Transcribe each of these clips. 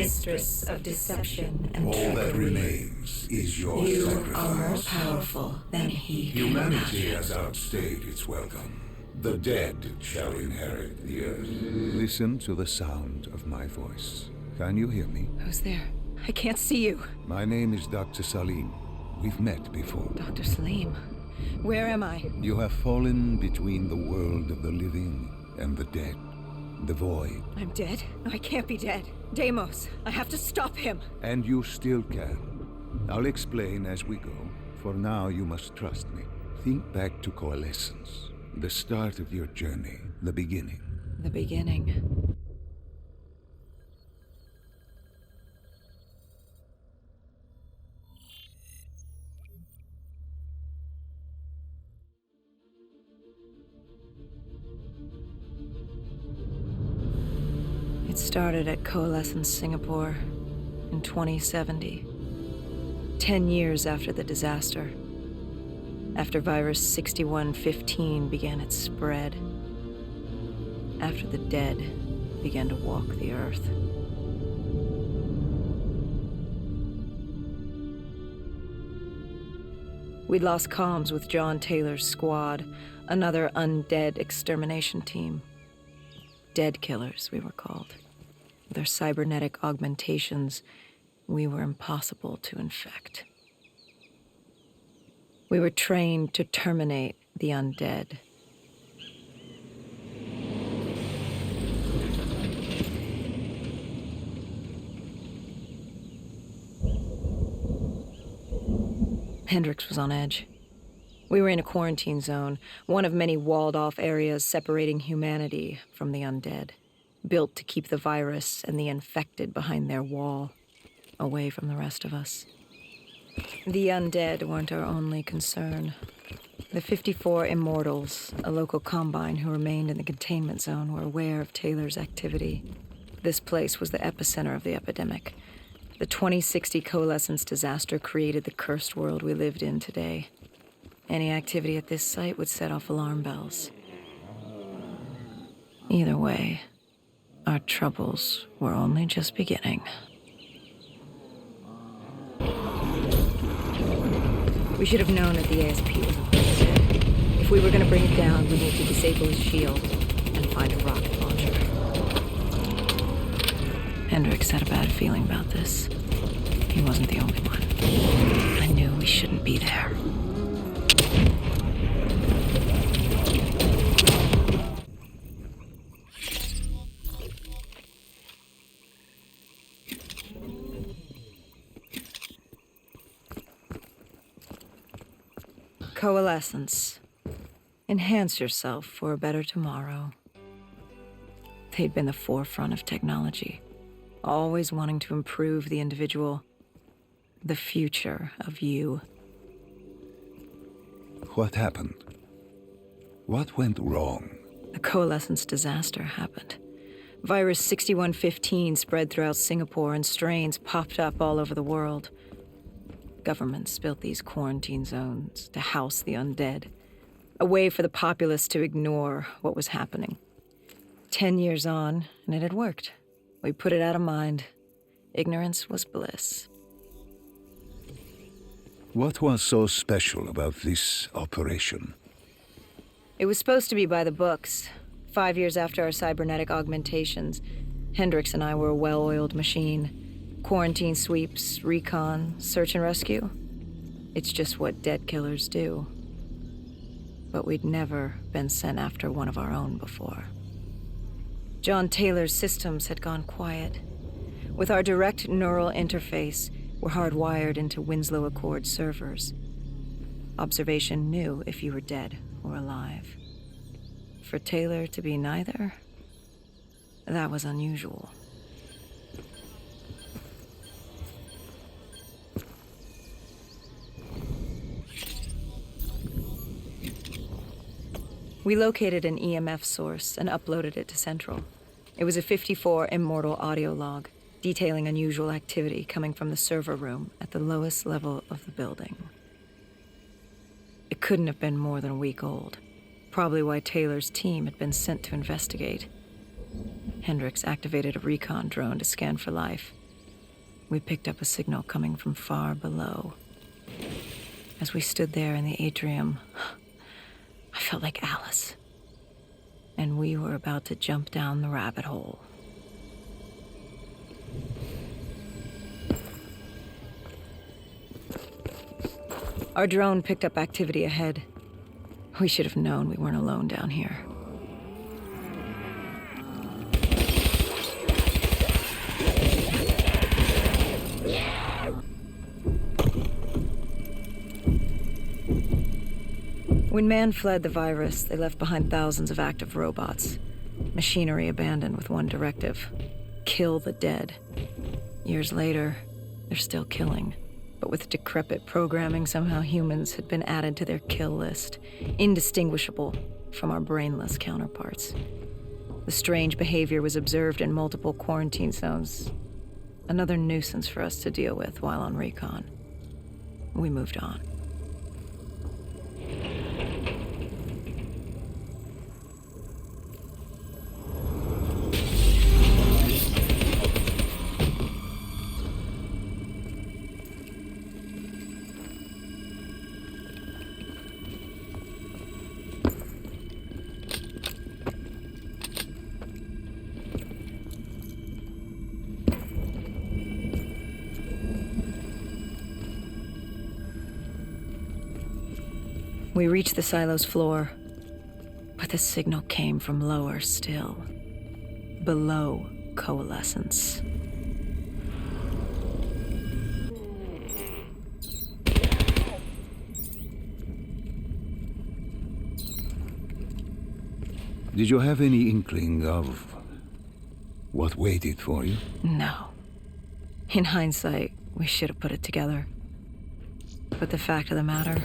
mistress of deception and All that trickery. remains is your You sacrifice. are more powerful than he can Humanity imagine. has outstayed its welcome. The dead shall inherit the earth. Listen to the sound of my voice. Can you hear me? Who's there? I can't see you. My name is Dr. Salim. We've met before. Dr. Salim. Where am I? You have fallen between the world of the living and the dead. The void. I'm dead? No, I can't be dead. Deimos, I have to stop him. And you still can. I'll explain as we go. For now, you must trust me. Think back to Coalescence. The start of your journey. The beginning. The beginning. It started at Coalescence Singapore in 2070. 10 years after the disaster. After virus 6115 began its spread. After the dead began to walk the earth. We'd lost comms with John Taylor's squad, another undead extermination team. Dead killers, we were called. With our cybernetic augmentations, we were impossible to infect. We were trained to terminate the undead. Hendricks was on edge. We were in a quarantine zone, one of many walled-off areas separating humanity from the undead, built to keep the virus and the infected behind their wall, away from the rest of us. The undead weren't our only concern. The 54 Immortals, a local combine who remained in the Containment Zone, were aware of Taylor's activity. This place was the epicenter of the epidemic. The 2060 Coalescence disaster created the cursed world we lived in today. Any activity at this site would set off alarm bells. Either way, our troubles were only just beginning. We should have known that the ASP was a place. If we were going to bring it down, we need to disable his shield and find a rocket launcher. Hendricks had a bad feeling about this. He wasn't the only one. I knew we shouldn't be there. Coalescence. Enhance yourself for a better tomorrow. They'd been the forefront of technology, always wanting to improve the individual, the future of you. What happened? What went wrong? The Coalescence disaster happened. Virus 6115 spread throughout Singapore and strains popped up all over the world. Governments built these quarantine zones to house the undead, a way for the populace to ignore what was happening. 10 years on, and it had worked. We put it out of mind. Ignorance was bliss. What was so special about this operation? It was supposed to be by the books. 5 years after our cybernetic augmentations, Hendricks and I were a well-oiled machine. Quarantine sweeps, recon, search and rescue. It's just what dead killers do. But we'd never been sent after one of our own before. John Taylor's systems had gone quiet. With our direct neural interface, we're hardwired into Winslow Accord servers. Observation knew if you were dead or alive. For Taylor to be neither, that was unusual. We located an EMF source and uploaded it to Central. It was a 54 Immortal audio log, detailing unusual activity coming from the server room at the lowest level of the building. It couldn't have been more than a week old, probably why Taylor's team had been sent to investigate. Hendricks activated a recon drone to scan for life, we picked up a signal coming from far below. As we stood there in the atrium, I felt like Alice. And we were about to jump down the rabbit hole. Our drone picked up activity ahead. We should have known we weren't alone down here. When man fled the virus, they left behind thousands of active robots. Machinery abandoned with one directive: kill the dead. Years later, they're still killing. But with decrepit programming, somehow humans had been added to their kill list, indistinguishable from our brainless counterparts. The strange behavior was observed in multiple quarantine zones. Another nuisance for us to deal with while on recon. We moved on. We reached the silo's floor, but the signal came from lower still, below Coalescence. Did you have any inkling of what waited for you? No. In hindsight, we should have put it together. But the fact of the matter,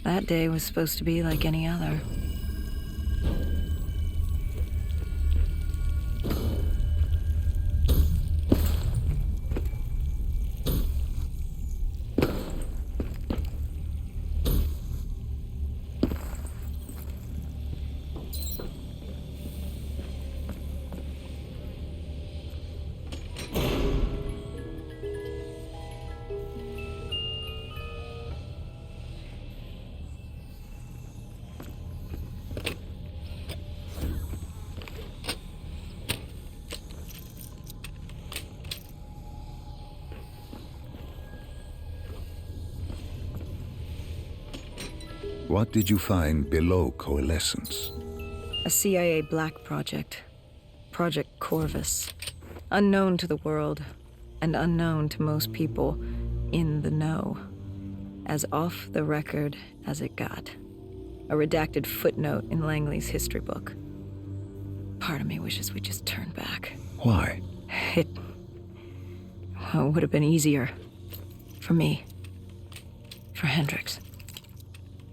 that day was supposed to be like any other. What did you find below Coalescence? A CIA black project. Project Corvus. Unknown to the world, and unknown to most people in the know. As off the record as it got. A redacted footnote in Langley's history book. Part of me wishes we just turned back. Why? It would have been easier. For me. For Hendricks.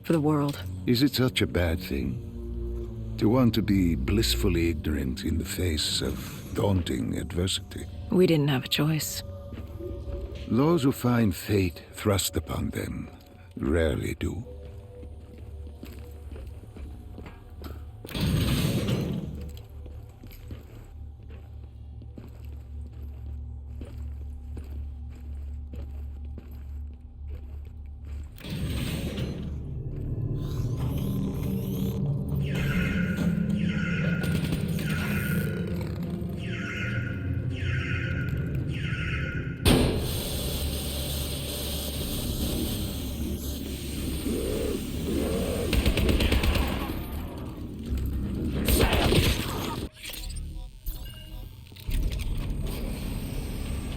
For the world. Is it such a bad thing? To want to be blissfully ignorant in the face of daunting adversity? We didn't have a choice. Those who find fate thrust upon them rarely do.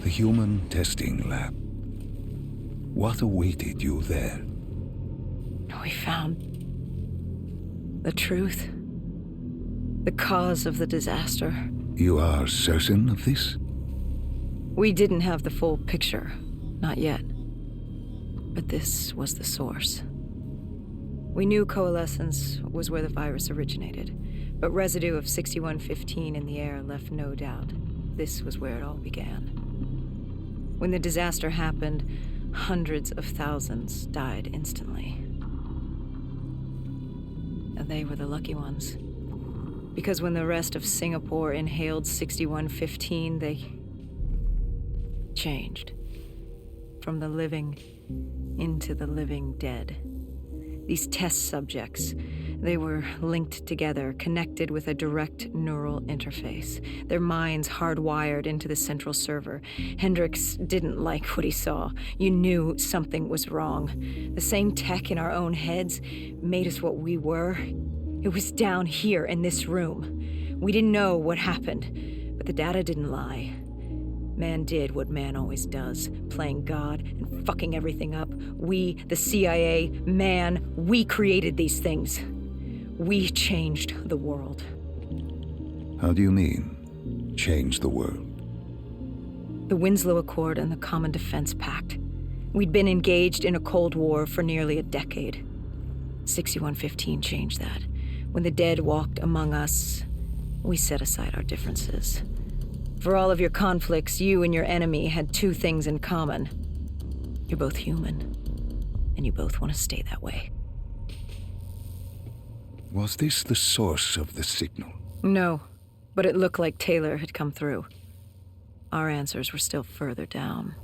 Human testing lab. What awaited you there? We found the truth. The cause of the disaster. You are certain of this? We didn't have the full picture. Not yet. But this was the source. We knew Coalescence was where the virus originated, but residue of 6115 in the air left no doubt. This was where it all began. When the disaster happened, hundreds of thousands died instantly. And they were the lucky ones. Because when the rest of Singapore inhaled 6115, they changed. From the living into the living dead. These test subjects, they were linked together, connected with a direct neural interface, their minds hardwired into the central server. Hendricks didn't like what he saw. You knew something was wrong. The same tech in our own heads made us what we were. It was down here in this room. We didn't know what happened, but the data didn't lie. Man did what man always does, playing God and fucking everything up. We, the CIA, man, we created these things. We changed the world. How do you mean, change the world? The Winslow Accord and the Common Defense Pact. We'd been engaged in a Cold War for nearly a decade. 6115 changed that. When the dead walked among us, we set aside our differences. For all of your conflicts, you and your enemy had two things in common. You're both human, and you both want to stay that way. Was this the source of the signal? No, but it looked like Taylor had come through. Our answers were still further down.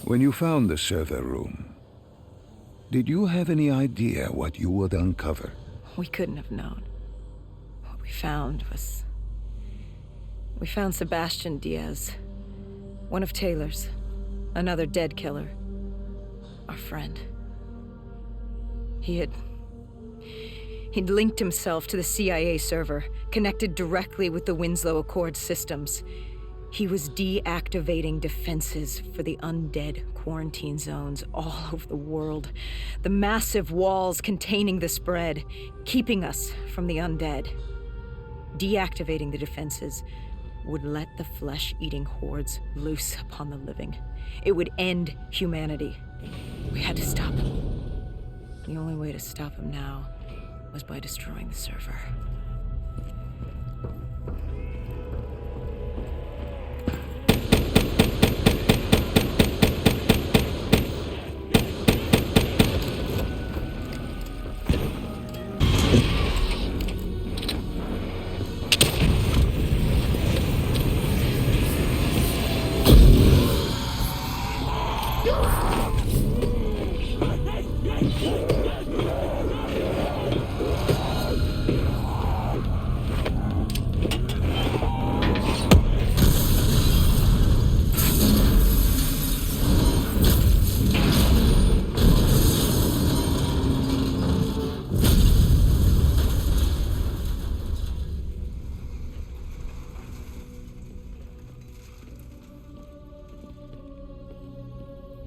When you found the server room, did you have any idea what you would uncover? We couldn't have known. What we found was... We found Sebastian Diaz. One of Taylor's. Another dead killer. Our friend. He'd linked himself to the CIA server, connected directly with the Winslow Accord systems. He was deactivating defenses for the undead quarantine zones all over the world. The massive walls containing the spread, keeping us from the undead. Deactivating the defenses would let the flesh-eating hordes loose upon the living. It would end humanity. We had to stop him. The only way to stop him now was by destroying the server.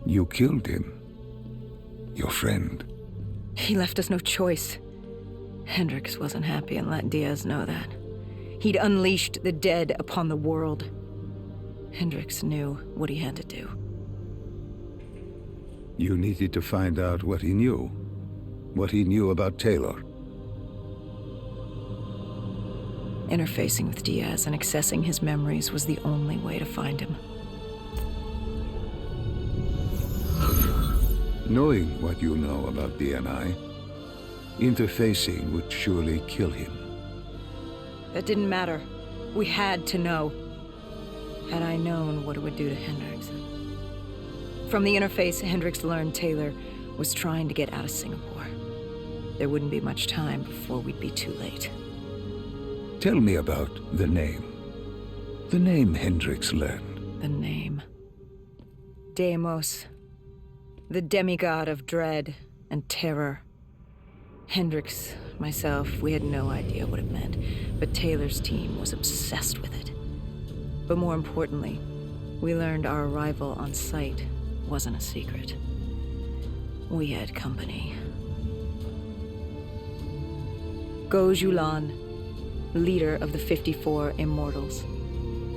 You killed him. Your friend. He left us no choice. Hendricks wasn't happy and let Diaz know that. He'd unleashed the dead upon the world. Hendricks knew what he had to do. You needed to find out what he knew. What he knew about Taylor. Interfacing with Diaz and accessing his memories was the only way to find him. Knowing what you know about DNI, interfacing would surely kill him. That didn't matter. We had to know. Had I known what it would do to Hendricks. From the interface, Hendricks learned Taylor was trying to get out of Singapore. There wouldn't be much time before we'd be too late. Tell me about the name. The name Hendricks learned. The name. Deimos. The demigod of dread and terror. Hendricks, myself, we had no idea what it meant, but Taylor's team was obsessed with it. But more importantly, we learned our arrival on site wasn't a secret. We had company. Go Julan, leader of the 54 Immortals.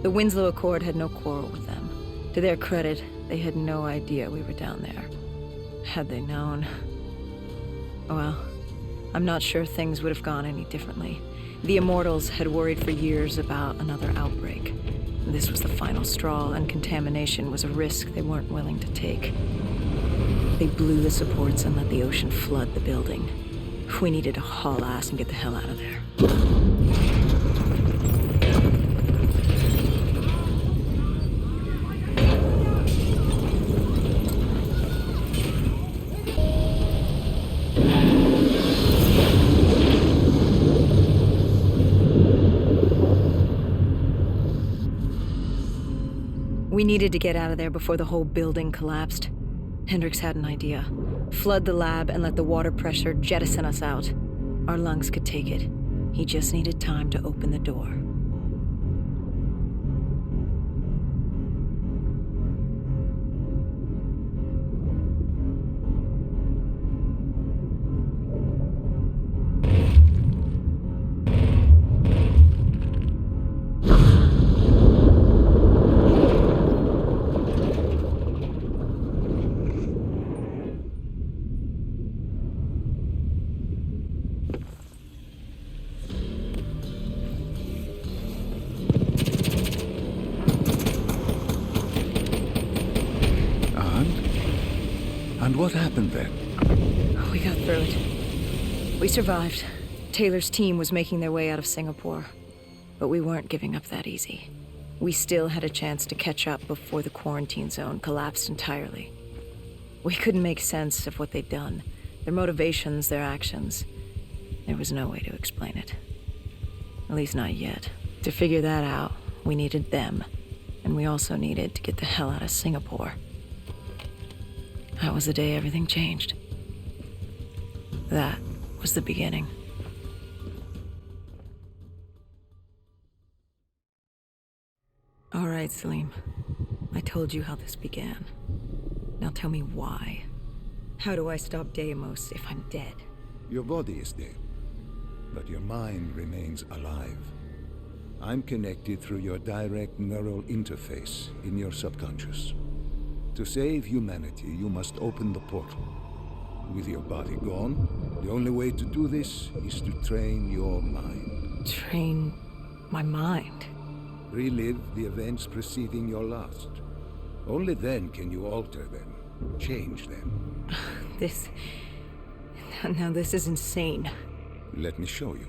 The Winslow Accord had no quarrel with them. To their credit, they had no idea we were down there. Had they known... Well, I'm not sure things would have gone any differently. The Immortals had worried for years about another outbreak. This was the final straw, and contamination was a risk they weren't willing to take. They blew the supports and let the ocean flood the building. We needed to haul ass and get the hell out of there. We needed to get out of there before the whole building collapsed. Hendricks had an idea. Flood the lab and let the water pressure jettison us out. Our lungs could take it. He just needed time to open the door. And what happened then? We got through it. We survived. Taylor's team was making their way out of Singapore. But we weren't giving up that easy. We still had a chance to catch up before the quarantine zone collapsed entirely. We couldn't make sense of what they'd done. Their motivations, their actions. There was no way to explain it. At least not yet. To figure that out, we needed them. And we also needed to get the hell out of Singapore. That was the day everything changed. That was the beginning. All right, Salim. I told you how this began. Now tell me why. How do I stop Deimos if I'm dead? Your body is dead, but your mind remains alive. I'm connected through your direct neural interface in your subconscious. To save humanity, you must open the portal. With your body gone, the only way to do this is to train your mind. Train my mind? Relive the events preceding your last. Only then can you alter them, change them. Now this is insane. Let me show you.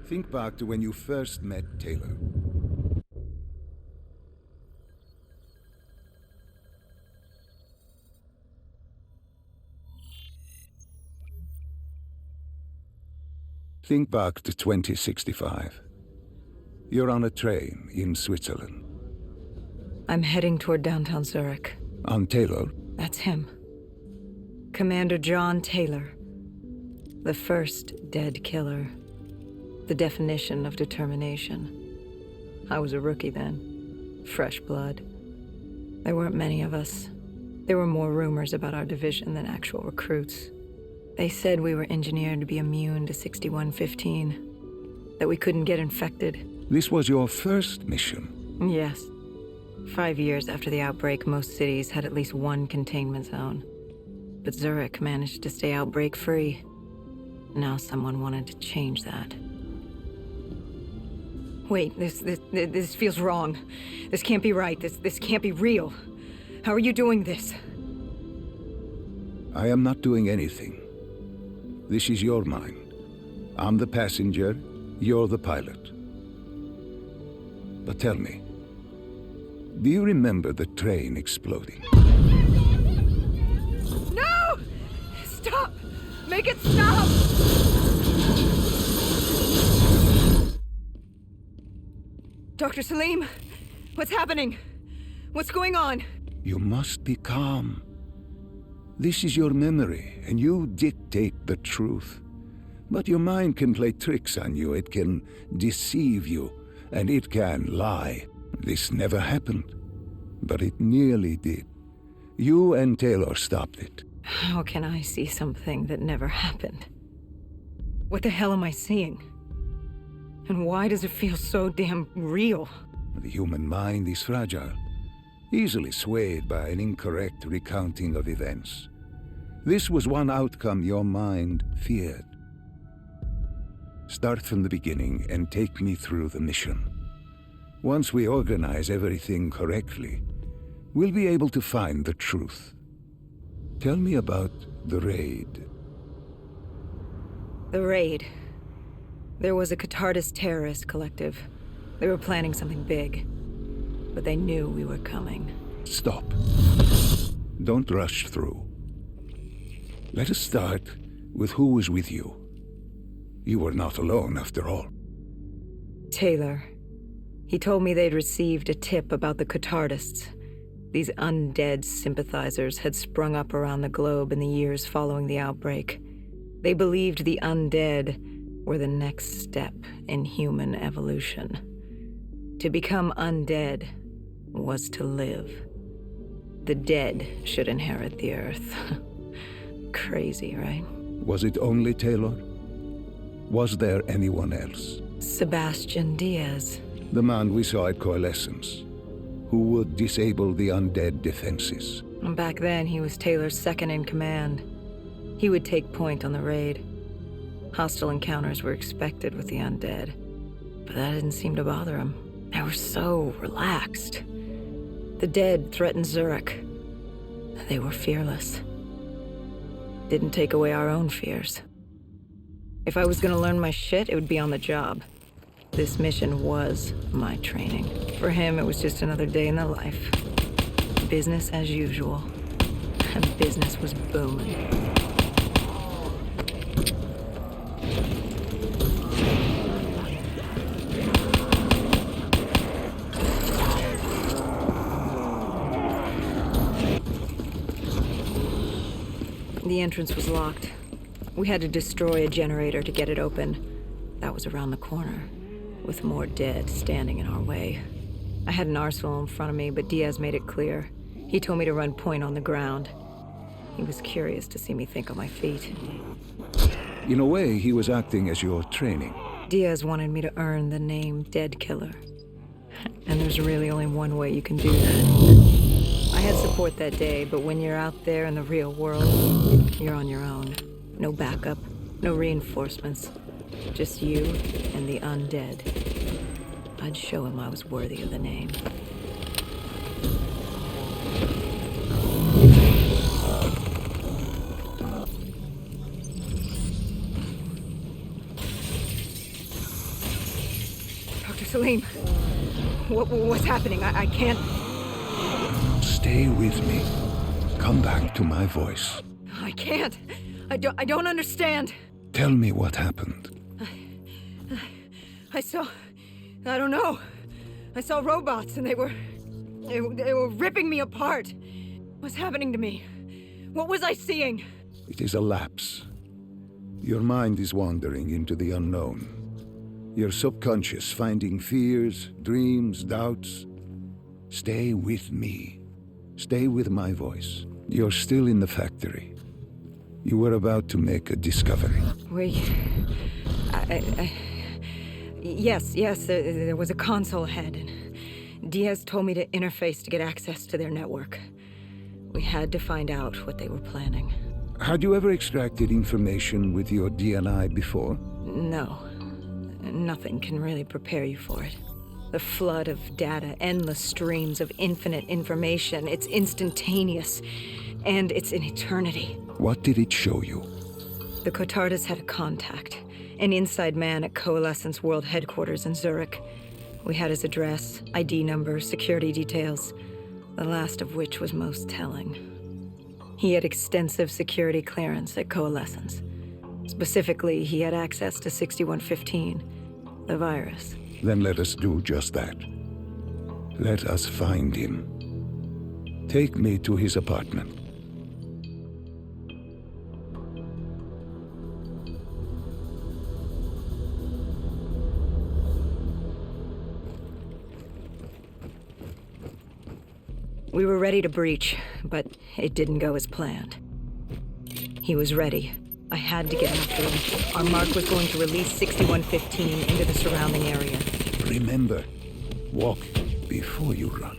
Think back to when you first met Taylor. Think back to 2065. You're on a train in Switzerland. I'm heading toward downtown Zurich. On Taylor? That's him. Commander John Taylor. The first dead killer. The definition of determination. I was a rookie then. Fresh blood. There weren't many of us. There were more rumors about our division than actual recruits. They said we were engineered to be immune to 6115. That we couldn't get infected. This was your first mission? Yes. 5 years after the outbreak, most cities had at least one containment zone. But Zurich managed to stay outbreak-free. Now someone wanted to change that. Wait, this feels wrong. This can't be right. This can't be real. How are you doing this? I am not doing anything. This is your mind. I'm the passenger, you're the pilot. But tell me, do you remember the train exploding? No! Stop! Make it stop! Dr. Salim, what's happening? What's going on? You must be calm. This is your memory, and you dictate the truth. But your mind can play tricks on you. It can deceive you, and it can lie. This never happened, but it nearly did. You and Taylor stopped it. How can I see something that never happened? What the hell am I seeing? And why does it feel so damn real? The human mind is fragile, easily swayed by an incorrect recounting of events. This was one outcome your mind feared. Start from the beginning and take me through the mission. Once we organize everything correctly, we'll be able to find the truth. Tell me about the Raid. The Raid. There was a Catardist terrorist collective. They were planning something big. But they knew we were coming. Stop. Don't rush through. Let us start with who was with you. You were not alone, after all. Taylor. He told me they'd received a tip about the Catardists. These undead sympathizers had sprung up around the globe in the years following the outbreak. They believed the undead were the next step in human evolution. To become undead was to live. The dead should inherit the earth. Crazy, right? Was it only Taylor? Was there anyone else? Sebastian Diaz. The man we saw at Coalescence, who would disable the undead defenses. Back then, he was Taylor's second in command. He would take point on the raid. Hostile encounters were expected with the undead, but that didn't seem to bother him. They were so relaxed. The dead threatened Zurich. They were fearless. Didn't take away our own fears. If I was gonna learn my shit, it would be on the job. This mission was my training. For him, it was just another day in the life. Business as usual. And business was booming. The entrance was locked. We had to destroy a generator to get it open. That was around the corner, with more dead standing in our way. I had an arsenal in front of me, but Diaz made it clear. He told me to run point on the ground. He was curious to see me think on my feet. In a way, he was acting as your training. Diaz wanted me to earn the name Dead Killer. And there's really only one way you can do that. I had support that day, but when you're out there in the real world, you're on your own. No backup, no reinforcements. Just you and the undead. I'd show him I was worthy of the name. Dr. Salim, what's happening? I can't... Stay with me. Come back to my voice. I can't. I don't understand. Tell me what happened. I don't know. I saw robots and they were ripping me apart. What's happening to me? What was I seeing? It is a lapse. Your mind is wandering into the unknown. Your subconscious finding fears, dreams, doubts. Stay with me. Stay with my voice. You're still in the factory. You were about to make a discovery. Yes, there was a console ahead, and Diaz told me to interface to get access to their network. We had to find out what they were planning. Had you ever extracted information with your DNI before? No. Nothing can really prepare you for it. The flood of data, endless streams of infinite information, it's instantaneous, and it's an eternity. What did it show you? The Cotardis had a contact, an inside man at Coalescence World Headquarters in Zurich. We had his address, ID number, security details, the last of which was most telling. He had extensive security clearance at Coalescence. Specifically, he had access to 6115, the virus. Then let us do just that. Let us find him. Take me to his apartment. We were ready to breach, but it didn't go as planned. He was ready. I had to get after him. Our mark was going to release 6115 into the surrounding area. Remember, walk before you run.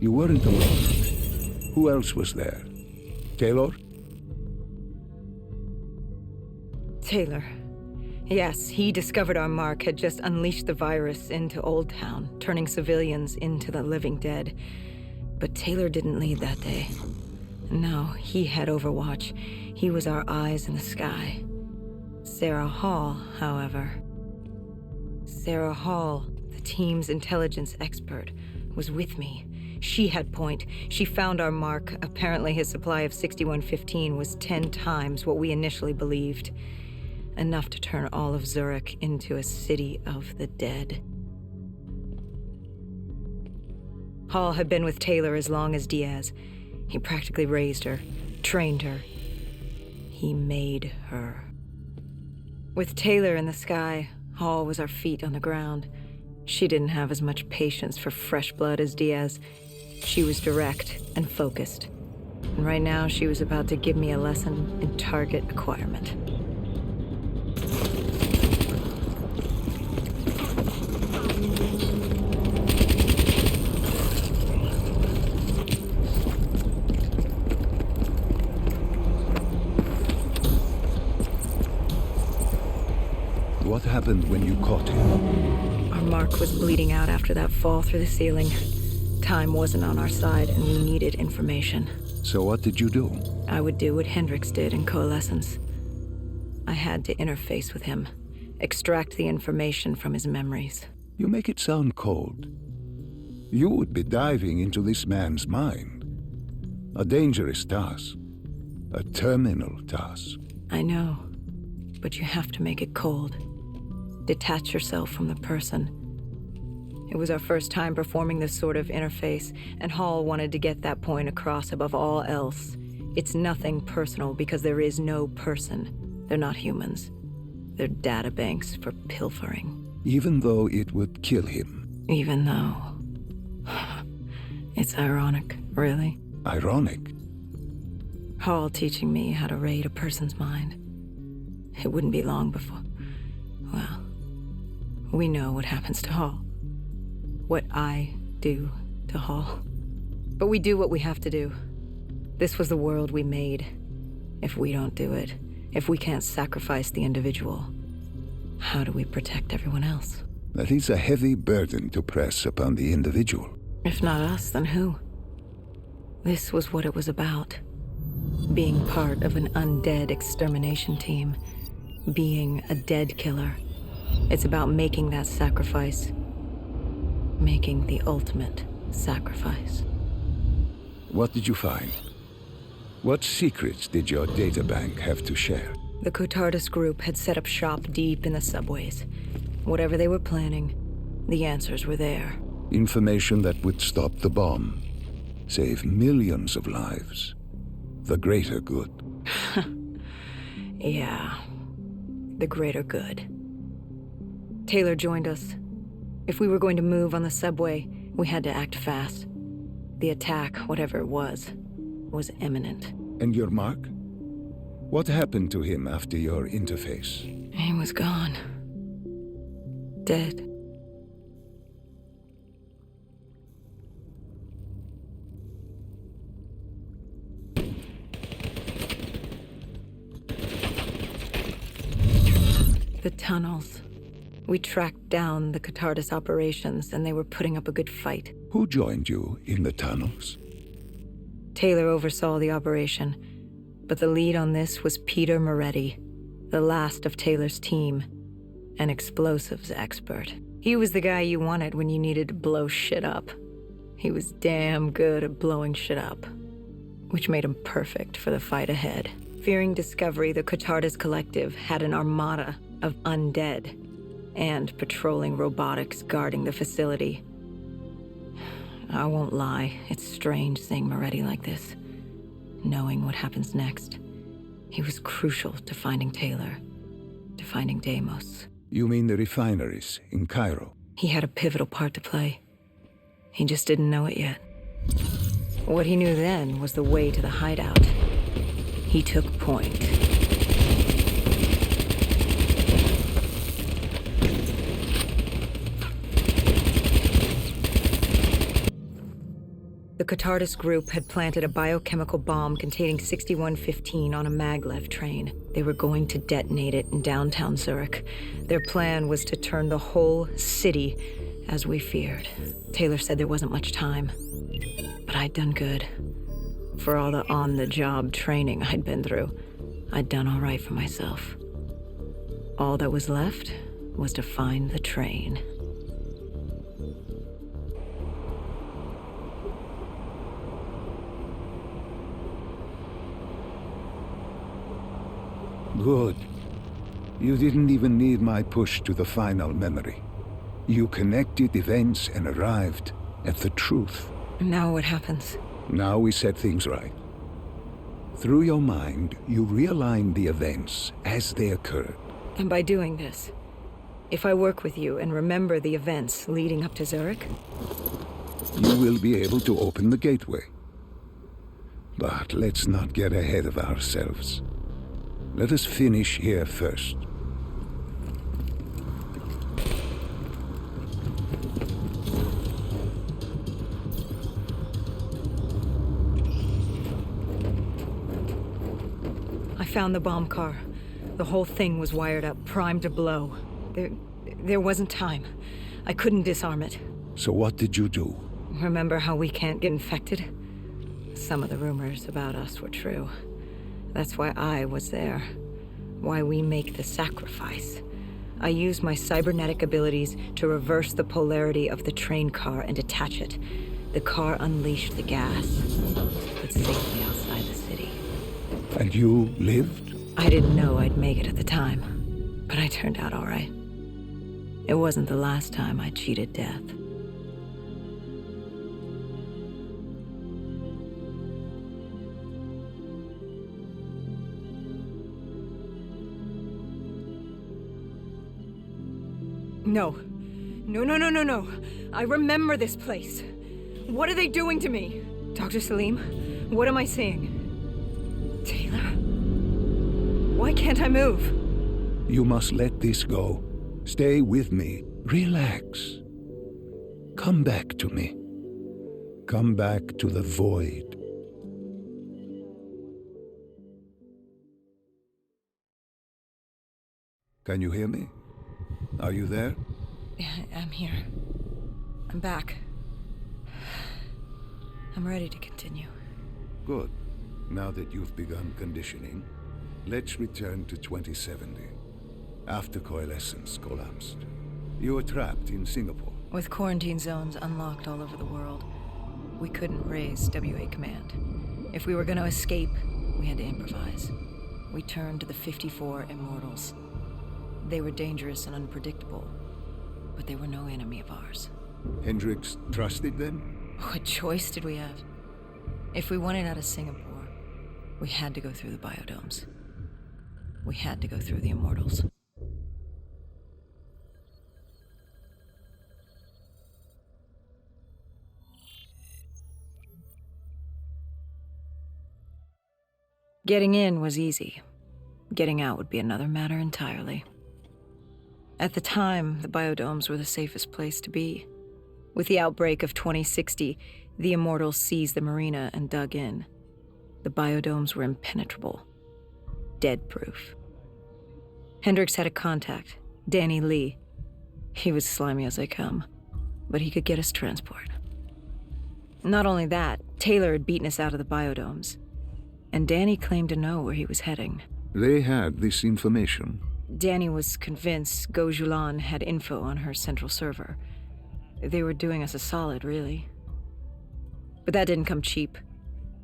You weren't alone. Who else was there? Taylor? Taylor. Yes, he discovered our mark had just unleashed the virus into Old Town, turning civilians into the living dead. But Taylor didn't lead that day. No, he had Overwatch. He was our eyes in the sky. Sarah Hall, however. Sarah Hall, the team's intelligence expert, was with me. She had point. She found our mark. Apparently his supply of 6115 was 10 times what we initially believed. Enough to turn all of Zurich into a city of the dead. Hall had been with Taylor as long as Diaz. He practically raised her, trained her. He made her. With Taylor in the sky, Hall was our feet on the ground. She didn't have as much patience for fresh blood as Diaz. She was direct and focused. And right now, she was about to give me a lesson in target acquirement. What happened when you caught him? Our mark was bleeding out after that fall through the ceiling. Time wasn't on our side, and we needed information. So what did you do? I would do what Hendricks did in Coalescence. I had to interface with him, extract the information from his memories. You make it sound cold. You would be diving into this man's mind. A dangerous task. A terminal task. I know, but you have to make it cold. Detach yourself from the person. It was our first time performing this sort of interface, and Hall wanted to get that point across above all else. It's nothing personal because there is no person. They're not humans. They're databanks for pilfering. Even though it would kill him. Even though... It's ironic, really. Ironic? Hall teaching me how to raid a person's mind. It wouldn't be long before... Well, we know what happens to Hall. What I do to Hall. But we do what we have to do. This was the world we made. If we don't do it, if we can't sacrifice the individual, how do we protect everyone else? That is a heavy burden to press upon the individual. If not us, then who? This was what it was about. Being part of an undead extermination team. Being a dead killer. It's about making that sacrifice. Making the ultimate sacrifice. What did you find? What secrets did your databank have to share? The Cotardis group had set up shop deep in the subways. Whatever they were planning, the answers were there. Information that would stop the bomb. Save millions of lives. The greater good. Yeah. The greater good. Taylor joined us. If we were going to move on the subway, we had to act fast. The attack, whatever it was imminent. And your mark? What happened to him after your interface? He was gone. Dead. The tunnels. We tracked down the Cotardis operations, and they were putting up a good fight. Who joined you in the tunnels? Taylor oversaw the operation, but the lead on this was Peter Moretti, the last of Taylor's team, an explosives expert. He was the guy you wanted when you needed to blow shit up. He was damn good at blowing shit up, which made him perfect for the fight ahead. Fearing discovery, the Cotardis Collective had an armada of undead and patrolling robotics guarding the facility. I won't lie, it's strange seeing Moretti like this, knowing what happens next. He was crucial to finding Taylor, to finding Deimos. You mean the refineries in Cairo? He had a pivotal part to play. He just didn't know it yet. What he knew then was the way to the hideout. He took point. The Cotardis group had planted a biochemical bomb containing 6115 on a maglev train. They were going to detonate it in downtown Zurich. Their plan was to turn the whole city as we feared. Taylor said there wasn't much time, but I'd done good. For all the on-the-job training I'd been through, I'd done all right for myself. All that was left was to find the train. Good. You didn't even need my push to the final memory. You connected events and arrived at the truth. Now what happens? Now we set things right. Through your mind, you realign the events as they occurred. And by doing this, if I work with you and remember the events leading up to Zurich, you will be able to open the gateway. But let's not get ahead of ourselves. Let us finish here first. I found the bomb car. The whole thing was wired up, primed to blow. There wasn't time. I couldn't disarm it. So what did you do? Remember how we can't get infected? Some of the rumors about us were true. That's why I was there. Why we make the sacrifice. I used my cybernetic abilities to reverse the polarity of the train car and detach it. The car unleashed the gas. It's safely outside the city. And you lived? I didn't know I'd make it at the time, but I turned out all right. It wasn't the last time I cheated death. No. No. I remember this place. What are they doing to me? Dr. Salim, what am I seeing? Taylor? Why can't I move? You must let this go. Stay with me. Relax. Come back to me. Come back to the void. Can you hear me? Are you there? Yeah, I'm here. I'm back. I'm ready to continue. Good. Now that you've begun conditioning, let's return to 2070. After Coalescence collapsed. You were trapped in Singapore. With quarantine zones unlocked all over the world, we couldn't raise WA command. If we were going to escape, we had to improvise. We turned to the 54 Immortals. They were dangerous and unpredictable, but they were no enemy of ours. Hendricks trusted them? What choice did we have? If we wanted out of Singapore, we had to go through the biodomes. We had to go through the Immortals. Getting in was easy. Getting out would be another matter entirely. At the time, the biodomes were the safest place to be. With the outbreak of 2060, the Immortals seized the marina and dug in. The biodomes were impenetrable. Dead-proof. Hendricks had a contact, Danny Lee. He was slimy as they come, but he could get us transport. Not only that, Taylor had beaten us out of the biodomes, and Danny claimed to know where he was heading. They had this information. Danny was convinced Gojulan had info on her central server. They were doing us a solid, really. But that didn't come cheap.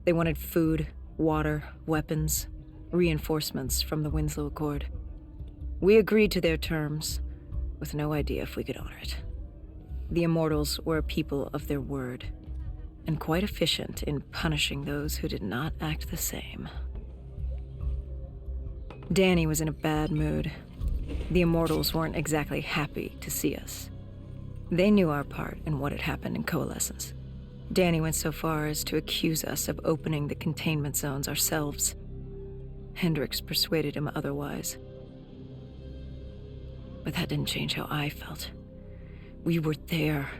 They wanted food, water, weapons, reinforcements from the Winslow Accord. We agreed to their terms, with no idea if we could honor it. The Immortals were a people of their word, and quite efficient in punishing those who did not act the same. Danny was in a bad mood. The Immortals weren't exactly happy to see us. They knew our part in what had happened in Coalescence. Danny went so far as to accuse us of opening the containment zones ourselves. Hendricks persuaded him otherwise. But that didn't change how I felt. We were there.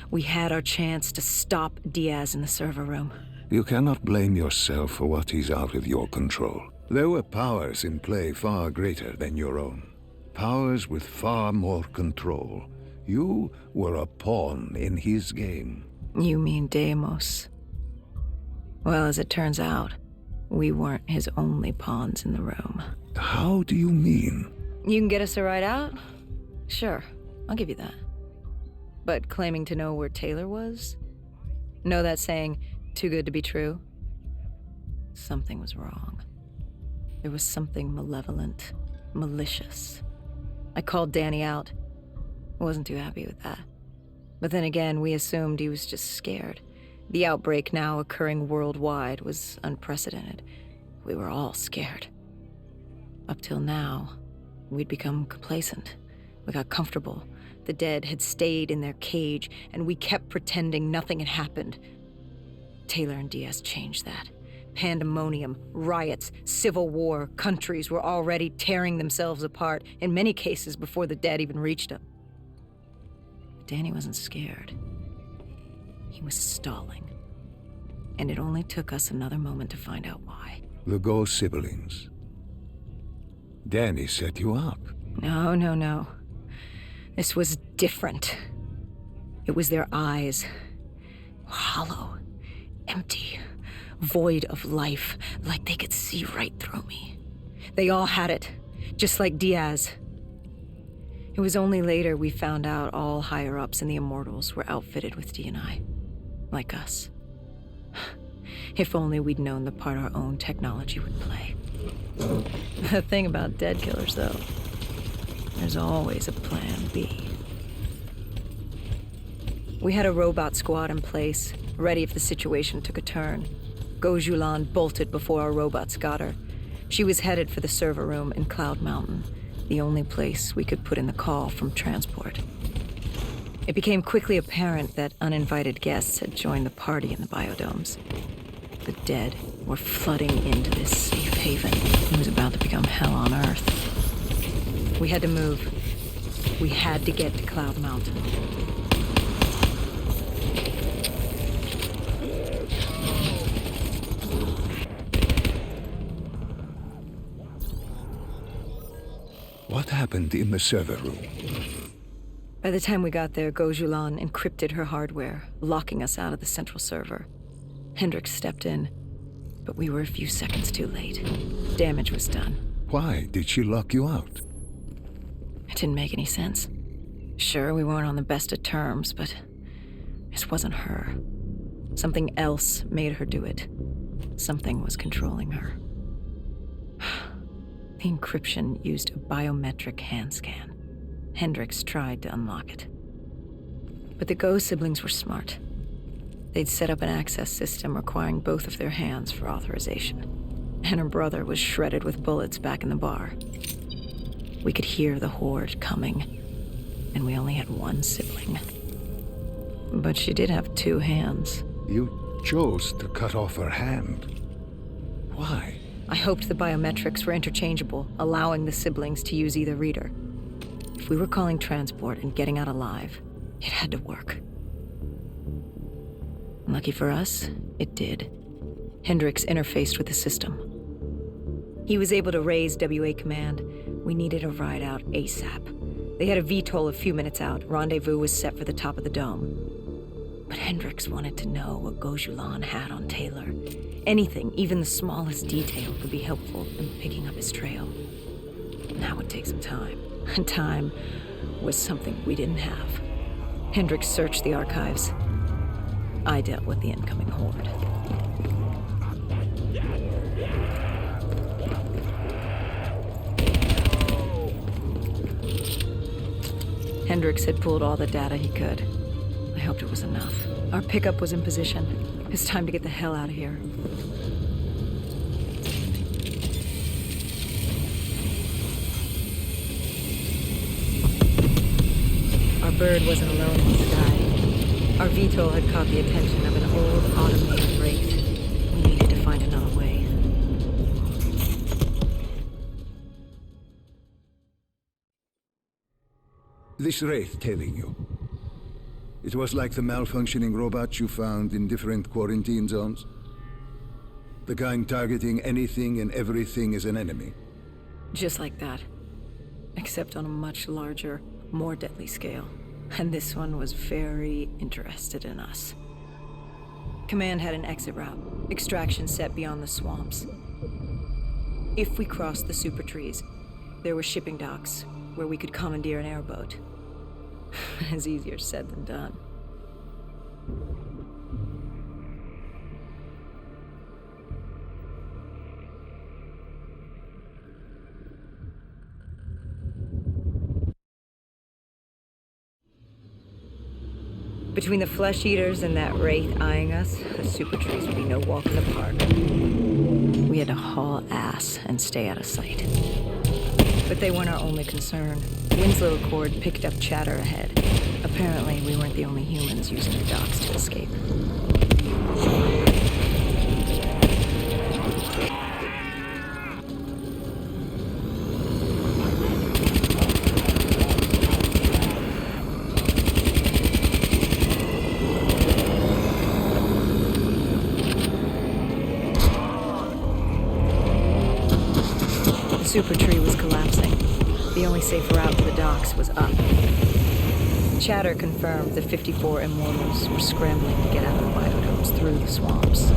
We had our chance to stop Diaz in the server room. You cannot blame yourself for what is out of your control. There were powers in play far greater than your own. Powers with far more control. You were a pawn in his game. You mean Deimos? Well, as it turns out, we weren't his only pawns in the room. How do you mean? You can get us a ride out? Sure, I'll give you that. But claiming to know where Taylor was? Know that saying, too good to be true? Something was wrong. There was something malevolent, malicious. I called Danny out. Wasn't too happy with that. But then again, we assumed he was just scared. The outbreak now occurring worldwide was unprecedented. We were all scared. Up till now, we'd become complacent. We got comfortable. The dead had stayed in their cage, and we kept pretending nothing had happened. Taylor and Diaz changed that. Pandemonium, riots, civil war, countries were already tearing themselves apart, in many cases before the dead even reached them. But Danny wasn't scared. He was stalling. And it only took us another moment to find out why. The Ghost siblings. Danny set you up. No. This was different. It was their eyes. Hollow. Empty. Void of life. Like they could see right through me. They all had it. Just like Diaz. It was only later we found out all higher-ups in the Immortals were outfitted with D&I. Like us. If only we'd known the part our own technology would play. The thing about dead killers, though, there's always a plan B. We had a robot squad in place, ready if the situation took a turn. Gojulan bolted before our robots got her. She was headed for the server room in Cloud Mountain, the only place we could put in the call from transport. It became quickly apparent that uninvited guests had joined the party in the biodomes. The dead were flooding into this safe haven. It was about to become hell on Earth. We had to move. We had to get to Cloud Mountain. What happened in the server room? By the time we got there, Gojulan encrypted her hardware, locking us out of the central server. Hendricks stepped in, but we were a few seconds too late. Damage was done. Why did she lock you out? It didn't make any sense. Sure, we weren't on the best of terms, but this wasn't her. Something else made her do it. Something was controlling her. The encryption used a biometric hand scan. Hendricks tried to unlock it. But the Go siblings were smart. They'd set up an access system requiring both of their hands for authorization. And her brother was shredded with bullets back in the bar. We could hear the horde coming, and we only had one sibling. But she did have two hands. You chose to cut off her hand. Why? I hoped the biometrics were interchangeable, allowing the siblings to use either reader. If we were calling transport and getting out alive, it had to work. Lucky for us, it did. Hendricks interfaced with the system. He was able to raise WA command. We needed a ride out ASAP. They had a VTOL a few minutes out. Rendezvous was set for the top of the dome. But Hendricks wanted to know what Gojulan had on Taylor. Anything, even the smallest detail, could be helpful in picking up his trail. That would take some time. And time was something we didn't have. Hendricks searched the archives. I dealt with the incoming horde. Hendricks had pulled all the data he could. I hoped it was enough. Our pickup was in position. It's time to get the hell out of here. Our bird wasn't alone in the sky. Our VTOL had caught the attention of an old automated wraith. We needed to find another way. This wraith telling you. It was like the malfunctioning robots you found in different quarantine zones. The kind targeting anything and everything as an enemy. Just like that. Except on a much larger, more deadly scale. And this one was very interested in us. Command had an exit route. Extraction set beyond the swamps. If we crossed the super trees, there were shipping docks where we could commandeer an airboat. It's easier said than done. Between the flesh eaters and that wraith eyeing us, the super trees would be no walk in the park. We had to haul ass and stay out of sight. But they weren't our only concern. Winslow Accord picked up chatter ahead. Apparently, we weren't the only humans using the docks to escape. The super tree was collapsing. The only safe route to the docks was up. Chatter confirmed the 54 immortals were scrambling to get out of the biodomes through the swamps.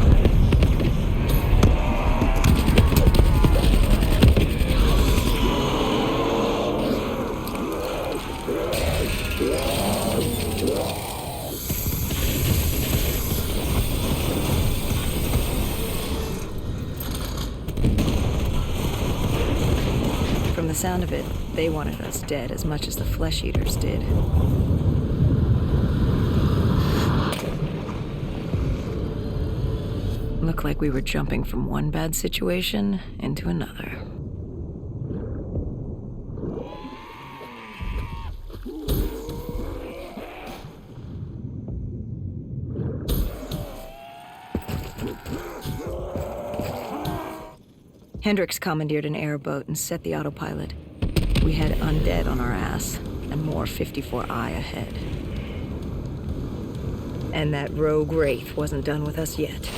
From the sound of it, they wanted us dead as much as the flesh eaters did. Looked like we were jumping from one bad situation into another. Hendricks commandeered an airboat and set the autopilot. We had undead on our ass, and more 54I ahead. And that rogue wraith wasn't done with us yet.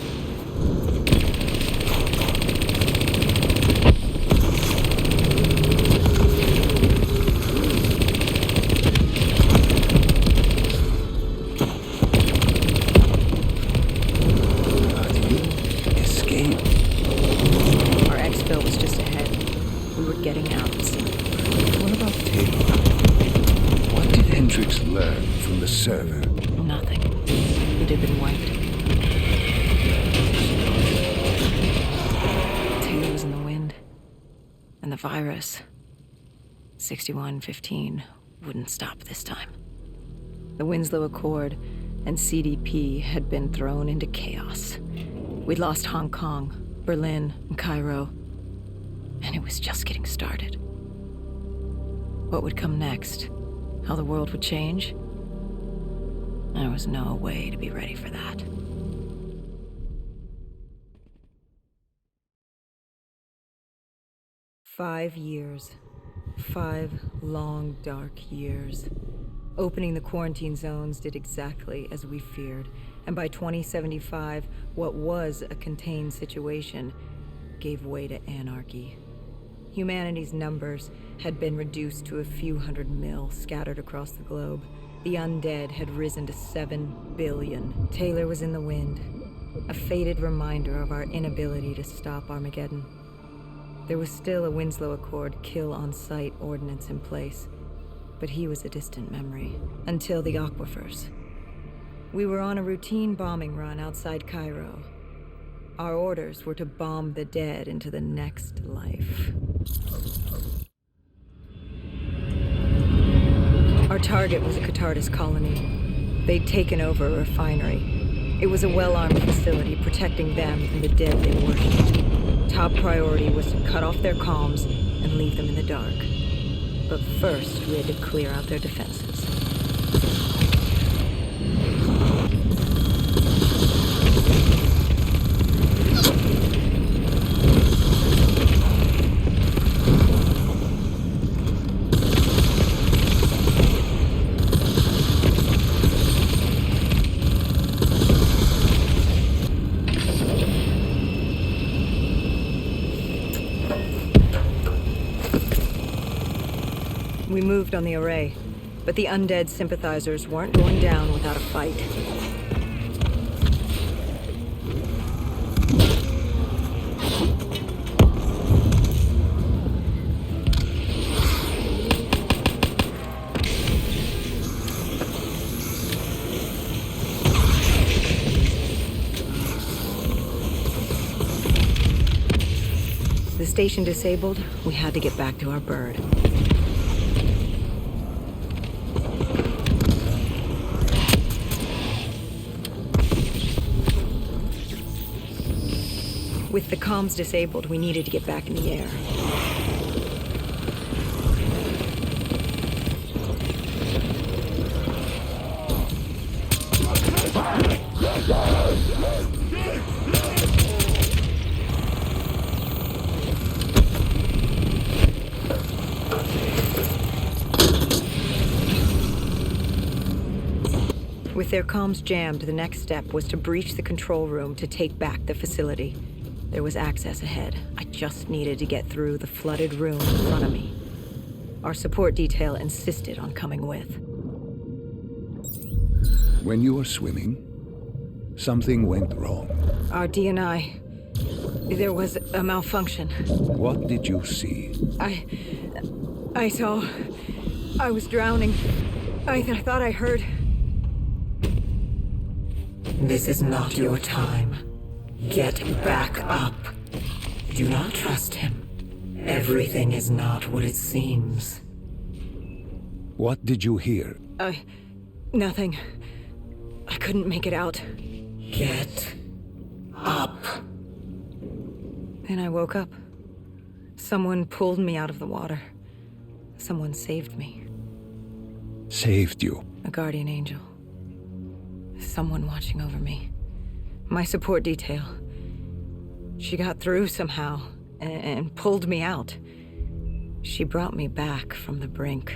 Server. Nothing. It had been wiped. Taylor was in the wind. And the virus, 6115, wouldn't stop this time. The Winslow Accord and CDP had been thrown into chaos. We'd lost Hong Kong, Berlin, and Cairo. And it was just getting started. What would come next? How the world would change? There was no way to be ready for that. "5 years. 5 long, dark years. Opening the quarantine zones did exactly as we feared, and by 2075, what was a contained situation gave way to anarchy. Humanity's numbers had been reduced to a few hundred mil scattered across the globe. The undead had risen to 7 billion. Taylor was in the wind, a faded reminder of our inability to stop Armageddon. There was still a Winslow Accord kill-on-sight ordinance in place, but he was a distant memory, until the aquifers. We were on a routine bombing run outside Cairo. Our orders were to bomb the dead into the next life. Our target was a Cathartus colony. They'd taken over a refinery. It was a well-armed facility protecting them and the dead they worshipped. Top priority was to cut off their comms and leave them in the dark. But first, we had to clear out their defenses. We moved on the array, but the undead sympathizers weren't going down without a fight. The station disabled, we had to get back to our bird. With the comms disabled, we needed to get back in the air. With their comms jammed, the next step was to breach the control room to take back the facility. There was access ahead. I just needed to get through the flooded room in front of me. Our support detail insisted on coming with. When you were swimming, something went wrong. Our D&I... There was a malfunction. What did you see? I saw... I was drowning. I thought I heard... This is not your time. Get back up. Do not trust him. Everything is not what it seems. What did you hear? Nothing. I couldn't make it out. Get up. Then I woke up. Someone pulled me out of the water. Someone saved me. Saved you? A guardian angel. Someone watching over me. My support detail. She got through somehow and pulled me out. She brought me back from the brink.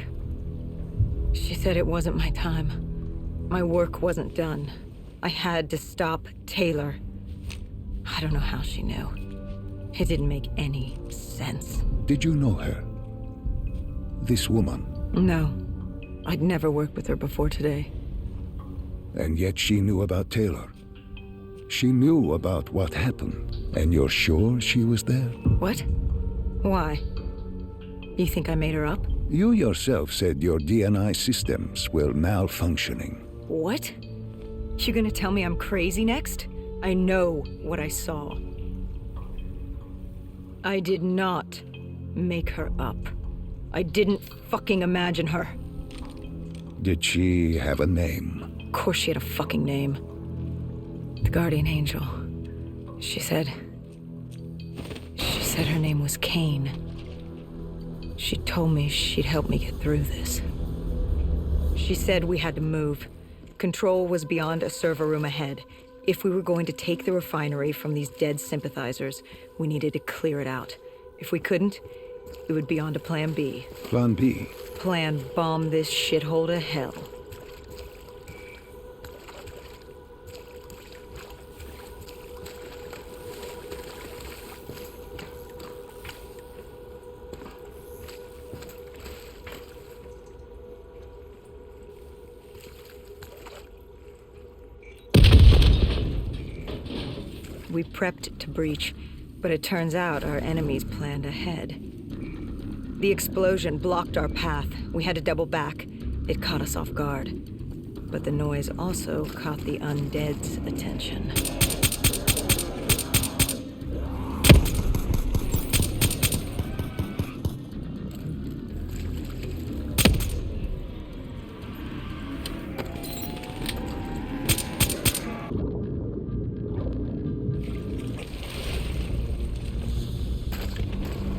She said it wasn't my time. My work wasn't done. I had to stop Taylor. I don't know how she knew. It didn't make any sense. Did you know her? This woman? No. I'd never worked with her before today. And yet she knew about Taylor. She knew about what happened. And you're sure she was there? What? Why? You think I made her up? You yourself said your D&I systems were malfunctioning. What? You gonna tell me I'm crazy next? I know what I saw. I did not make her up. I didn't fucking imagine her. Did she have a name? Of course she had a fucking name. The guardian angel. She said her name was Kane. She told me she'd help me get through this. She said we had to move. Control was beyond a server room ahead. If we were going to take the refinery from these dead sympathizers, we needed to clear it out. If we couldn't, it would be on to Plan B. Plan B? Plan bomb this shithole to hell. We prepped to breach, but it turns out our enemies planned ahead. The explosion blocked our path. We had to double back. It caught us off guard. But the noise also caught the undead's attention.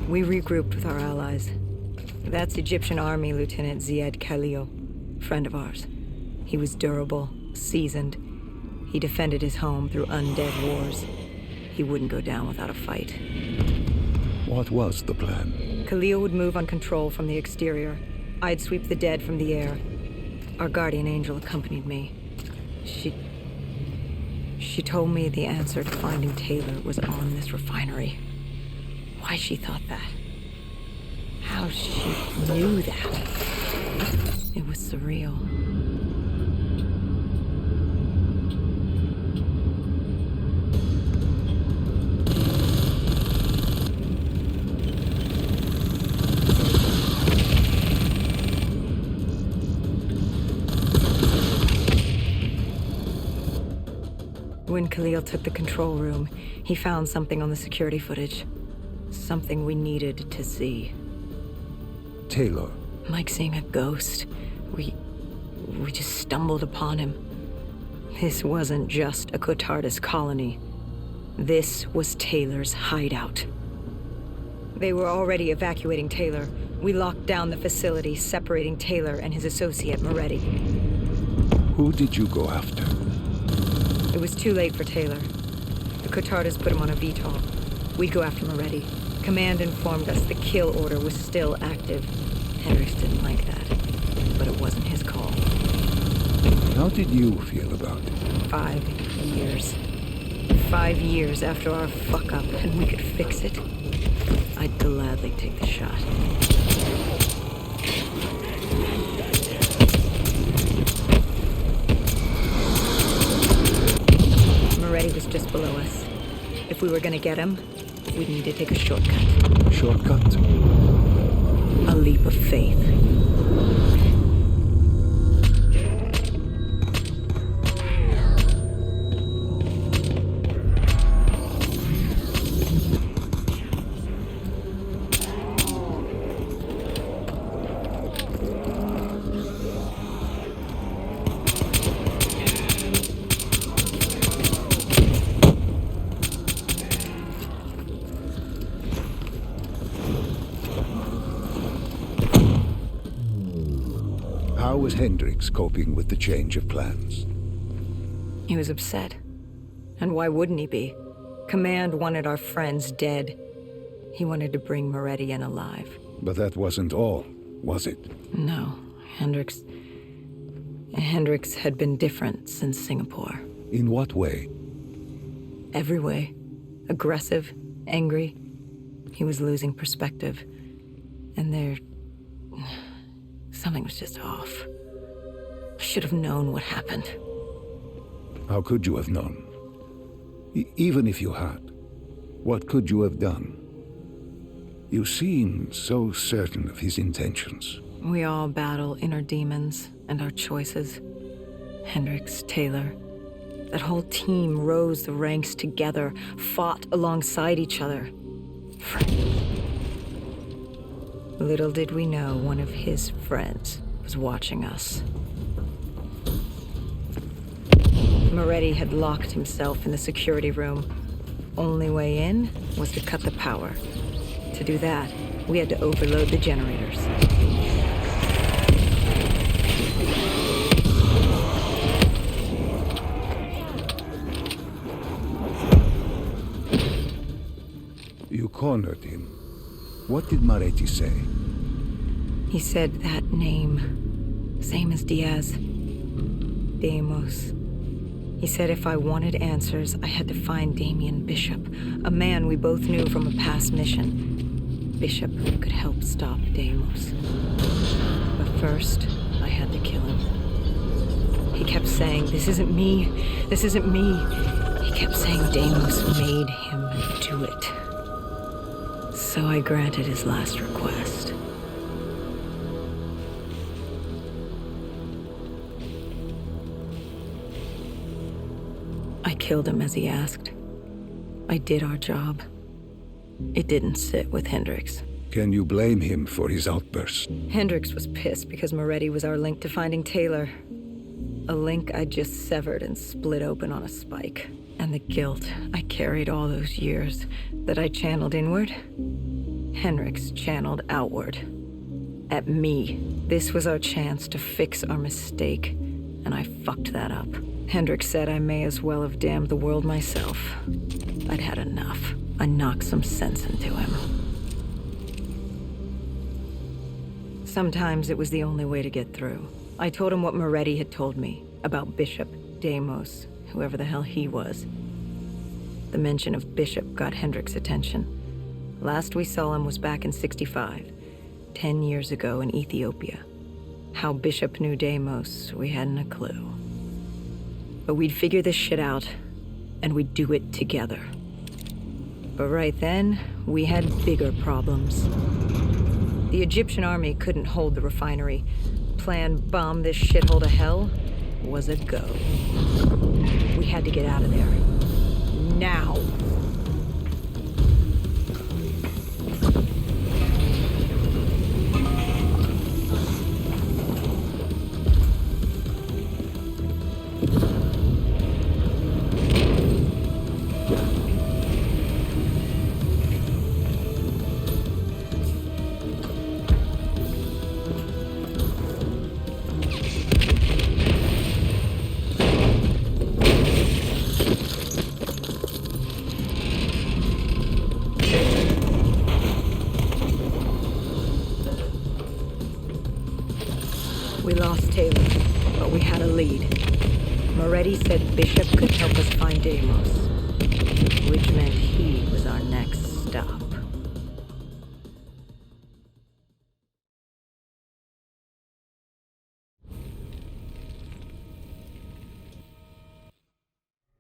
We regrouped with our allies. That's Egyptian Army Lieutenant Ziad Khalil, friend of ours. He was durable, seasoned. He defended his home through undead wars. He wouldn't go down without a fight. What was the plan? Khalil would move on control from the exterior. I'd sweep the dead from the air. Our guardian angel accompanied me. She told me the answer to finding Taylor was on this refinery. Why she thought that. How she knew that. It was surreal. When Khalil took the control room, he found something on the security footage. Something we needed to see. Taylor. Like seeing a ghost. We just stumbled upon him. This wasn't just a Cotardus colony. This was Taylor's hideout. They were already evacuating Taylor. We locked down the facility, separating Taylor and his associate, Moretti. Who did you go after? It was too late for Taylor. The Cotardas put him on a VTOL. We'd go after Moretti. Command informed us the kill order was still active. Hendricks didn't like that, but it wasn't his call. How did you feel about it? 5 years. 5 years after our fuck-up, and we could fix it. I'd gladly take the shot. Moretti was just below us. If we were gonna get him, we'd need to take a shortcut. Shortcut? A leap of faith. How was Hendricks coping with the change of plans? He was upset. And why wouldn't he be? Command wanted our friends dead. He wanted to bring Moretti in alive. But that wasn't all, was it? No, Hendricks had been different since Singapore. In what way? Every way. Aggressive, angry. He was losing perspective. And something was just off. I should have known what happened. How could you have known? Even if you had, what could you have done? You seem so certain of his intentions. We all battle inner demons and our choices. Hendricks, Taylor. That whole team rose the ranks together, fought alongside each other. Little did we know one of his friends was watching us. Moretti had locked himself in the security room. Only way in was to cut the power. To do that, we had to overload the generators. You cornered him. What did Moretti say? He said that name, same as Diaz. Deimos. He said if I wanted answers, I had to find Damien Bishop, a man we both knew from a past mission. Bishop could help stop Deimos. But first, I had to kill him. He kept saying, "This isn't me, this isn't me." He kept saying Deimos made him do it. So I granted his last request. I killed him as he asked. I did our job. It didn't sit with Hendricks. Can you blame him for his outburst? Hendricks was pissed because Moretti was our link to finding Taylor. A link I just severed and split open on a spike. And the guilt I carried all those years that I channeled inward, Hendricks channeled outward. At me. This was our chance to fix our mistake, and I fucked that up. Hendricks said I may as well have damned the world myself. I'd had enough. I knocked some sense into him. Sometimes it was the only way to get through. I told him what Moretti had told me about Bishop, Deimos, whoever the hell he was. The mention of Bishop got Hendricks' attention. Last we saw him was back in '65, 10 years ago in Ethiopia. How Bishop knew Deimos, we hadn't a clue. But we'd figure this shit out, and we'd do it together. But right then, we had bigger problems. The Egyptian army couldn't hold the refinery. Plan bomb this shithole to hell was a go. We had to get out of there. Now. Moretti said Bishop could help us find Deimos, which meant he was our next stop.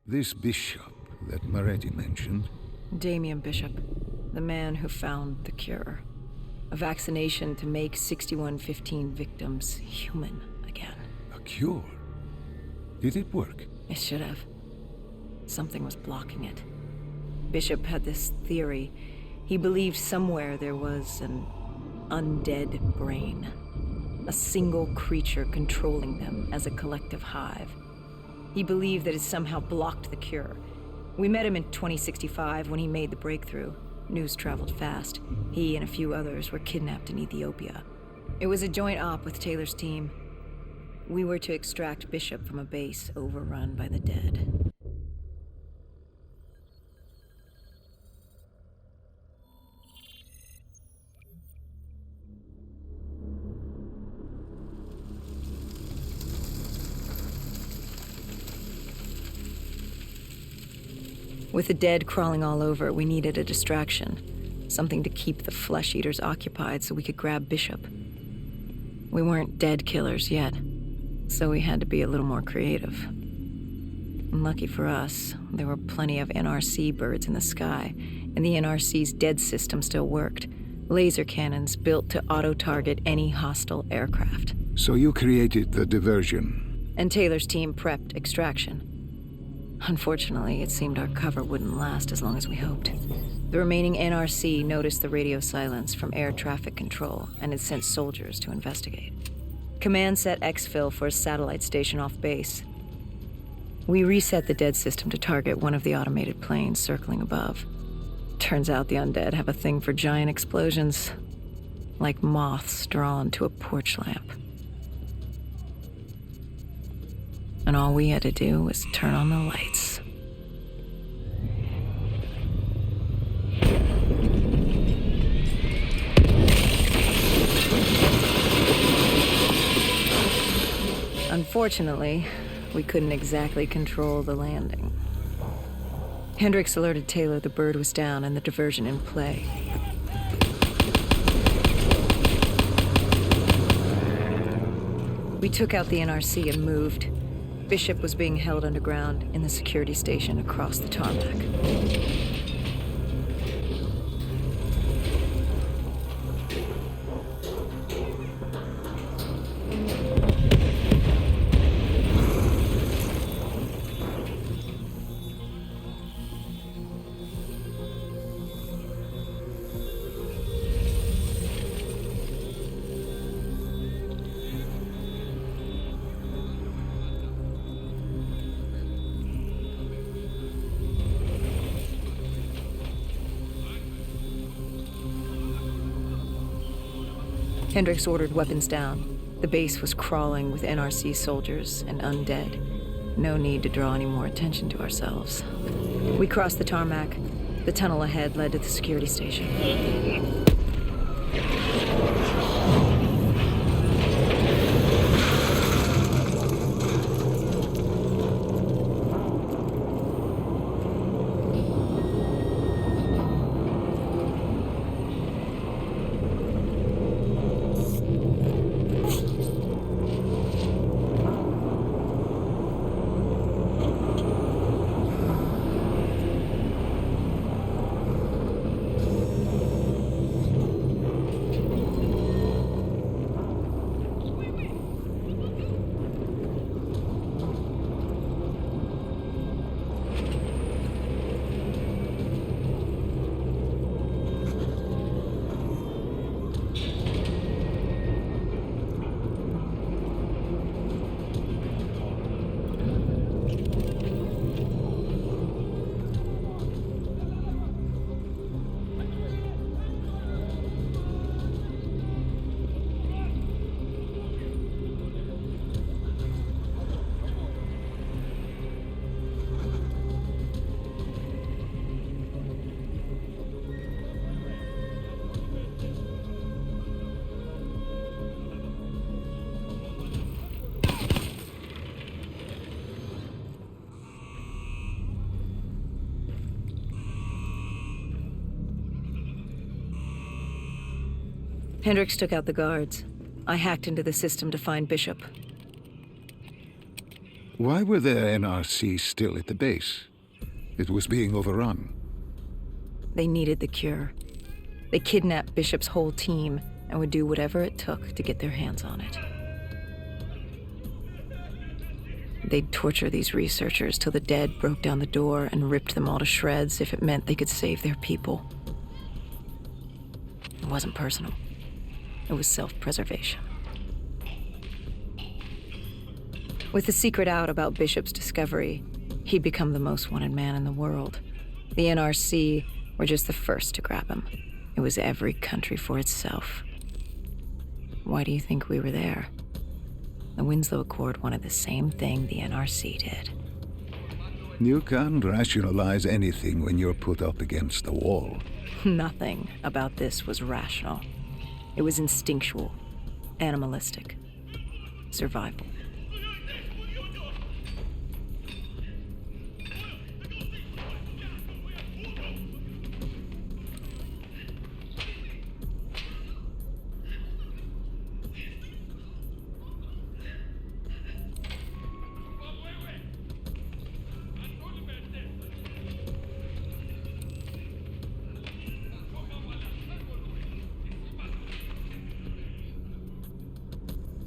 This bishop that Moretti mentioned, Damien Bishop, the man who found the cure. A vaccination to make 6115 victims human again. a cure. Did it work? It should have. Something was blocking it. Bishop had this theory. He believed somewhere there was an undead brain. A single creature controlling them as a collective hive. He believed that it somehow blocked the cure. We met him in 2065 when he made the breakthrough. News traveled fast. He and a few others were kidnapped in Ethiopia. It was a joint op with Taylor's team. We were to extract Bishop from a base overrun by the dead. With the dead crawling all over, we needed a distraction. Something to keep the flesh eaters occupied so we could grab Bishop. We weren't dead killers yet, so we had to be a little more creative. And lucky for us, there were plenty of NRC birds in the sky, and the NRC's dead system still worked. Laser cannons built to auto-target any hostile aircraft. So you created the diversion. And Taylor's team prepped extraction. Unfortunately, it seemed our cover wouldn't last as long as we hoped. The remaining NRC noticed the radio silence from air traffic control and had sent soldiers to investigate. Command set exfil for a satellite station off base. We reset the dead system to target one of the automated planes circling above. Turns out the undead have a thing for giant explosions, like moths drawn to a porch lamp. And all we had to do was turn on the lights. Unfortunately, we couldn't exactly control the landing. Hendricks alerted Taylor the bird was down and the diversion in play. We took out the NRC and moved. Bishop was being held underground in the security station across the tarmac. Hendricks ordered weapons down. The base was crawling with NRC soldiers and undead. No need to draw any more attention to ourselves. We crossed the tarmac. The tunnel ahead led to the security station. Hendricks took out the guards. I hacked into the system to find Bishop. Why were the NRC still at the base? It was being overrun. They needed the cure. They kidnapped Bishop's whole team and would do whatever it took to get their hands on it. They'd torture these researchers till the dead broke down the door and ripped them all to shreds if it meant they could save their people. It wasn't personal. It was self-preservation. With the secret out about Bishop's discovery, he'd become the most wanted man in the world. The NRC were just the first to grab him. It was every country for itself. Why do you think we were there? The Winslow Accord wanted the same thing the NRC did. You can't rationalize anything when you're put up against the wall. Nothing about this was rational. It was instinctual, animalistic, survival.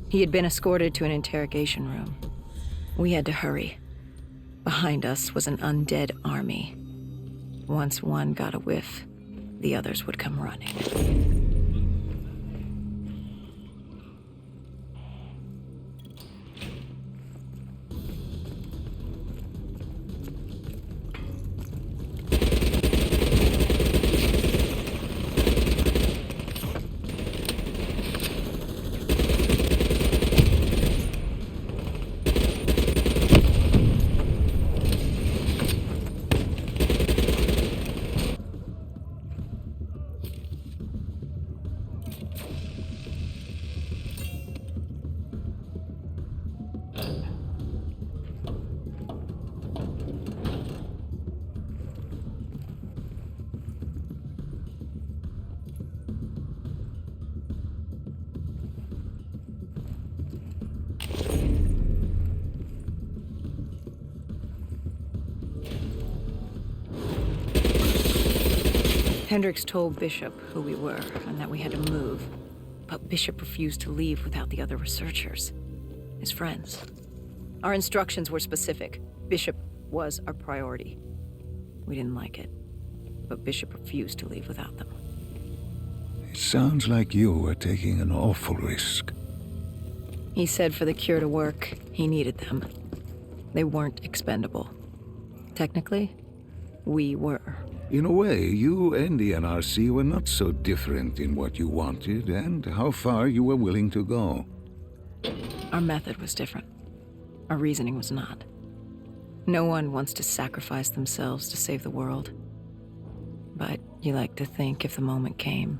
He had been escorted to an interrogation room. We had to hurry. Behind us was an undead army. Once one got a whiff, the others would come running. Hendricks told Bishop who we were and that we had to move, but Bishop refused to leave without the other researchers, his friends. Our instructions were specific. Bishop was our priority. We didn't like it, but Bishop refused to leave without them. It sounds like you were taking an awful risk. He said for the cure to work, he needed them. They weren't expendable. Technically, we were. In a way, you and the NRC were not so different in what you wanted and how far you were willing to go. Our method was different. Our reasoning was not. No one wants to sacrifice themselves to save the world. But you like to think if the moment came,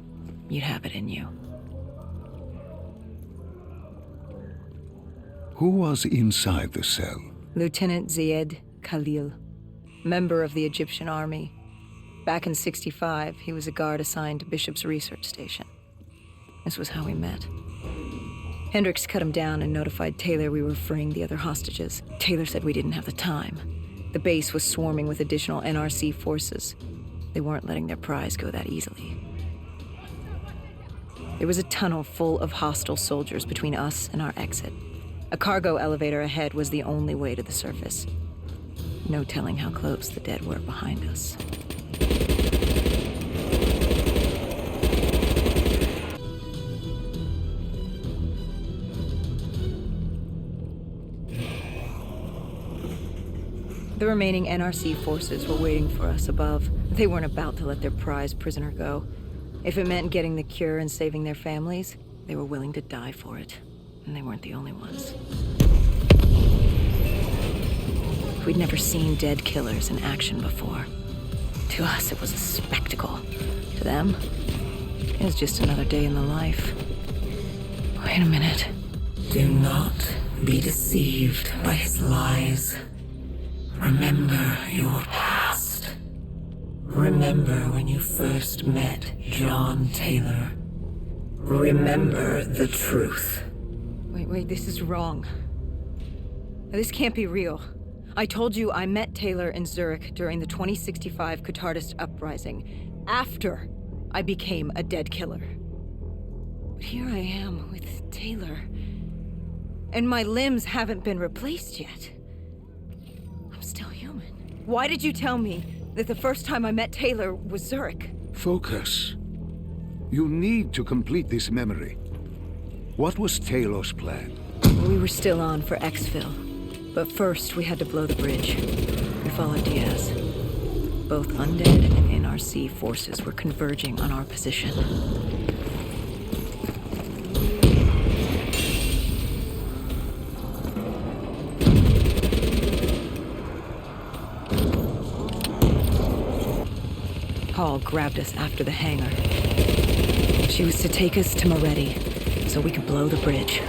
you'd have it in you. Who was inside the cell? Lieutenant Zayed Khalil, member of the Egyptian army. Back in '65, he was a guard assigned to Bishop's research station. This was how we met. Hendricks cut him down and notified Taylor we were freeing the other hostages. Taylor said we didn't have the time. The base was swarming with additional NRC forces. They weren't letting their prize go that easily. There was a tunnel full of hostile soldiers between us and our exit. A cargo elevator ahead was the only way to the surface. No telling how close the dead were behind us. The remaining NRC forces were waiting for us above. They weren't about to let their prize prisoner go. If it meant getting the cure and saving their families, they were willing to die for it. And they weren't the only ones. We'd never seen dead killers in action before. To us, it was a spectacle. To them, it was just another day in the life. Wait a minute. Do not be deceived by his lies. Remember your past. Remember when you first met John Taylor. Remember the truth. Wait, this is wrong. This can't be real. I told you I met Taylor in Zurich during the 2065 Catardist Uprising, after I became a dead killer. But here I am with Taylor, and my limbs haven't been replaced yet. I'm still human. Why did you tell me that the first time I met Taylor was Zurich? Focus. You need to complete this memory. What was Taylor's plan? We were still on for exfil, but first we had to blow the bridge. We followed Diaz. Both undead and NRC forces were converging on our position. Paul grabbed us after the hangar. She was to take us to Moretti, so we could blow the bridge.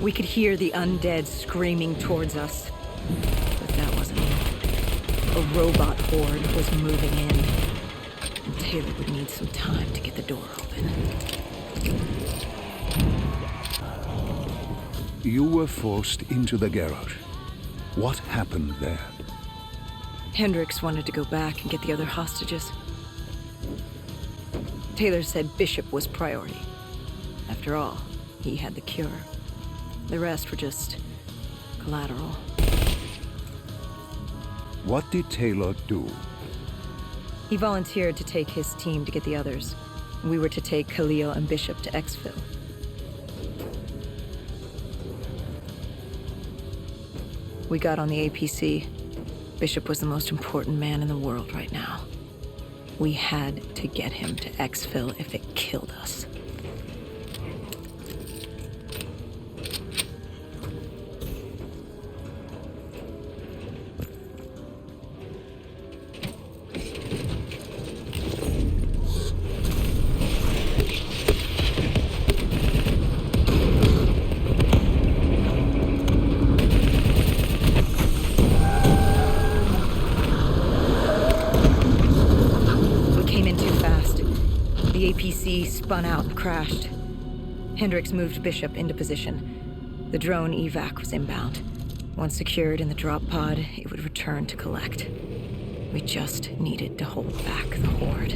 We could hear the undead screaming towards us. But that wasn't it. A robot horde was moving in, and Taylor would need some time to get the door open. You were forced into the garage. What happened there? Hendricks wanted to go back and get the other hostages. Taylor said Bishop was priority. After all, he had the cure. The rest were just collateral. What did Taylor do? He volunteered to take his team to get the others. We were to take Khalil and Bishop to exfil. We got on the APC. Bishop was the most important man in the world right now. We had to get him to exfil if it killed us. Spun out and crashed. Hendricks moved Bishop into position. The drone evac was inbound. Once secured in the drop pod, it would return to collect. We just needed to hold back the horde.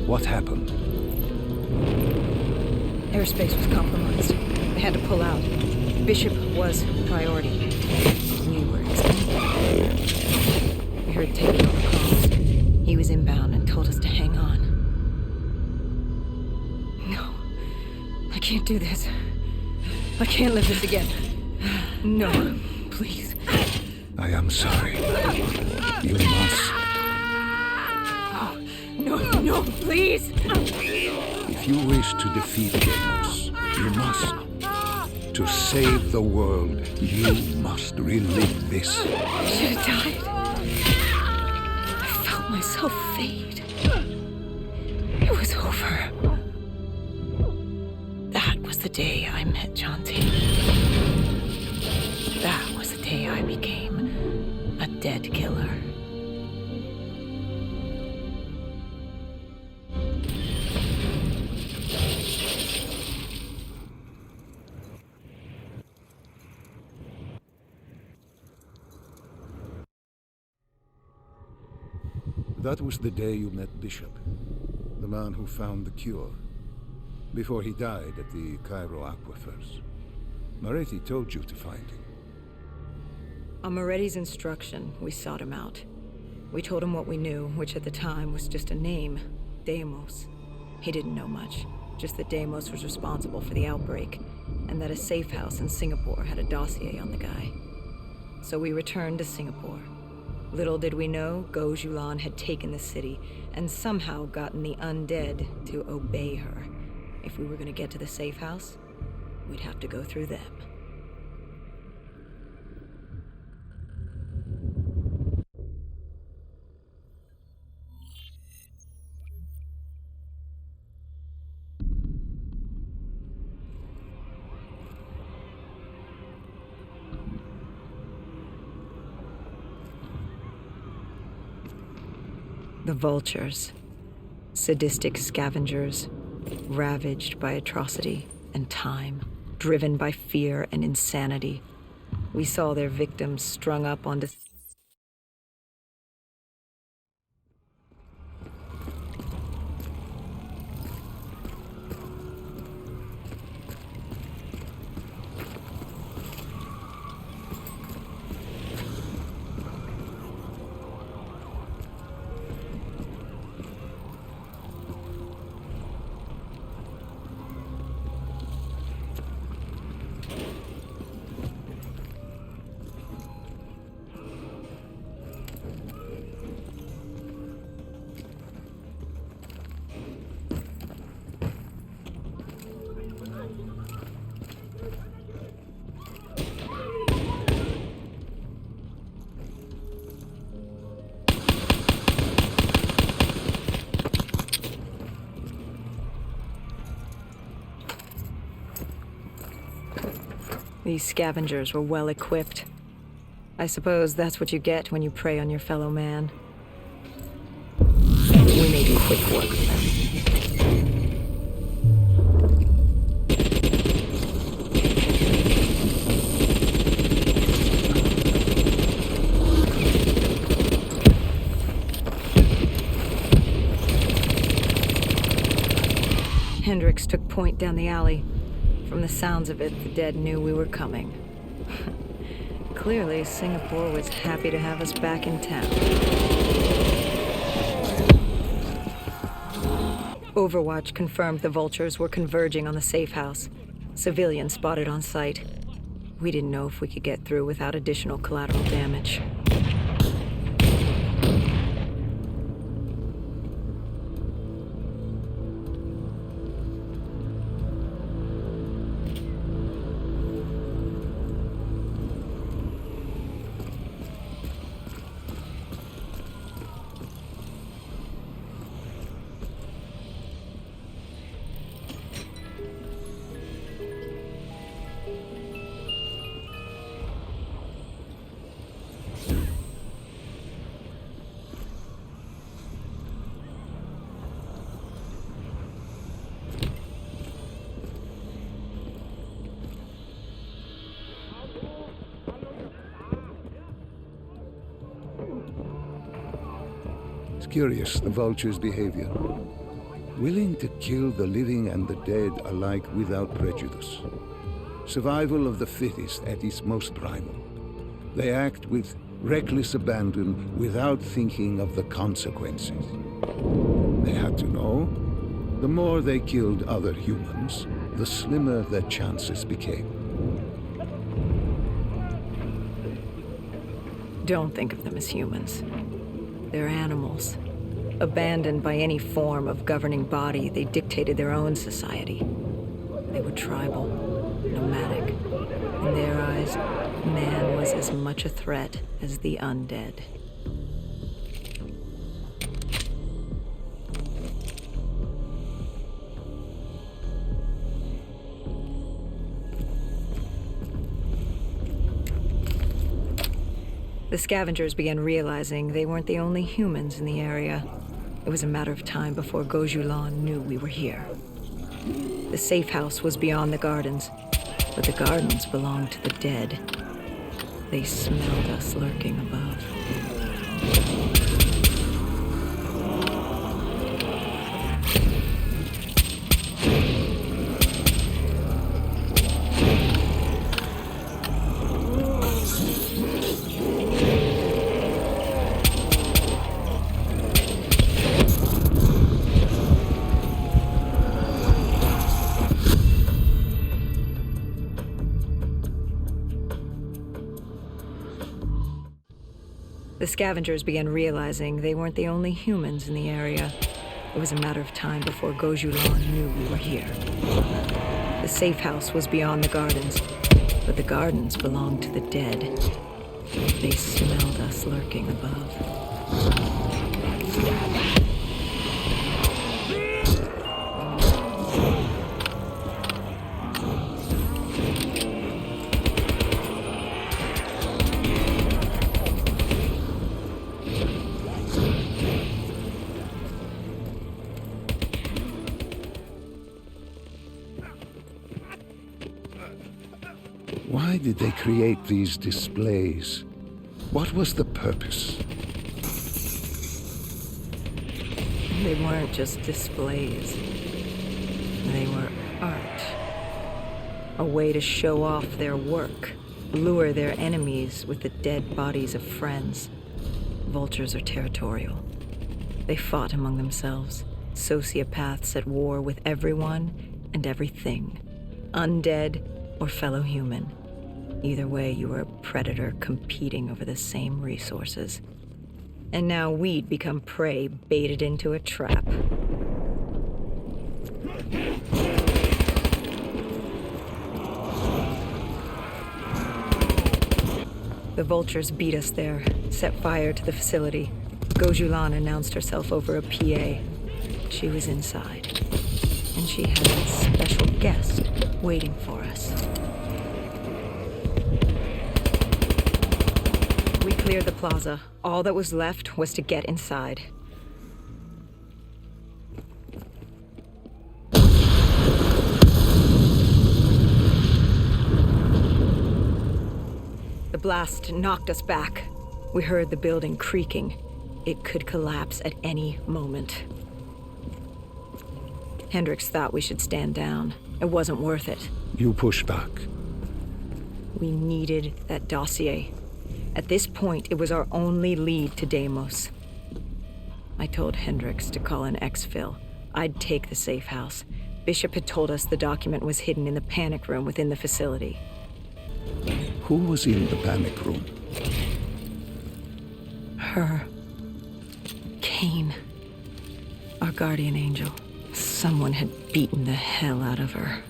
What happened? Airspace was compromised. They had to pull out. Bishop was priority. We were expendable. We heard Taylor on the comms. He was inbound and told us to hang on. No. I can't do this. I can't live this again. No. Please. I am sorry. You must. No, please! If you wish to defeat Camos, you must. To save the world, you must relive this. I should have died. I felt myself fade. It was over. That was the day I met John Taylor. That was the day I became a dead killer. That was the day you met Bishop, the man who found the cure, before he died at the Cairo aquifers. Moretti told you to find him. On Moretti's instruction, we sought him out. We told him what we knew, which at the time was just a name, Deimos. He didn't know much. just that Deimos was responsible for the outbreak, and that a safe house in Singapore had a dossier on the guy. So we returned to Singapore. Little did we know, GobbleGum had taken the city, and somehow gotten the undead to obey her. If we were going to get to the safe house, we'd have to go through them. The vultures, sadistic scavengers, ravaged by atrocity and time, driven by fear and insanity. We saw their victims strung up onto These scavengers were well equipped. I suppose that's what you get when you prey on your fellow man. We may do quick work with them. Hendricks took point down the alley. From the sounds of it, the dead knew we were coming. Clearly, Singapore was happy to have us back in town. Overwatch confirmed the vultures were converging on the safe house. Civilians spotted on site. We didn't know if we could get through without additional collateral damage. Curious, the vulture's behavior. Willing to kill the living and the dead alike without prejudice. Survival of the fittest at its most primal. They act with reckless abandon without thinking of the consequences. They had to know, the more they killed other humans, the slimmer their chances became. Don't think of them as humans. They're animals. Abandoned by any form of governing body, they dictated their own society. They were tribal, nomadic. In their eyes, man was as much a threat as the undead. The scavengers began realizing they weren't the only humans in the area. It was a matter of time before GobbleGum knew we were here. The safe house was beyond the gardens, but the gardens belonged to the dead. They smelled us lurking above. The scavengers began realizing they weren't the only humans in the area. It was a matter of time before Gojulan knew we were here. The safe house was beyond the gardens, but the gardens belonged to the dead. They smelled us lurking above. Why did they create these displays? What was the purpose? They weren't just displays. They were art. A way to show off their work, lure their enemies with the dead bodies of friends. Vultures are territorial. They fought among themselves, sociopaths at war with everyone and everything, undead or fellow human. Either way, you were a predator competing over the same resources. And now we'd become prey baited into a trap. The vultures beat us there, set fire to the facility. Gojulan announced herself over a PA. She was inside, and she had a special guest waiting for us. We cleared the plaza. All that was left was to get inside. The blast knocked us back. We heard the building creaking. It could collapse at any moment. Hendricks thought we should stand down. It wasn't worth it. You pushed back. We needed that dossier. At this point, it was our only lead to Deimos. I told Hendricks to call in exfil. I'd take the safe house. Bishop had told us the document was hidden in the panic room within the facility. Who was in the panic room? Her. Kane. Our guardian angel. Someone had beaten the hell out of her.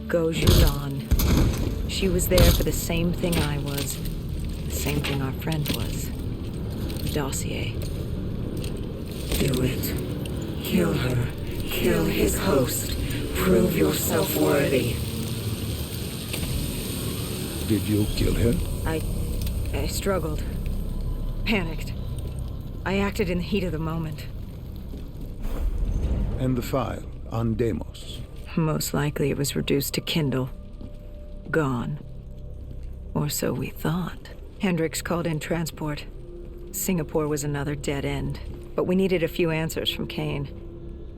Gojulan. She was there for the same thing I was. The same thing our friend was. The dossier. Do it. Kill her. Kill his host. Prove yourself worthy. Did you kill her? I struggled. Panicked. I acted in the heat of the moment. And the file on Deimos? Most likely it was reduced to Kindle. Gone. Or so we thought. Hendricks called in transport. Singapore was another dead end. But we needed a few answers from Kane.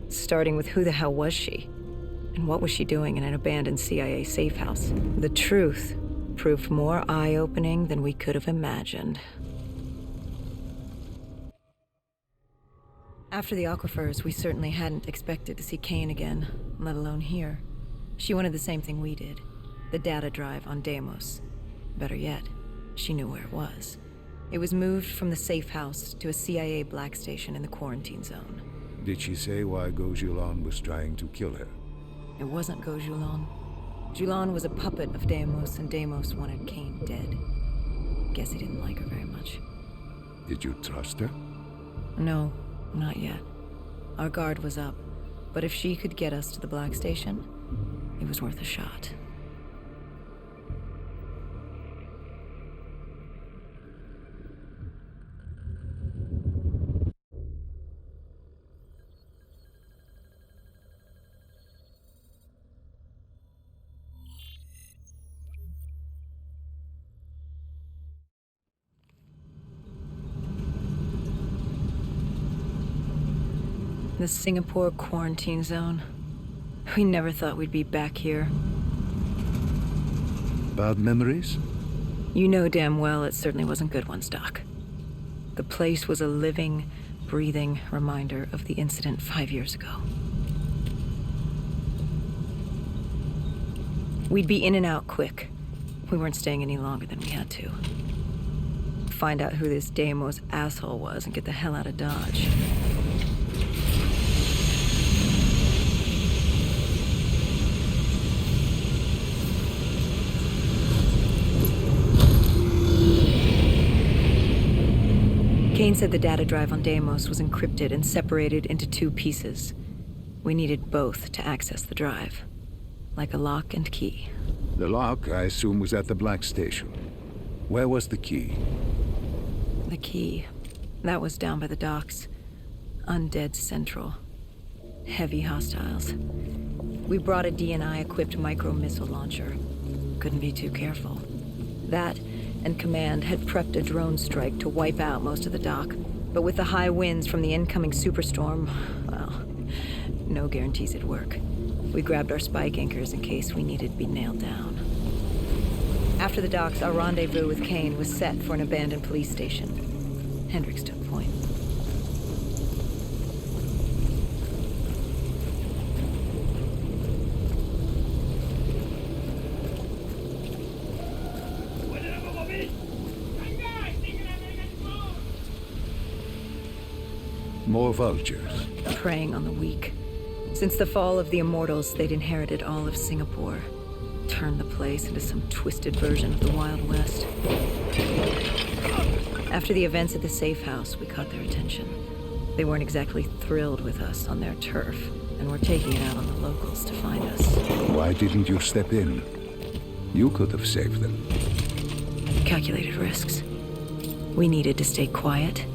Starting with who the hell was she? And what was she doing in an abandoned CIA safe house? The truth proved more eye-opening than we could have imagined. After the aquifers, we certainly hadn't expected to see Kane again, let alone here. She wanted the same thing we did. The data drive on Deimos. Better yet, she knew where it was. It was moved from the safe house to a CIA black station in the quarantine zone. Did she say why Gojulan was trying to kill her? It wasn't Gojulan. Julan was a puppet of Deimos, and Deimos wanted Kane dead. Guess he didn't like her very much. Did you trust her? No, not yet. Our guard was up, but if she could get us to the black station, it was worth a shot. The Singapore quarantine zone. We never thought we'd be back here. Bad memories? You know damn well it certainly wasn't good ones, Doc. The place was a living, breathing reminder of the incident 5 years ago. We'd be in and out quick. We weren't staying any longer than we had to. find out who this Deimos asshole was and get the hell out of Dodge. Kane said the data drive on Deimos was encrypted and separated into 2 pieces. We needed both to access the drive, like a lock and key. The lock, I assume, was at the Black Station. Where was the key? The key. That was down by the docks. Undead Central. Heavy hostiles. We brought a DNI-equipped micro-missile launcher. Couldn't be too careful. That, and Command had prepped a drone strike to wipe out most of the dock. But with the high winds from the incoming superstorm, well, no guarantees it'd work. We grabbed our spike anchors in case we needed to be nailed down. After the docks, our rendezvous with Kane was set for an abandoned police station. Hendricks took point. More vultures. Preying on the weak. Since the fall of the Immortals, they'd inherited all of Singapore. Turned the place into some twisted version of the Wild West. After the events at the safe house, we caught their attention. They weren't exactly thrilled with us on their turf, and were taking it out on the locals to find us. Why didn't you step in? You could have saved them. Calculated risks. We needed to stay quiet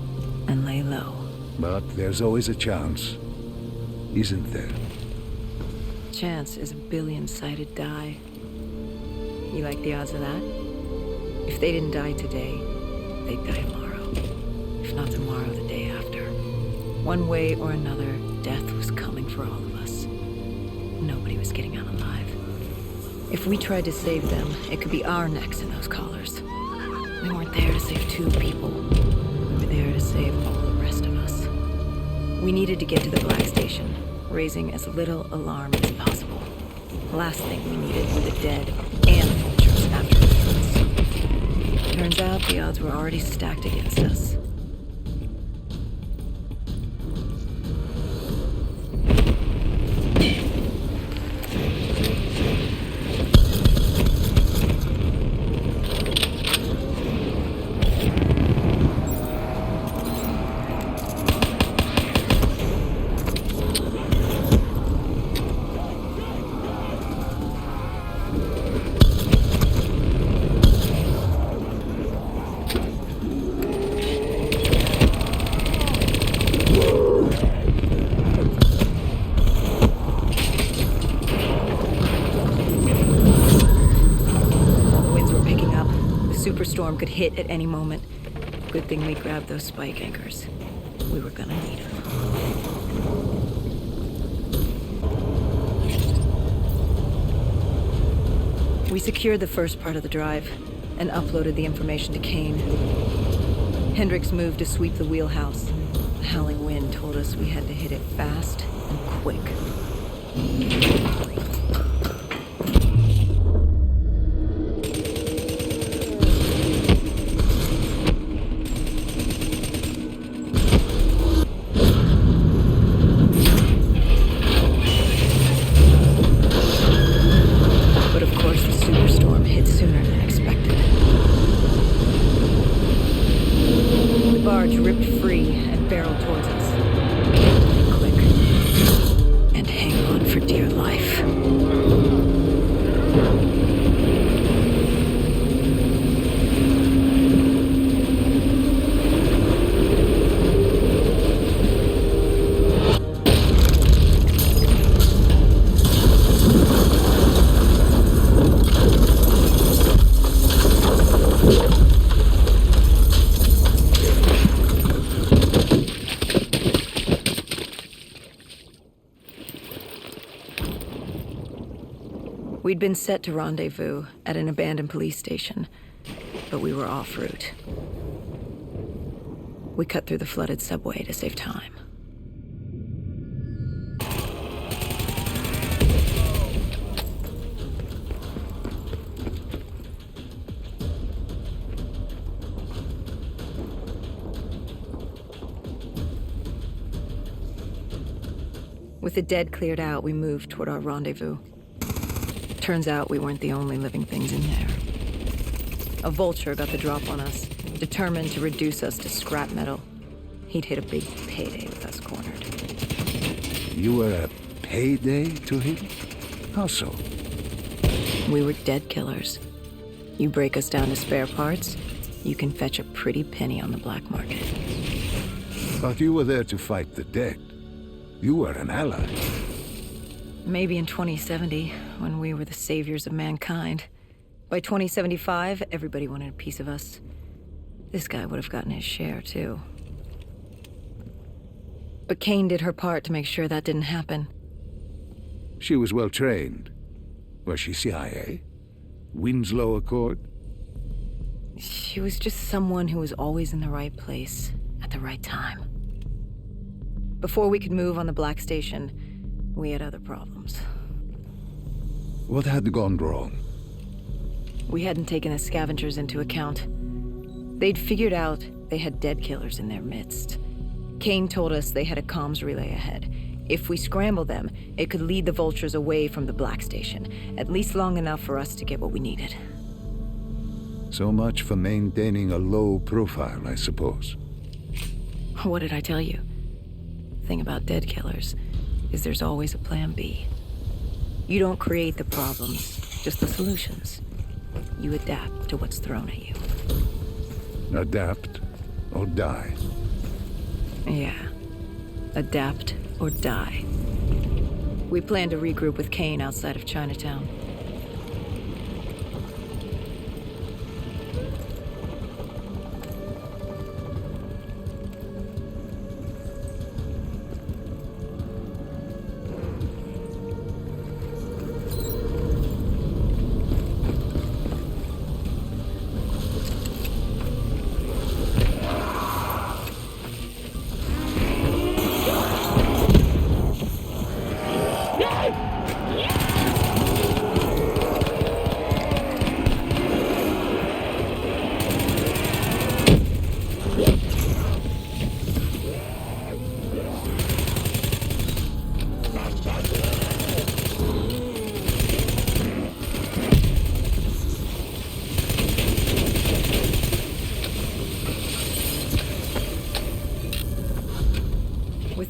and lay low. But there's always a chance, isn't there? Chance is a billion-sided die. You like the odds of that? If they didn't die today, they'd die tomorrow. If not tomorrow, the day after. One way or another, death was coming for all of us. Nobody was getting out alive. If we tried to save them, it could be our necks in those collars. We weren't there to save 2 people. We were there to save all the rest of us. We needed to get to the Black Station, raising as little alarm as possible. The last thing we needed were the dead and vultures after us. Turns out the odds were already stacked against us. Storm could hit at any moment. Good thing we grabbed those spike anchors. We were gonna need them. We secured the first part of the drive and uploaded the information to Kane. Hendricks moved to sweep the wheelhouse. The howling wind told us we had to hit it fast and quick. We'd been set to rendezvous at an abandoned police station, but we were off route. We cut through the flooded subway to save time. With the dead cleared out, we moved toward our rendezvous. Turns out we weren't the only living things in there. A vulture got the drop on us, determined to reduce us to scrap metal. He'd hit a big payday with us cornered. You were a payday to him? How so? We were dead killers. You break us down to spare parts, you can fetch a pretty penny on the black market. But you were there to fight the dead. You were an ally. Maybe in 2070, when we were the saviors of mankind. By 2075, everybody wanted a piece of us. This guy would have gotten his share, too. But Kane did her part to make sure that didn't happen. She was well trained. Was she CIA? Winslow Accord? She was just someone who was always in the right place, at the right time. Before we could move on the Black Station, we had other problems. What had gone wrong? We hadn't taken the scavengers into account. They'd figured out they had dead killers in their midst. Kane told us they had a comms relay ahead. If we scrambled them, it could lead the vultures away from the Black Station, at least long enough for us to get what we needed. So much for maintaining a low profile, I suppose. What did I tell you? The thing about dead killers is there's always a plan B. You don't create the problems, just the solutions. You adapt to what's thrown at you. Adapt or die. Yeah. Adapt or die. We plan to regroup with Kane outside of Chinatown.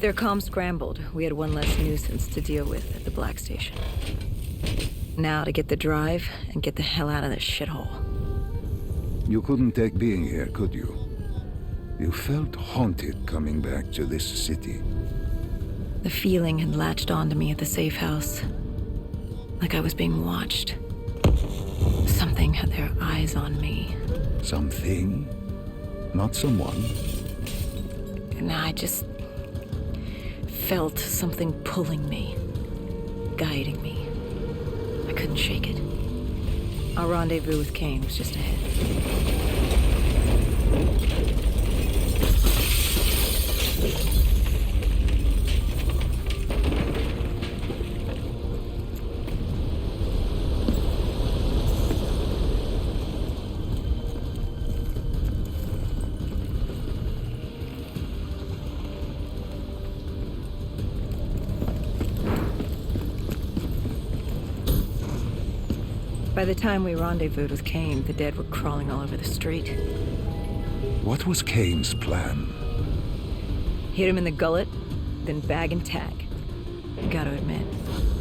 With their comms scrambled, we had one less nuisance to deal with at the Black Station. Now to get the drive and get the hell out of this shithole. You couldn't take being here, could you? You felt haunted coming back to this city. The feeling had latched onto me at the safe house. Like I was being watched. Something had their eyes on me. Something? Not someone? And I just felt something pulling me, guiding me. I couldn't shake it. Our rendezvous with Kane was just ahead. By the time we rendezvoused with Kane, the dead were crawling all over the street. What was Kane's plan? Hit him in the gullet, then bag and tag. Gotta admit,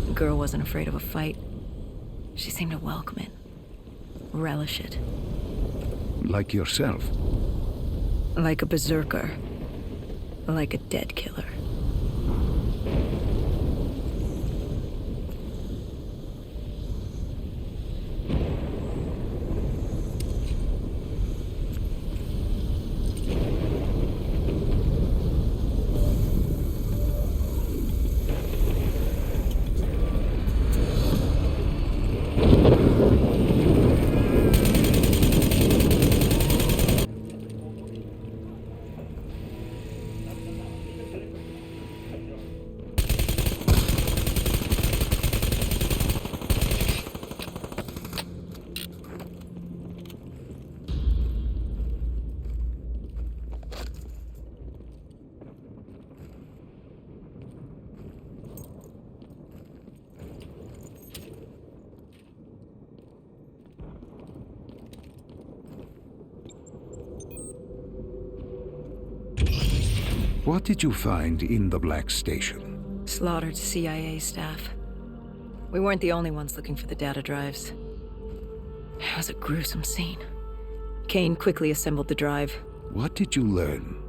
the girl wasn't afraid of a fight. She seemed to welcome it, relish it. Like yourself? Like a berserker. Like a dead killer. What did you find in the Black Station? Slaughtered CIA staff. We weren't the only ones looking for the data drives. It was a gruesome scene. Kane quickly assembled the drive. What did you learn?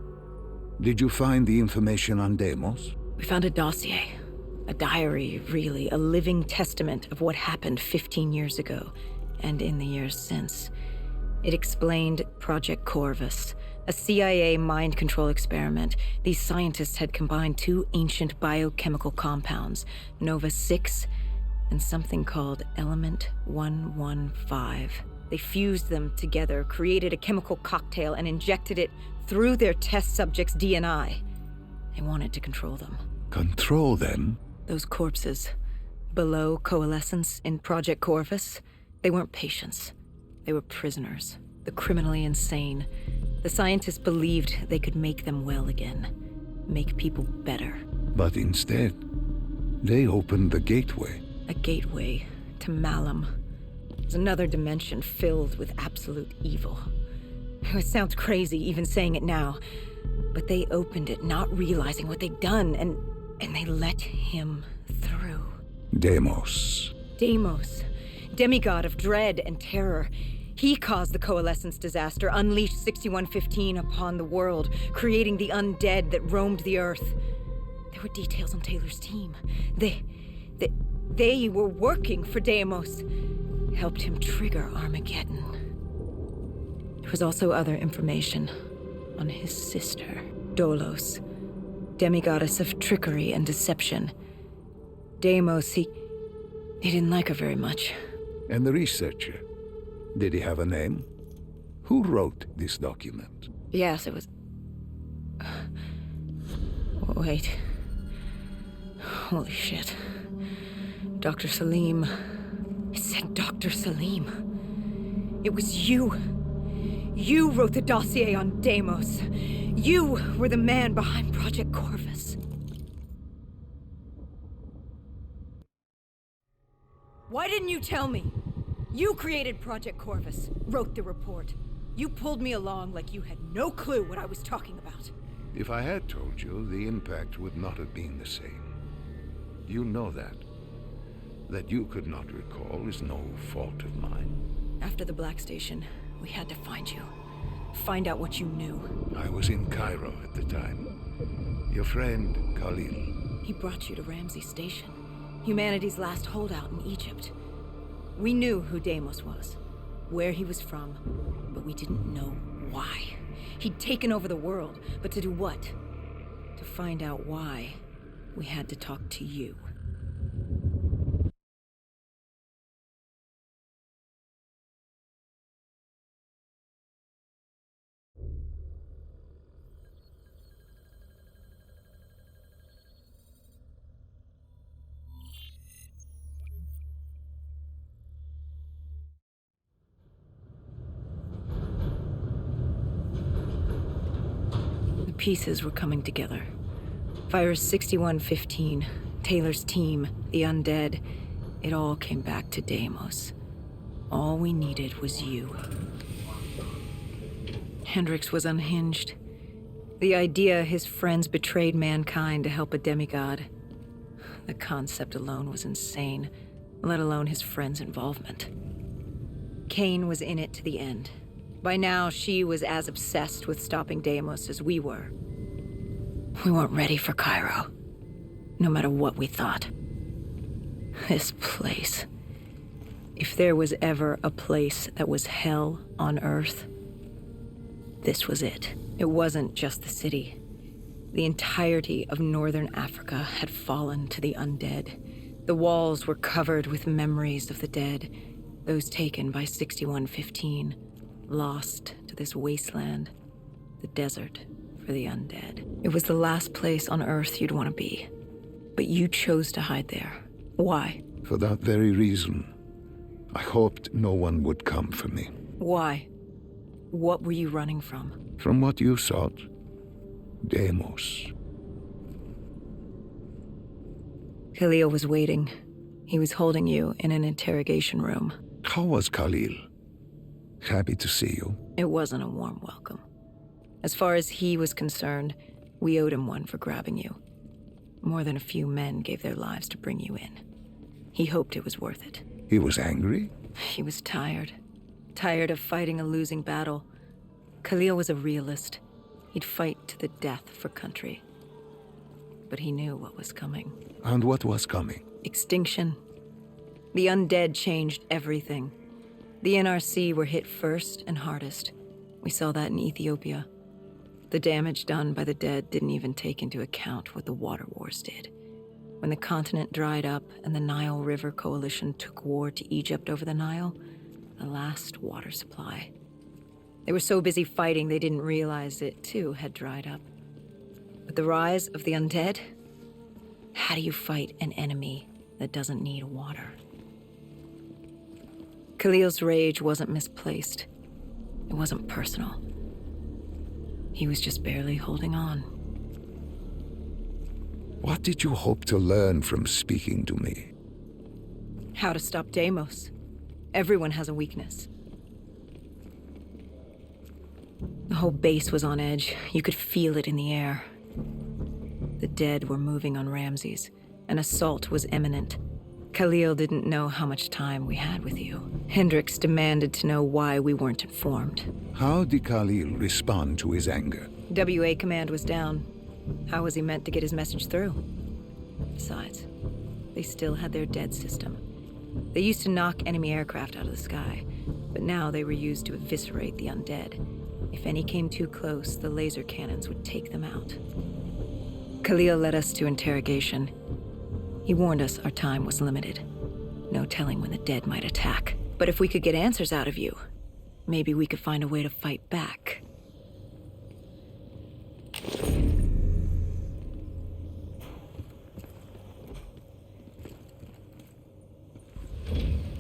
Did you find the information on Deimos? We found a dossier. A diary, really. A living testament of what happened 15 years ago, and in the years since. It explained Project Corvus, a CIA mind control experiment. These scientists had combined two ancient biochemical compounds, Nova-6 and something called Element 115. They fused them together, created a chemical cocktail, and injected it through their test subjects' DNI. They wanted to control them. Control them? Those corpses, below Coalescence in Project Corvus, they weren't patients. They were prisoners, the criminally insane. The scientists believed they could make them well again, make people better. But instead, they opened the gateway. A gateway to Malam. It's another dimension filled with absolute evil. It sounds crazy even saying it now, but they opened it not realizing what they'd done, and they let him through. Deimos. Deimos, demigod of dread and terror. He caused the Coalescence disaster, unleashed 6115 upon the world, creating the undead that roamed the earth. There were details on Taylor's team. They were working for Deimos. Helped him trigger Armageddon. There was also other information on his sister, Dolos, demigoddess of trickery and deception. Deimos, he didn't like her very much. And the researcher? Did he have a name? Who wrote this document? Yes, it was... Wait. Holy shit. Dr. Salim. It said Dr. Salim. It was you. You wrote the dossier on Deimos. You were the man behind Project Corvus. Why didn't you tell me? You created Project Corvus, wrote the report. You pulled me along like you had no clue what I was talking about. If I had told you, the impact would not have been the same. You know that. That you could not recall is no fault of mine. After the Black Station, we had to find you. Find out what you knew. I was in Cairo at the time. Your friend, Khalil. He brought you to Ramses Station, humanity's last holdout in Egypt. We knew who Deimos was, where he was from, but we didn't know why. He'd taken over the world, but to do what? To find out why, we had to talk to you. Pieces were coming together. Virus 6115, Taylor's team, the undead, it all came back to Deimos. All we needed was you. Hendricks was unhinged. The idea his friends betrayed mankind to help a demigod. The concept alone was insane, let alone his friends' involvement. Kane was in it to the end. By now, she was as obsessed with stopping Deimos as we were. We weren't ready for Cairo, no matter what we thought. This place. If there was ever a place that was hell on Earth, this was it. It wasn't just the city. The entirety of northern Africa had fallen to the undead. The walls were covered with memories of the dead, those taken by 6115. Lost to this wasteland, the desert for the undead. It was the last place on Earth you'd want to be. But you chose to hide there. Why? For that very reason. I hoped no one would come for me. Why? What were you running from? From what you sought. Deimos. Khalil was waiting. He was holding you in an interrogation room. How was Khalil? Happy to see you. It wasn't a warm welcome. As far as he was concerned, We owed him one for grabbing you. More than a few men gave their lives to bring you in. He hoped it was worth it. He was angry? He was tired. Tired of fighting a losing battle. Khalil was a realist. He'd fight to the death for country. But he knew what was coming. And what was coming? Extinction. The undead changed everything. The NRC were hit first and hardest. We saw that in Ethiopia. The damage done by the dead didn't even take into account what the water wars did. When the continent dried up and the Nile River Coalition took war to Egypt over the Nile, the last water supply. They were so busy fighting they didn't realize it, too, had dried up. But the rise of the undead? How do you fight an enemy that doesn't need water? Khalil's rage wasn't misplaced. It wasn't personal. He was just barely holding on. What did you hope to learn from speaking to me? How to stop Deimos. Everyone has a weakness. The whole base was on edge. You could feel it in the air. The dead were moving on Ramses. An assault was imminent. Khalil didn't know how much time we had with you. Hendricks demanded to know why we weren't informed. How did Khalil respond to his anger? WA command was down. How was he meant to get his message through? Besides, they still had their dead system. They used to knock enemy aircraft out of the sky, but now they were used to eviscerate the undead. If any came too close, the laser cannons would take them out. Khalil led us to interrogation. He warned us our time was limited. No telling when the dead might attack. But if we could get answers out of you, maybe we could find a way to fight back.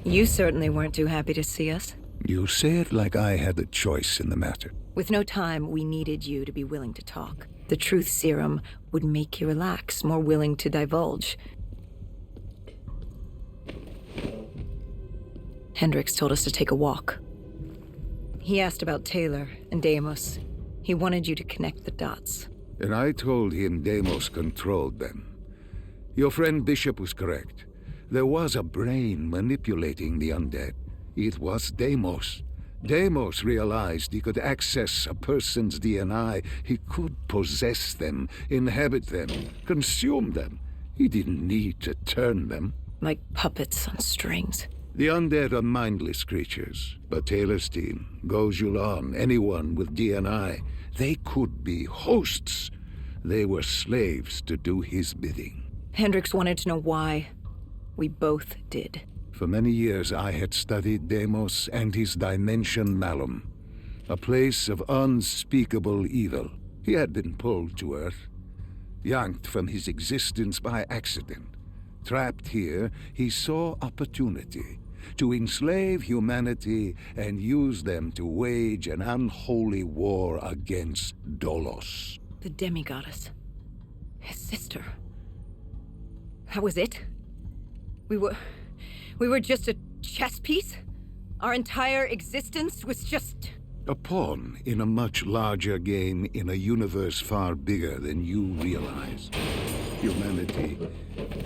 You certainly weren't too happy to see us. You say it like I had a choice in the matter. With no time, we needed you to be willing to talk. The truth serum would make you relax, more willing to divulge. Hendricks told us to take a walk. He asked about Taylor and Deimos. He wanted you to connect the dots. And I told him Deimos controlled them. Your friend Bishop was correct. There was a brain manipulating the undead. It was Deimos. Deimos realized he could access a person's DNA. He could possess them, inhabit them, consume them. He didn't need to turn them. Like puppets on strings. The undead are mindless creatures, but Taylor's team, Gojulan, anyone with DNI, they could be hosts. They were slaves to do his bidding. Hendricks wanted to know why. We both did. For many years I had studied Deimos and his dimension Malam, a place of unspeakable evil. He had been pulled to Earth, yanked from his existence by accident. Trapped here, he saw opportunity to enslave humanity and use them to wage an unholy war against Dolos. The demigoddess. His sister. That was it? We were just a chess piece? Our entire existence was just... A pawn in a much larger game in a universe far bigger than you realize. Humanity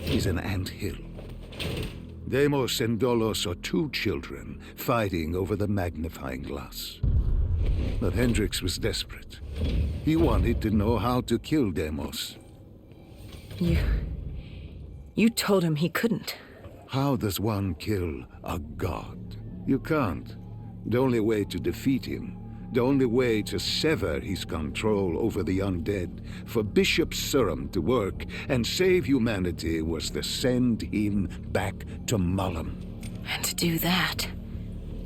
is an anthill. Deimos and Dolos are two children fighting over the magnifying glass. But Hendricks was desperate. He wanted to know how to kill Deimos. You told him he couldn't. How does one kill a god? You can't. The only way to defeat him, the only way to sever his control over the undead, for Bishop Serum to work and save humanity, was to send him back to Malam. And to do that,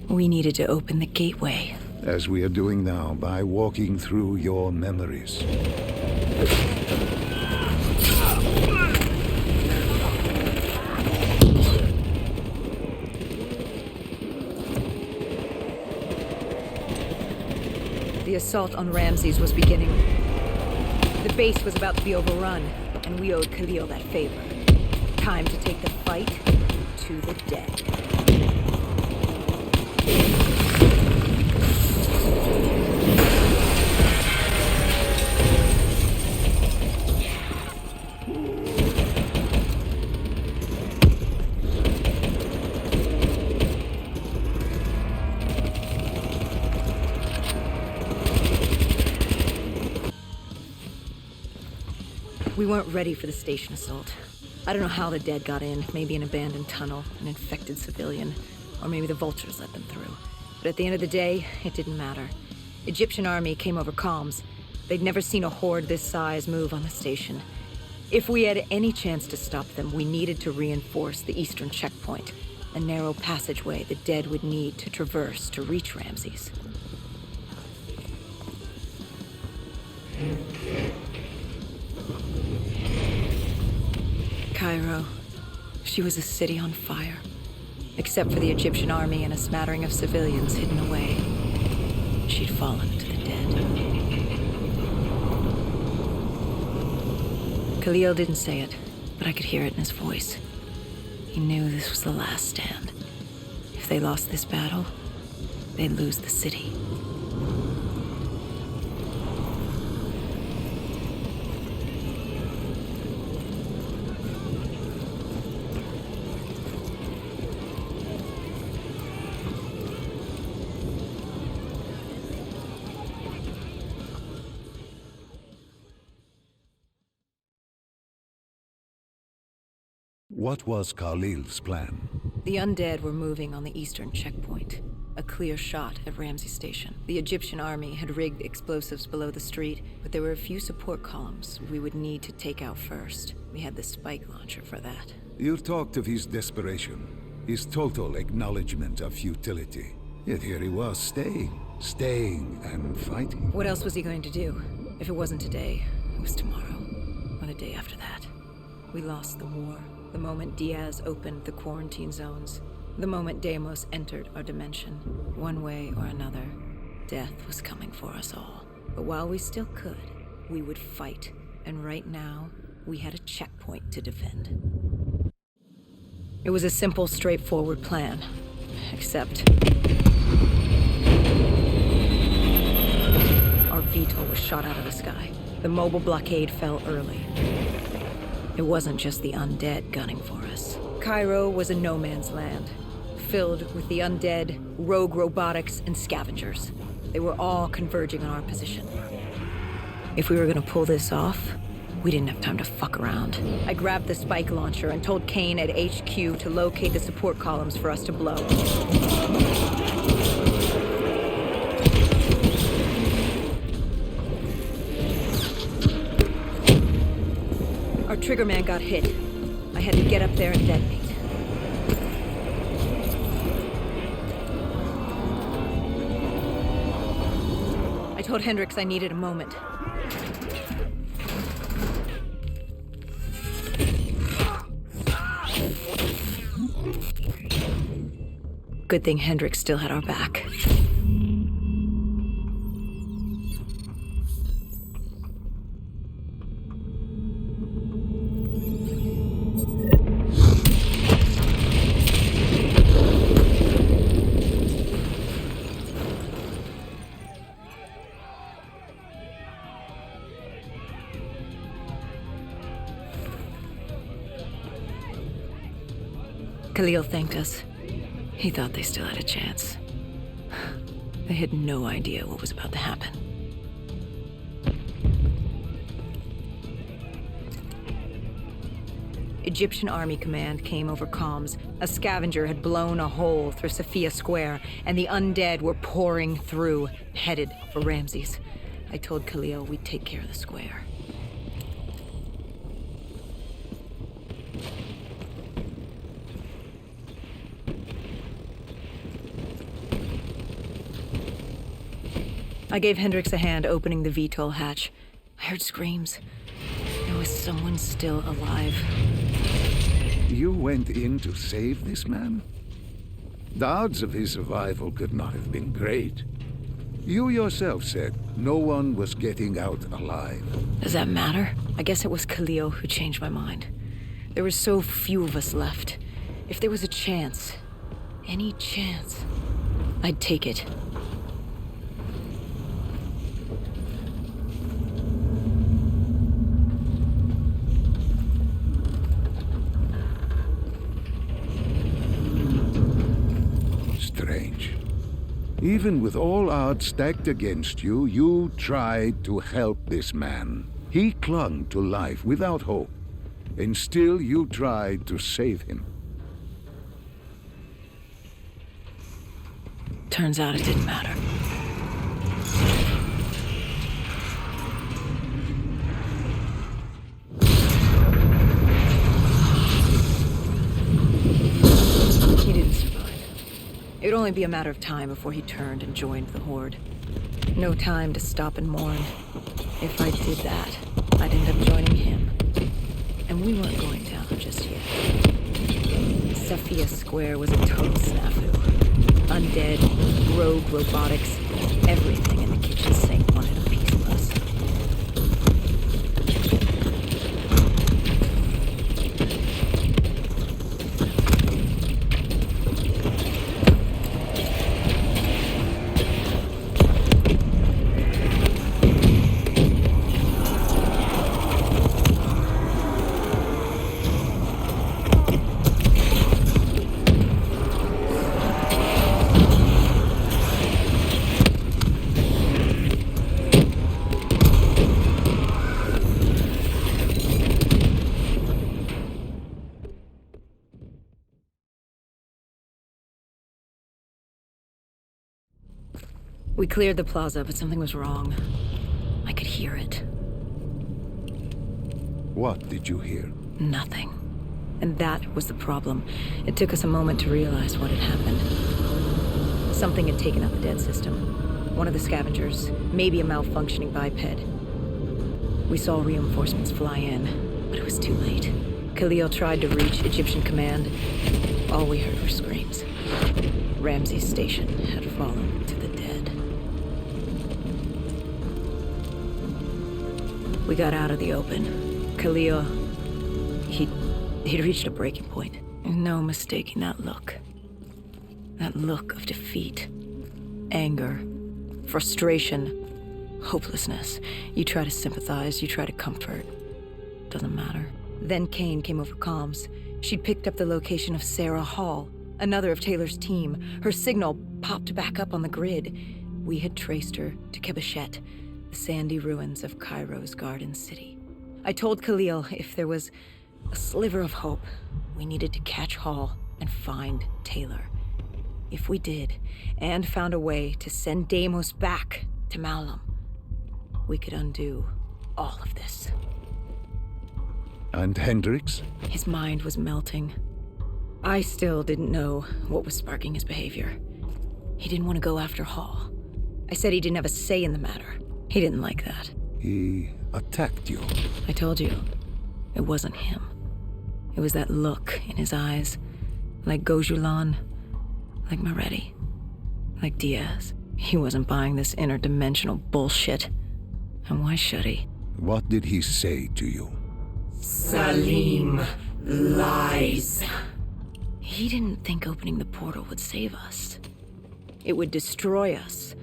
we needed to open the gateway. As we are doing now, by walking through your memories. The assault on Ramses was beginning. The base was about to be overrun, and we owed Khalil that favor. Time to take the fight to the dead. weren't ready for the station assault. I don't know how the dead got in, maybe an abandoned tunnel, an infected civilian, or maybe the vultures let them through. But at the end of the day, it didn't matter. Egyptian army came over comms. They'd never seen a horde this size move on the station. If we had any chance to stop them, we needed to reinforce the eastern checkpoint, a narrow passageway the dead would need to traverse to reach Ramses. Cairo. She was a city on fire. Except for the Egyptian army and a smattering of civilians hidden away. She'd fallen to the dead. Khalil didn't say it, but I could hear it in his voice. He knew this was the last stand. If they lost this battle, they'd lose the city. What was Khalil's plan? The undead were moving on the eastern checkpoint. A clear shot at Ramses Station. The Egyptian army had rigged explosives below the street, but there were a few support columns we would need to take out first. We had the spike launcher for that. You talked of his desperation, his total acknowledgement of futility. Yet here he was, staying and fighting. What else was he going to do? If it wasn't today, it was tomorrow, or the day after that. We lost the war. The moment Diaz opened the quarantine zones, the moment Deimos entered our dimension, one way or another, death was coming for us all. But while we still could, we would fight, and right now, we had a checkpoint to defend. It was a simple, straightforward plan, except our VTOL was shot out of the sky. The mobile blockade fell early. It wasn't just the undead gunning for us. Cairo was a no-man's land, filled with the undead, rogue robotics, and scavengers. They were all converging on our position. If we were gonna pull this off, we didn't have time to fuck around. I grabbed the spike launcher and told Kane at HQ to locate the support columns for us to blow. Our triggerman got hit. I had to get up there and detonate. I told Hendricks I needed a moment. Good thing Hendricks still had our back. Khalil thanked us. He thought they still had a chance. They had no idea what was about to happen. Egyptian Army Command came over comms. A scavenger had blown a hole through Sophia Square, and the undead were pouring through, headed for Ramses. I told Khalil we'd take care of the square. I gave Hendricks a hand opening the VTOL hatch. I heard screams. There was someone still alive. You went in to save this man? The odds of his survival could not have been great. You yourself said no one was getting out alive. Does that matter? I guess it was Khalil who changed my mind. There were so few of us left. If there was a chance, any chance, I'd take it. Strange. Even with all odds stacked against you, you tried to help this man. He clung to life without hope, and still you tried to save him. Turns out it didn't matter. He didn't survive. It would only be a matter of time before he turned and joined the Horde. No time to stop and mourn. If I did that, I'd end up joining him. And we weren't going down just yet. Sophia Square was a total snafu. Undead, rogue robotics, everything in the kitchen sink wanted a piece of us. We cleared the plaza, but something was wrong. I could hear it. What did you hear? Nothing. And that was the problem. It took us a moment to realize what had happened. Something had taken out the dead system. One of the scavengers, maybe a malfunctioning biped. We saw reinforcements fly in, but it was too late. Khalil tried to reach Egyptian command. All we heard were screams. Ramses Station had fallen to the dead. We got out of the open. Khalil, he'd reached a breaking point. No mistaking that look. That look of defeat, anger, frustration, hopelessness. You try to sympathize, you try to comfort. Doesn't matter. Then Kane came over comms. She'd picked up the location of Sarah Hall, another of Taylor's team. Her signal popped back up on the grid. We had traced her to Kebeshet, the sandy ruins of Cairo's Garden City. I told Khalil if there was a sliver of hope, we needed to catch Hall and find Taylor. If we did, and found a way to send Deimos back to Malam, we could undo all of this. And Hendricks? His mind was melting. I still didn't know what was sparking his behavior. He didn't want to go after Hall. I said he didn't have a say in the matter. He didn't like that. He attacked you. I told you, it wasn't him. It was that look in his eyes, like Gojulan, like Moretti, like Diaz. He wasn't buying this interdimensional bullshit. And why should he? What did he say to you? Salim lies. He didn't think opening the portal would save us. It would destroy us.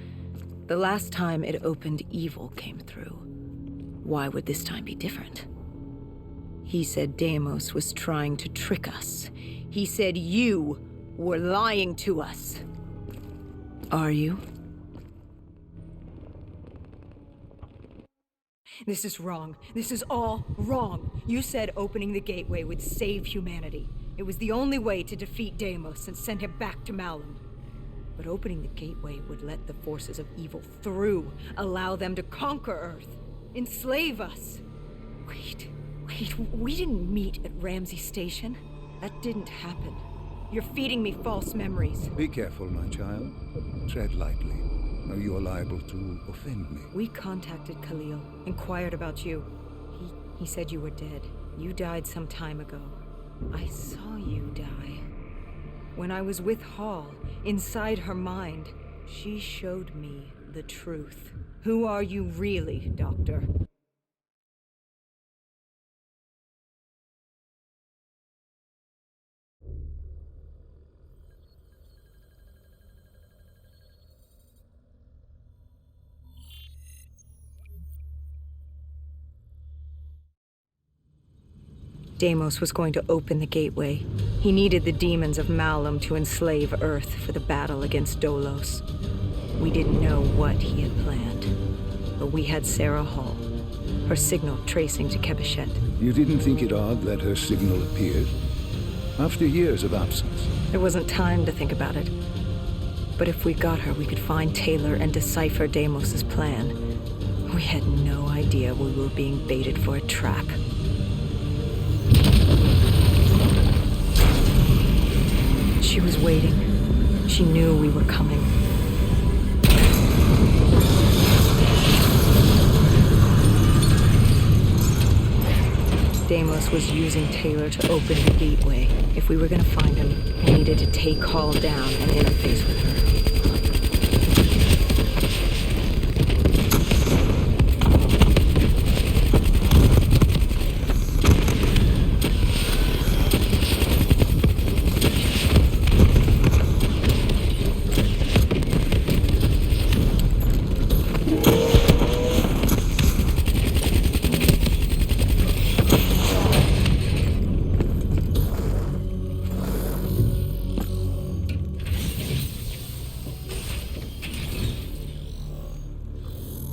The last time it opened, evil came through. Why would this time be different? He said Deimos was trying to trick us. He said you were lying to us. Are you? This is wrong. This is all wrong. You said opening the gateway would save humanity. It was the only way to defeat Deimos and send him back to Malam. But opening the gateway would let the forces of evil through, allow them to conquer Earth, enslave us. Wait, we didn't meet at Ramses Station. That didn't happen. You're feeding me false memories. Be careful, my child. Tread lightly, or you are liable to offend me. We contacted Khalil, inquired about you. He said you were dead. You died some time ago. I saw you die. When I was with Hall, inside her mind, she showed me the truth. Who are you really, Doctor? Deimos was going to open the gateway. He needed the demons of Malam to enslave Earth for the battle against Dolos. We didn't know what he had planned, but we had Sarah Hall. Her signal tracing to Kebichet. You didn't think it odd that her signal appeared? After years of absence. There wasn't time to think about it. But if we got her, we could find Taylor and decipher Deimos's plan. We had no idea we were being baited for a trap. She was waiting. She knew we were coming. Deimos was using Taylor to open the gateway. If we were gonna find him, we needed to take Hall down and interface with her.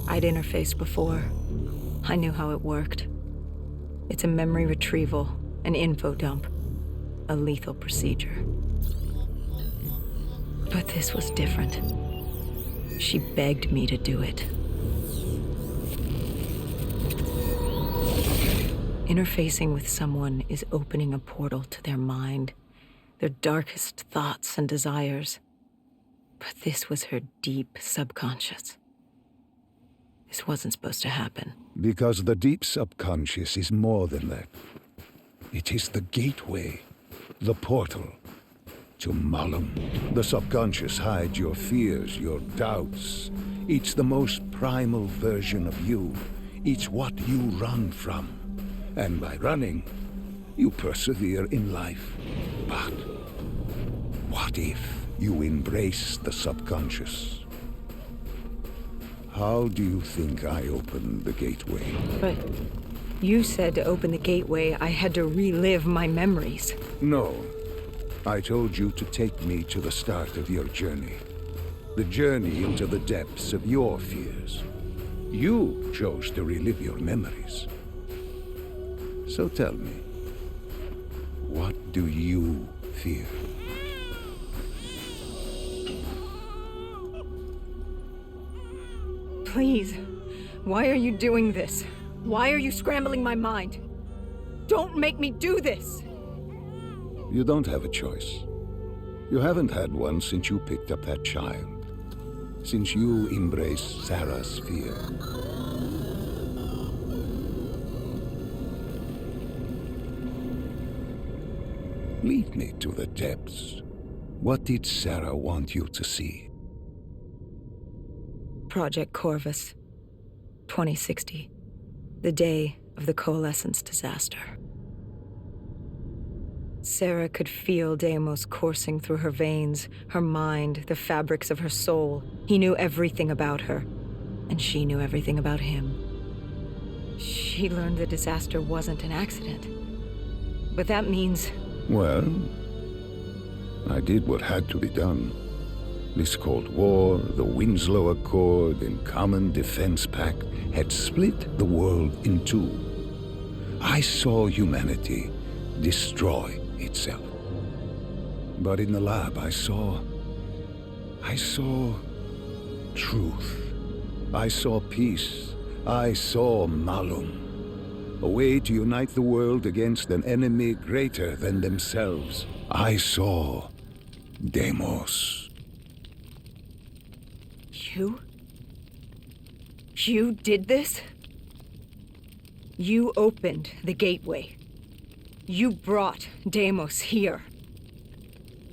I'd interfaced before. I knew how it worked. It's a memory retrieval, an info dump, a lethal procedure. But this was different. She begged me to do it. Interfacing with someone is opening a portal to their mind, their darkest thoughts and desires. But this was her deep subconscious. This wasn't supposed to happen. Because the deep subconscious is more than that. It is the gateway, the portal, to Malam. The subconscious hides your fears, your doubts. It's the most primal version of you. It's what you run from. And by running, you persevere in life. But what if you embrace the subconscious? How do you think I opened the gateway? But you said to open the gateway, I had to relive my memories. No. I told you to take me to the start of your journey. The journey into the depths of your fears. You chose to relive your memories. So tell me, what do you fear? Please, why are you doing this? Why are you scrambling my mind? Don't make me do this! You don't have a choice. You haven't had one since you picked up that child. Since you embraced Sarah's fear. Lead me to the depths. What did Sarah want you to see? Project Corvus, 2060. The day of the Coalescence disaster. Sarah could feel Deimos coursing through her veins, her mind, the fabrics of her soul. He knew everything about her, and she knew everything about him. She learned the disaster wasn't an accident. But that means... Well, I did what had to be done. This Cold War, the Winslow Accord, and Common Defense Pact had split the world in two. I saw humanity destroy itself. But in the lab, I saw truth. I saw peace. I saw Malam. A way to unite the world against an enemy greater than themselves. I saw Deimos. You did this? You opened the gateway. You brought Deimos here.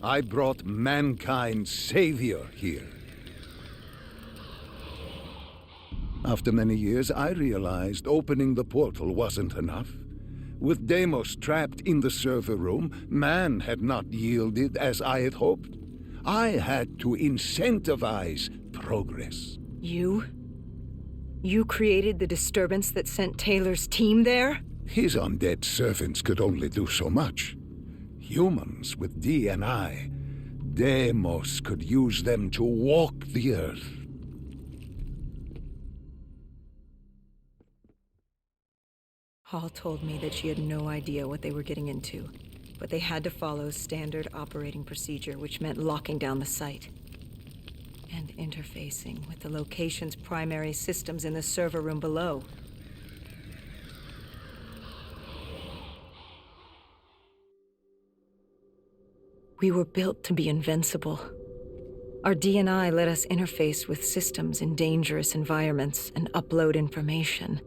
I brought mankind's savior here. After many years, I realized opening the portal wasn't enough. With Deimos trapped in the server room, man had not yielded as I had hoped. I had to incentivize progress. You created the disturbance that sent Taylor's team there? His undead servants could only do so much. Humans with D&I, Deimos could use them to walk the earth. Hall told me that she had no idea what they were getting into, but they had to follow standard operating procedure, which meant locking down the site and interfacing with the location's primary systems in the server room below. We were built to be invincible. Our D&I let us interface with systems in dangerous environments and upload information.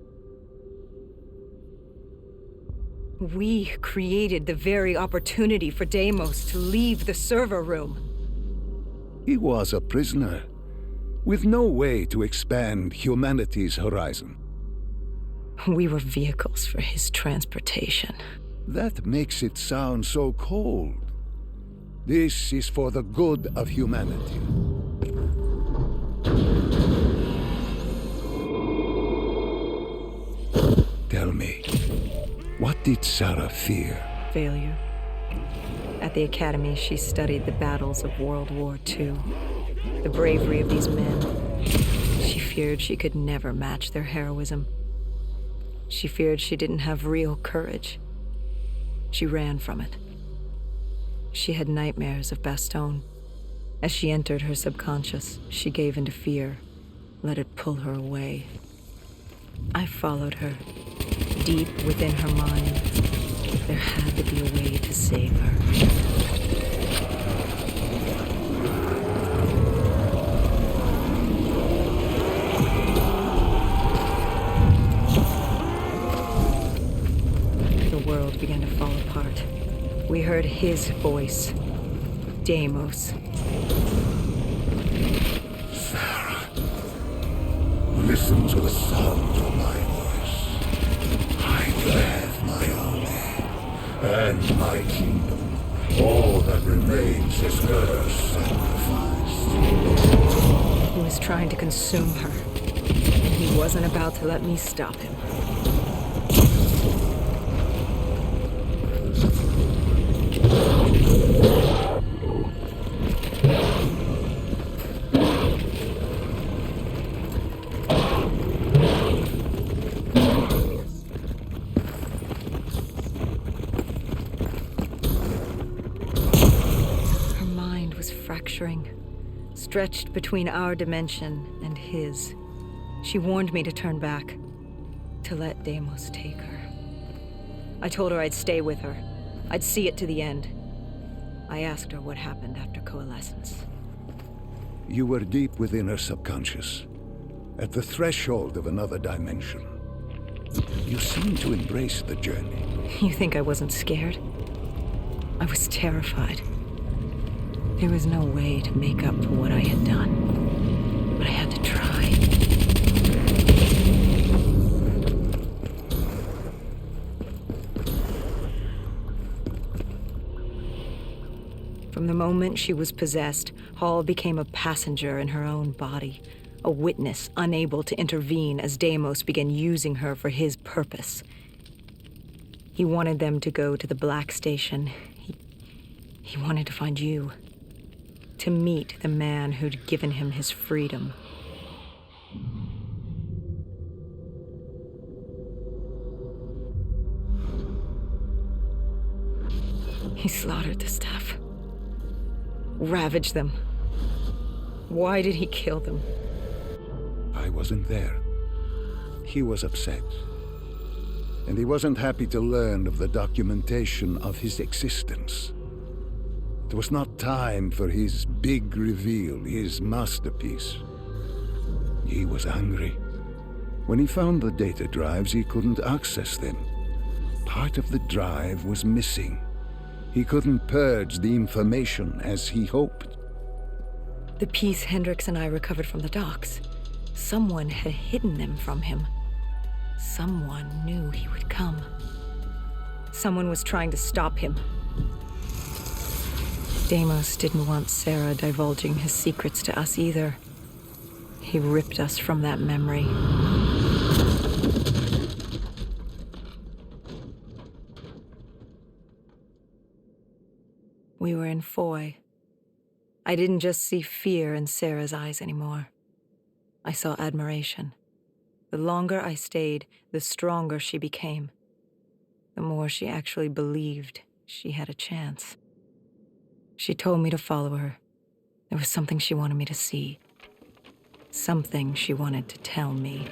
We created the very opportunity for Deimos to leave the server room. He was a prisoner, with no way to expand humanity's horizon. We were vehicles for his transportation. That makes it sound so cold. This is for the good of humanity. Tell me, what did Sarah fear? Failure. At the academy, she studied the battles of World War II, the bravery of these men. She feared she could never match their heroism. She feared she didn't have real courage. She ran from it. She had nightmares of Bastogne. As she entered her subconscious, she gave into fear, let it pull her away. I followed her, deep within her mind. There had to be a way to save her. The world began to fall apart. We heard his voice. Deimos. Sarah, listen to the sound of my voice. I have my army and my kingdom. All that remains is her sacrifice. He was trying to consume her, and he wasn't about to let me stop him. Stretched between our dimension and his. She warned me to turn back, to let Deimos take her. I told her I'd stay with her. I'd see it to the end. I asked her what happened after Coalescence. You were deep within her subconscious, at the threshold of another dimension. You seemed to embrace the journey. You think I wasn't scared? I was terrified. There was no way to make up for what I had done, but I had to try. From the moment she was possessed, Hall became a passenger in her own body, a witness unable to intervene as Deimos began using her for his purpose. He wanted them to go to the Black Station. He wanted to find you. To meet the man who'd given him his freedom. He slaughtered the staff. Ravaged them. Why did he kill them? I wasn't there. He was upset. And he wasn't happy to learn of the documentation of his existence. It was not time for his big reveal, his masterpiece. He was angry. When he found the data drives, he couldn't access them. Part of the drive was missing. He couldn't purge the information as he hoped. The piece Hendricks and I recovered from the docks. Someone had hidden them from him. Someone knew he would come. Someone was trying to stop him. Deimos didn't want Sarah divulging his secrets to us either. He ripped us from that memory. We were in Foy. I didn't just see fear in Sarah's eyes anymore. I saw admiration. The longer I stayed, the stronger she became. the more she actually believed she had a chance. She told me to follow her. There was something she wanted me to see. Something she wanted to tell me.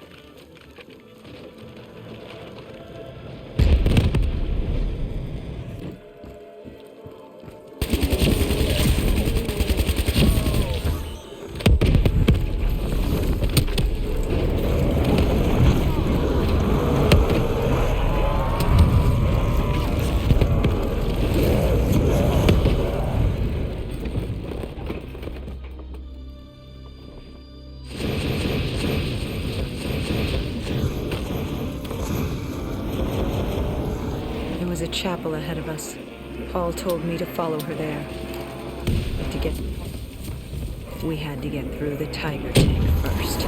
There was a chapel ahead of us. Paul told me to follow her there. We had to get through the Tiger tank first.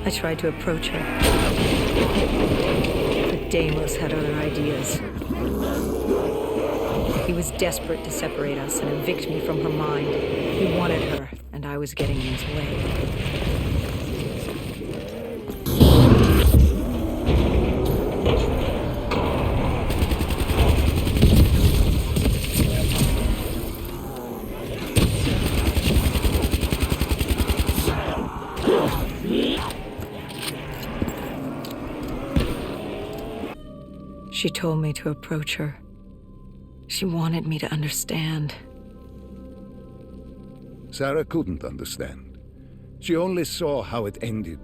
I tried to approach her, but Deimos had other ideas. He was desperate to separate us and evict me from her mind. He wanted her, and I was getting in his way. She told me to approach her. She wanted me to understand. Sarah couldn't understand. She only saw how it ended.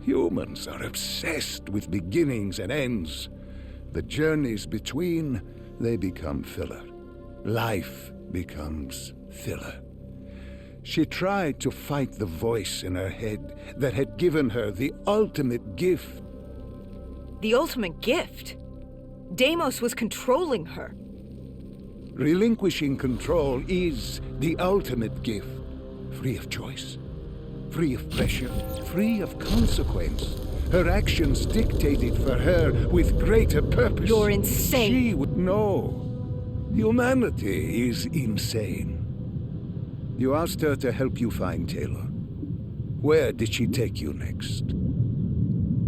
Humans are obsessed with beginnings and ends. The journeys between, they become filler. Life becomes filler. She tried to fight the voice in her head that had given her the ultimate gift. The ultimate gift? Deimos was controlling her. Relinquishing control is the ultimate gift. Free of choice, free of pressure, free of consequence. Her actions dictated for her with greater purpose. You're insane. She would know. Humanity is insane. You asked her to help you find Taylor. Where did she take you next?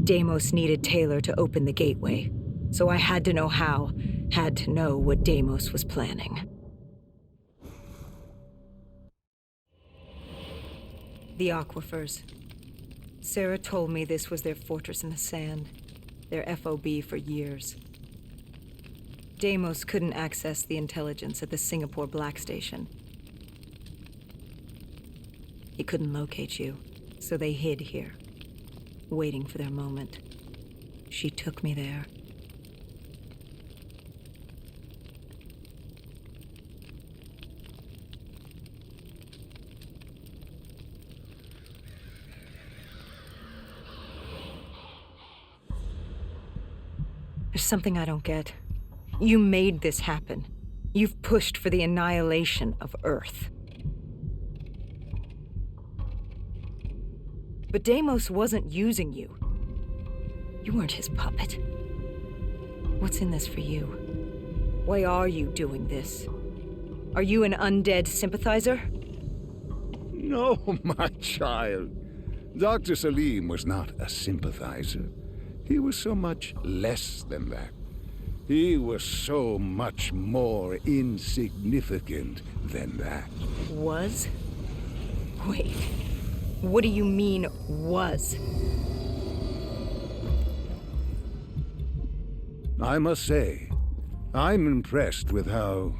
Deimos needed Taylor to open the gateway. So I had to know how, had to know what Deimos was planning. The aquifers. Sarah told me this was their fortress in the sand, their FOB for years. Deimos couldn't access the intelligence at the Singapore Black Station. He couldn't locate you, so they hid here, waiting for their moment. She took me there. There's something I don't get. You made this happen. You've pushed for the annihilation of Earth. But Deimos wasn't using you. You weren't his puppet. What's in this for you? Why are you doing this? Are you an undead sympathizer? No, my child. Dr. Salim was not a sympathizer. He was so much less than that. He was so much more insignificant than that. Was? Wait. What do you mean, was? I must say, I'm impressed with how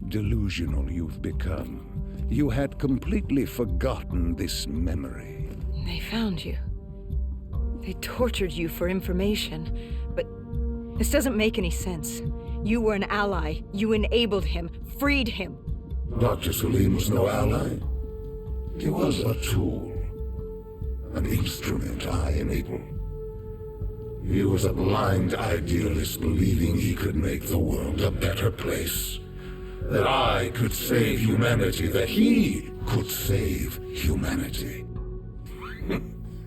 delusional you've become. You had completely forgotten this memory. They found you. They tortured you for information, but This doesn't make any sense. You were an ally. You enabled him, freed him. Dr. Salim was no ally. He was a tool. An instrument I enabled. He was a blind idealist believing he could make the world a better place. That I could save humanity, that he could save humanity.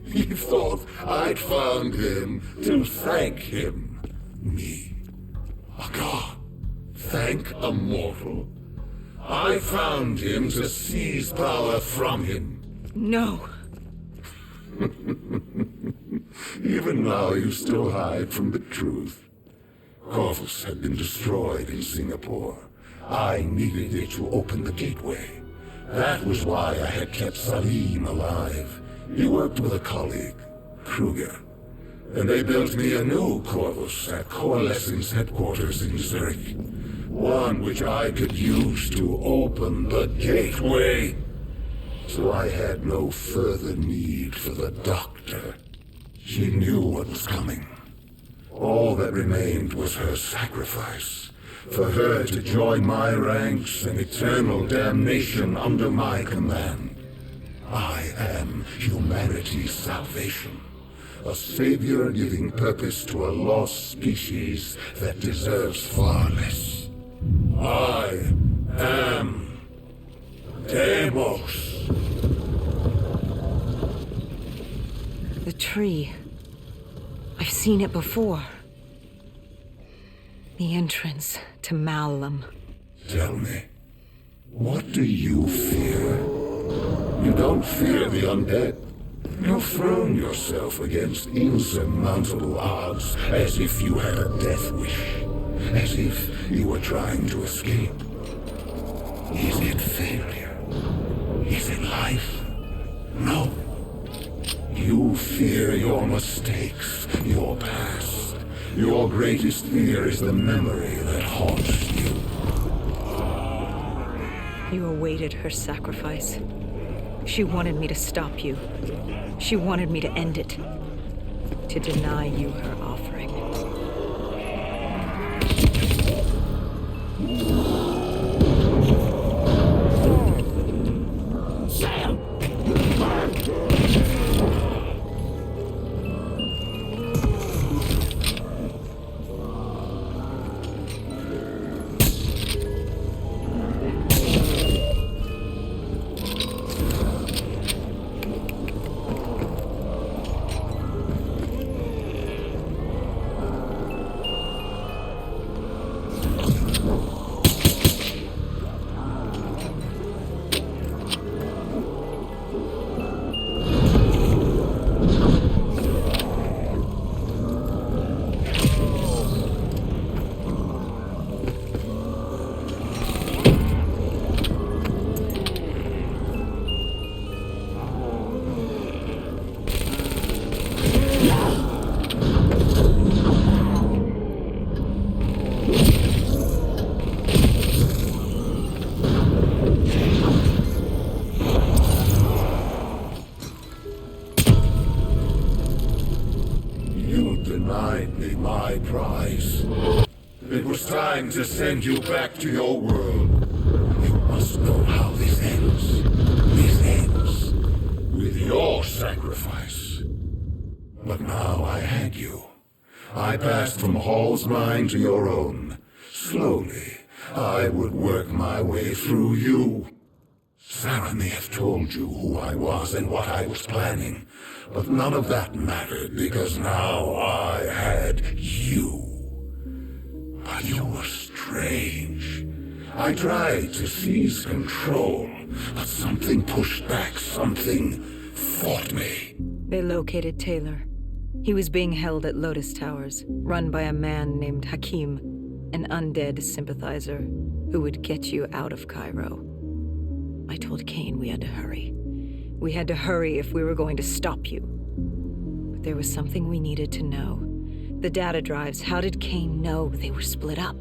He thought I'd found him to thank him. Me. A god. Thank a mortal. I found him to seize power from him. No. Even now you still hide from the truth. Corvus had been destroyed in Singapore. I needed it to open the gateway. That was why I had kept Salim alive. He worked with a colleague, Kruger. And they built me a new Corvus at Coalescence headquarters in Zurich. One which I could use to open the gateway. So I had no further need for the doctor. She knew what was coming. All that remained was her sacrifice. For her to join my ranks and eternal damnation under my command. I am humanity's salvation. A savior giving purpose to a lost species that deserves far less. I am Deimos. The tree. I've seen it before. The entrance to Malam. Tell me, what do you fear? You don't fear the undead. You've thrown yourself against insurmountable odds as if you had a death wish. As if you were trying to escape. Is it failure? Is it life? No. You fear your mistakes, your past. Your greatest fear is the memory that haunts you. You awaited her sacrifice. She wanted me to stop you. She wanted me to end it. To deny you her offering. Sam! To send you back to your world. You must know how this ends. This ends with your sacrifice. But now I had you. I passed from Hall's mind to your own. Slowly, I would work my way through you. Sarah may have told you who I was and what I was planning, but none of that mattered because now I had you. But you were strange. I tried to seize control, but something pushed back, something fought me. They located Taylor. He was being held at Lotus Towers, run by a man named Hakeem, an undead sympathizer who would get you out of Cairo. I told Kane we had to hurry. We had to hurry if we were going to stop you. But there was something we needed to know. The data drives, how did Kane know they were split up?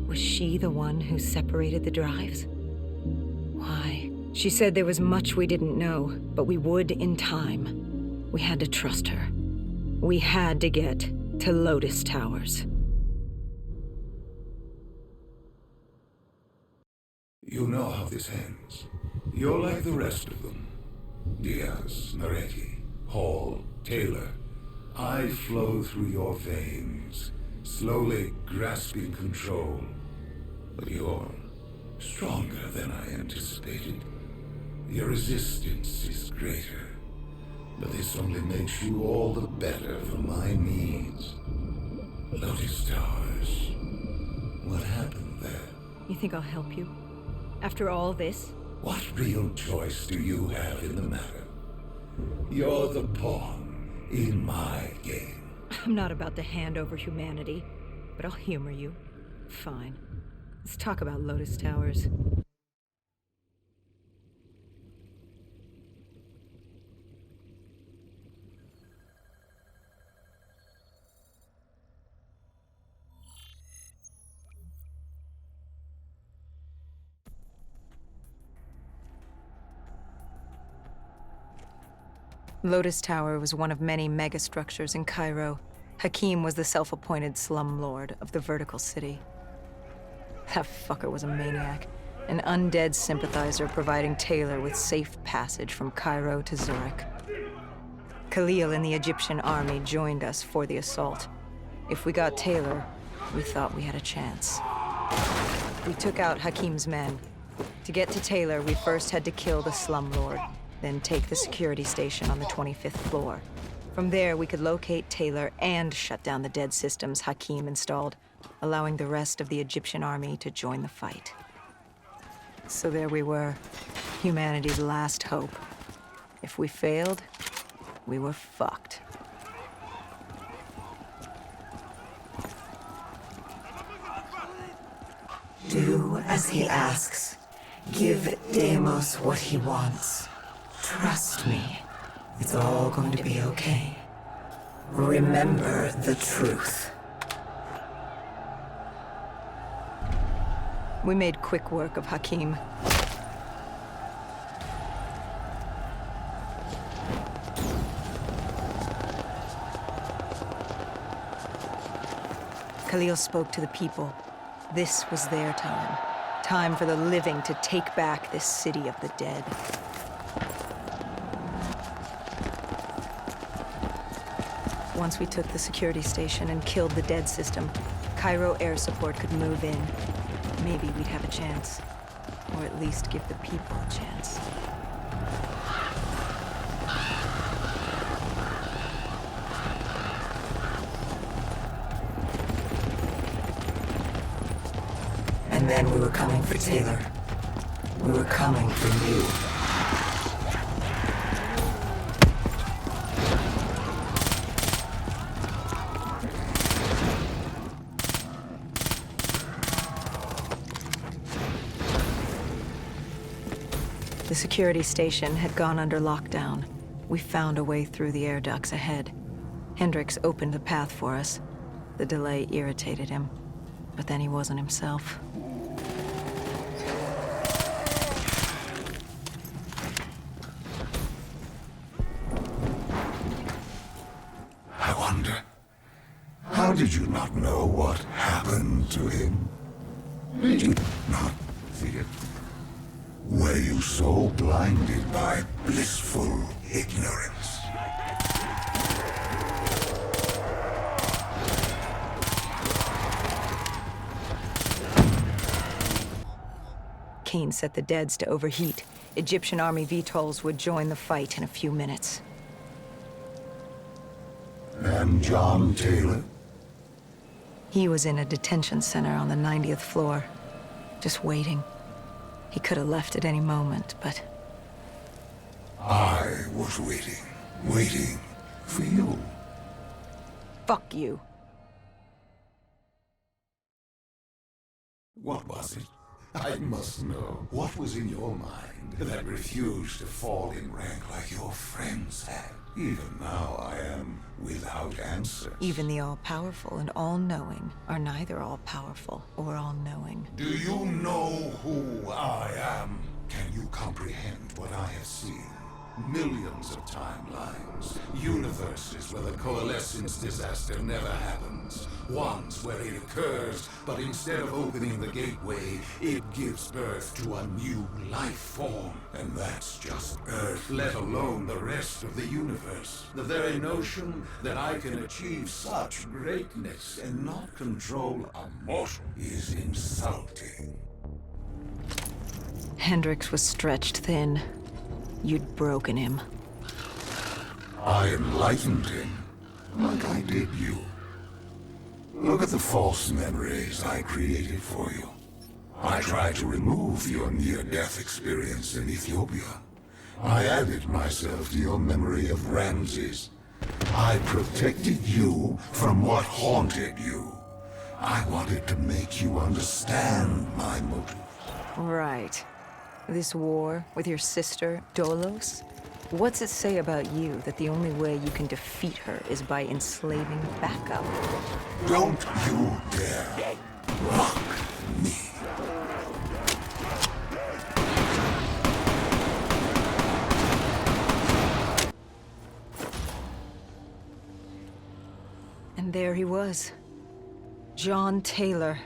Was she the one who separated the drives? Why? She said there was much we didn't know, but we would in time. We had to trust her. We had to get to Lotus Towers. You know how this ends. You're like the rest of them. Diaz, Moretti, Hall, Taylor. I flow through your veins, slowly grasping control. But you're stronger than I anticipated. Your resistance is greater. But this only makes you all the better for my needs. Lotus Towers. What happened there? You think I'll help you? After all this? What real choice do you have in the matter? You're the pawn in my game. I'm not about to hand over humanity, but I'll humor you. Fine. Let's talk about Lotus Towers. Lotus Tower was one of many megastructures in Cairo. Hakeem was the self-appointed slumlord of the vertical city. That fucker was a maniac, an undead sympathizer providing Taylor with safe passage from Cairo to Zurich. Khalil and the Egyptian army joined us for the assault. If we got Taylor, we thought we had a chance. We took out Hakeem's men. To get to Taylor, we first had to kill the slumlord, then take the security station on the 25th floor. From there, we could locate Taylor and shut down the dead systems Hakeem installed, allowing the rest of the Egyptian army to join the fight. So there we were, humanity's last hope. If we failed, we were fucked. Do as he asks. Give Deimos what he wants. Trust me, it's all going to be okay. Remember the truth. We made quick work of Hakeem. Khalil spoke to the people. This was their time. Time for the living to take back this city of the dead. Once we took the security station and killed the dead system, Cairo air support could move in. Maybe we'd have a chance. Or at least give the people a chance. And then we were coming for Taylor. We were coming for you. The security station had gone under lockdown. We found a way through the air ducts ahead. Hendricks opened the path for us. The delay irritated him, but then he wasn't himself. I wonder, how did you not know what happened to him? Did you not see it? Were you so blinded by blissful ignorance? Kane set the deads to overheat. Egyptian army VTOLs would join the fight in a few minutes. And John Taylor? He was in a detention center on the 90th floor, just waiting. He could have left at any moment, but... I was waiting for you. Fuck you. What was it? I must know. What was in your mind that refused to fall in rank like your friends had? Even now I am without answers. Even the all-powerful and all-knowing are neither all-powerful or all-knowing. Do you know who I am? Can you comprehend what I have seen? Millions of timelines, universes where the Coalescence disaster never happens. Ones where it occurs, but instead of opening the gateway, it gives birth to a new life form. And that's just Earth, let alone the rest of the universe. The very notion that I can achieve such greatness and not control a mortal is insulting. Hendrix was stretched thin. You'd broken him. I enlightened him, like I did you. Look at the false memories I created for you. I tried to remove your near-death experience in Ethiopia. I added myself to your memory of Ramses. I protected you from what haunted you. I wanted to make you understand my motive. Right. This war with your sister, Dolos? What's it say about you that the only way you can defeat her is by enslaving backup? Don't you dare mock me. And there he was. John Taylor.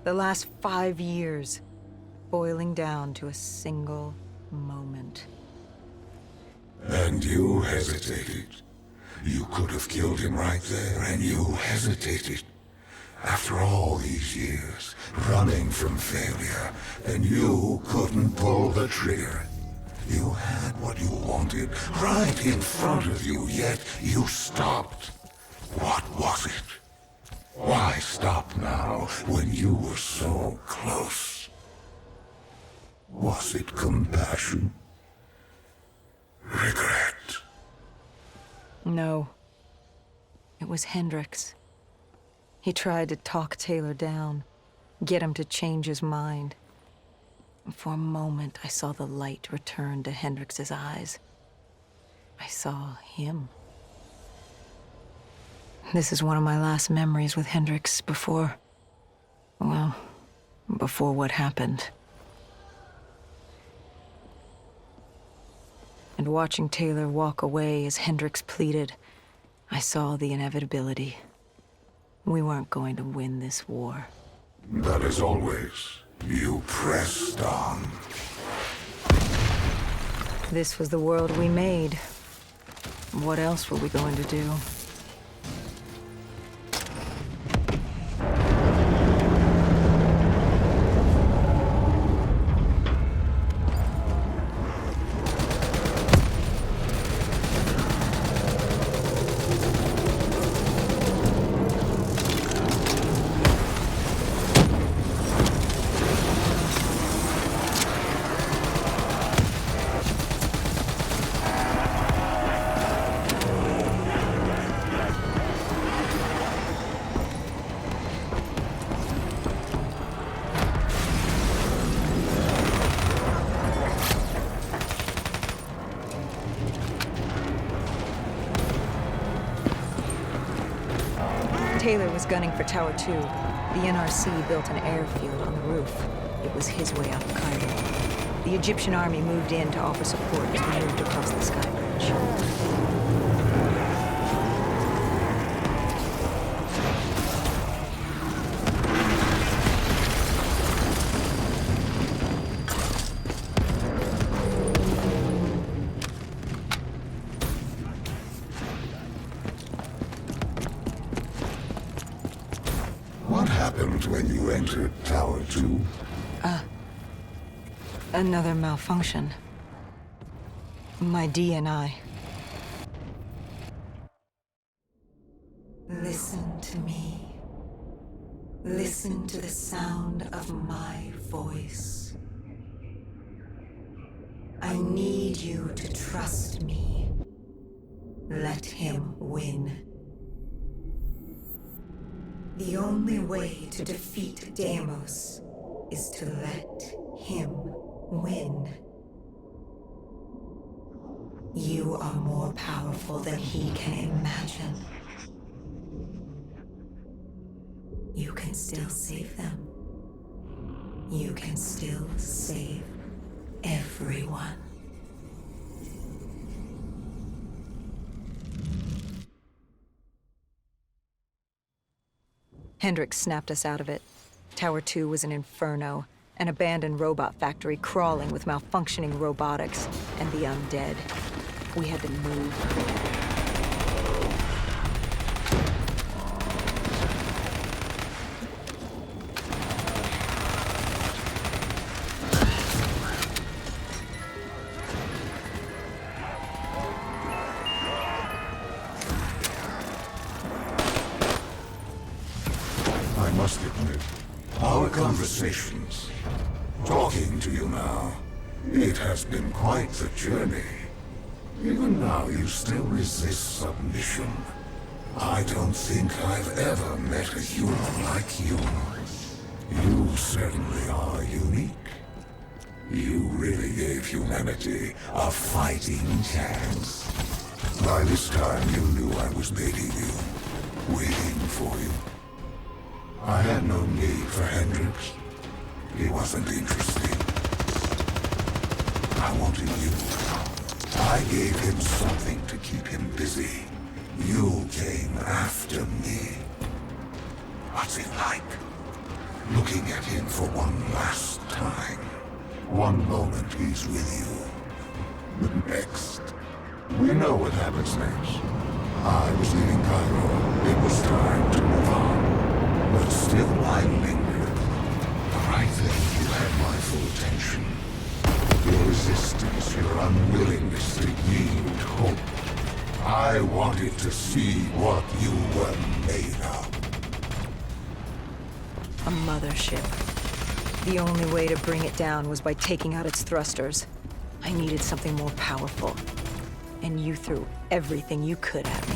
The last 5 years. Boiling down to a single moment. And you hesitated. You could have killed him right there, and you hesitated. After all these years, running from failure, and you couldn't pull the trigger. You had what you wanted right in front of you, yet you stopped. What was it? Why stop now when you were so close? Was it compassion? Regret? No. It was Hendrix. He tried to talk Taylor down, get him to change his mind. For a moment, I saw the light return to Hendrix's eyes. I saw him. This is one of my last memories with Hendrix before what happened. And watching Taylor walk away as Hendrix pleaded, I saw the inevitability. We weren't going to win this war. But as always, you pressed on. This was the world we made. What else were we going to do? Taylor was gunning for Tower 2. The NRC built an airfield on the roof. It was his way out of Cairo. The Egyptian army moved in to offer support as we moved across the sky bridge. When you entered Tower 2? Another malfunction. My DNI. Listen to me. Listen to the sound of my voice. I need you to trust me. Let him win. The only way to defeat Deimos is to let him win. You are more powerful than he can imagine. You can still save them. You can still save everyone. Hendricks snapped us out of it. Tower 2 was an inferno, an abandoned robot factory crawling with malfunctioning robotics and the undead. We had to move. I must admit, our conversations, talking to you now, it has been quite the journey. Even now you still resist submission. I don't think I've ever met a human like you. You certainly are unique. You really gave humanity a fighting chance. By this time you knew I was baiting you, waiting for you. I had no need for Hendricks. He wasn't interesting. I wanted you. I gave him something to keep him busy. You came after me. What's it like? Looking at him for one last time. One moment he's with you. The next. We know what happens next. I was leaving Cairo. It was time to move on. But still I lingered. I think you had my full attention. Your resistance, your unwillingness to yield hope. I wanted to see what you were made of. A mothership. The only way to bring it down was by taking out its thrusters. I needed something more powerful. And you threw everything you could at me.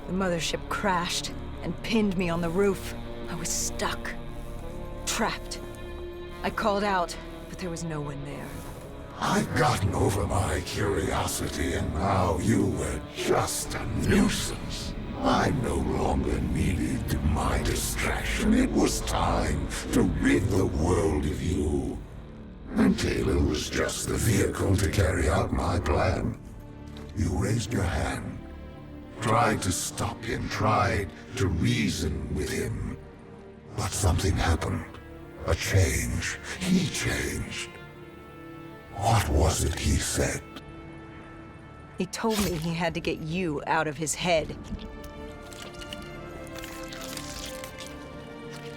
The mothership crashed and pinned me on the roof. I was stuck. Trapped. I called out, but there was no one there. I'd gotten over my curiosity, and now you were just a nuisance. I no longer needed my distraction. It was time to rid the world of you. And Taylor was just the vehicle to carry out my plan. You raised your hand. Tried to stop him, tried to reason with him. But something happened. A change. He changed. What was it he said? He told me he had to get you out of his head.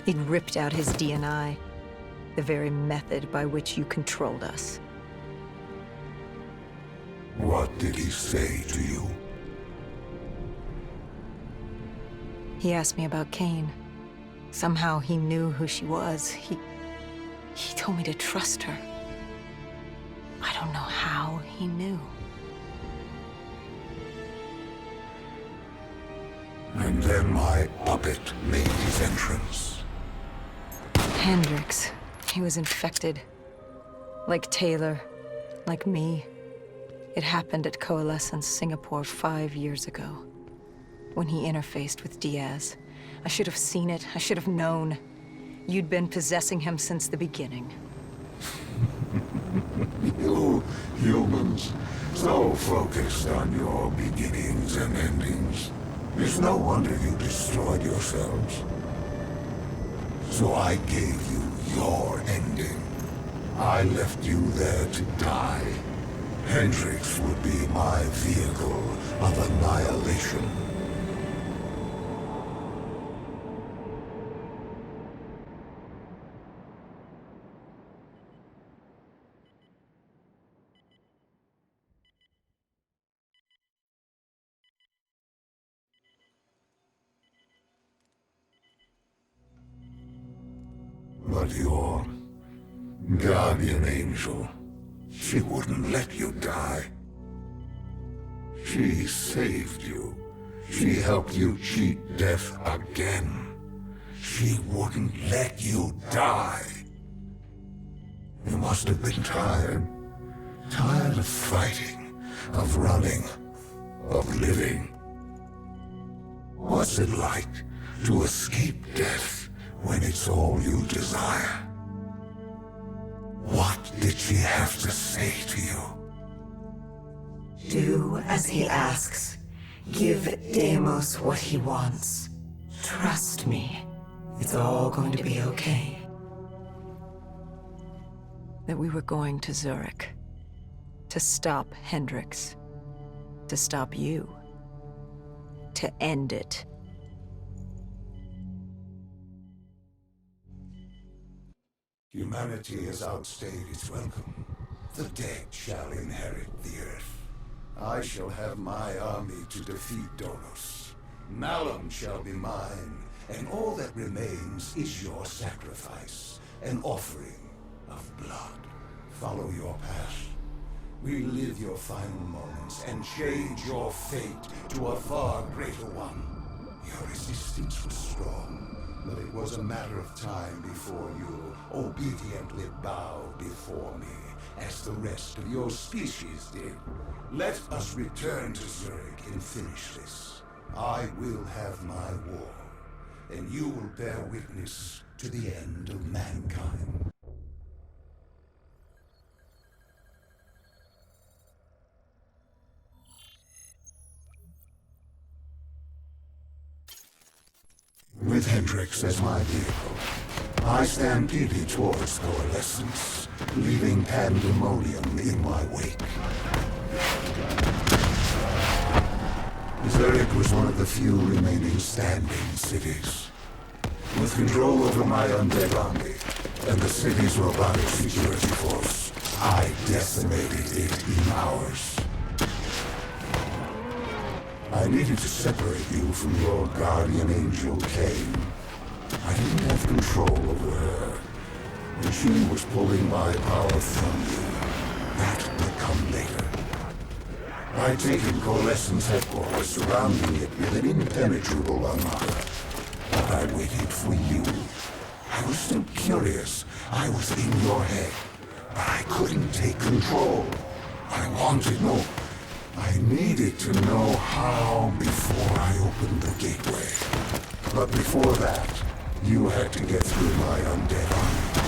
He'd ripped out his DNI, the very method by which you controlled us. What did he say to you? He asked me about Kane. Somehow he knew who she was. He told me to trust her. I don't know how he knew. And then my puppet made his entrance. Hendricks. He was infected. Like Taylor. Like me. It happened at Coalescence Singapore 5 years ago. When he interfaced with Diaz. I should have seen it. I should have known. You'd been possessing him since the beginning. You humans, so focused on your beginnings and endings. It's no wonder you destroyed yourselves. So I gave you your ending. I left you there to die. Hendricks would be my vehicle of annihilation. But your guardian angel, she wouldn't let you die. She saved you. She helped you cheat death again. She wouldn't let you die. You must have been tired. Tired of fighting, of running, of living. What's it like to escape death when it's all you desire? What did she have to say to you? Do as he asks. Give Deimos what he wants. Trust me. It's all going to be okay. That we were going to Zurich. To stop Hendrix. To stop you. To end it. Humanity has outstayed its welcome. The dead shall inherit the earth. I shall have my army to defeat Dolos. Malam shall be mine, and all that remains is your sacrifice, an offering of blood. Follow your path. Relive your final moments and change your fate to a far greater one. Your resistance was strong, but it was a matter of time before you obediently bowed before me, as the rest of your species did. Let us return to Zurich and finish this. I will have my war, and you will bear witness to the end of mankind. With Hendrix as my vehicle, I stampeded towards Coalescence, leaving pandemonium in my wake. Zurich was one of the few remaining standing cities. With control over my undead army and the city's robotic security force, I decimated it in hours. I needed to separate you from your guardian angel, Cain. I didn't have control over her, and she was pulling my power from you. That would come later. I'd taken Coalescence headquarters, surrounding it with an impenetrable armada. But I waited for you. I was still curious. I was in your head, but I couldn't take control. I wanted more. I needed to know how before I opened the gateway. But before that, you had to get through my undead army.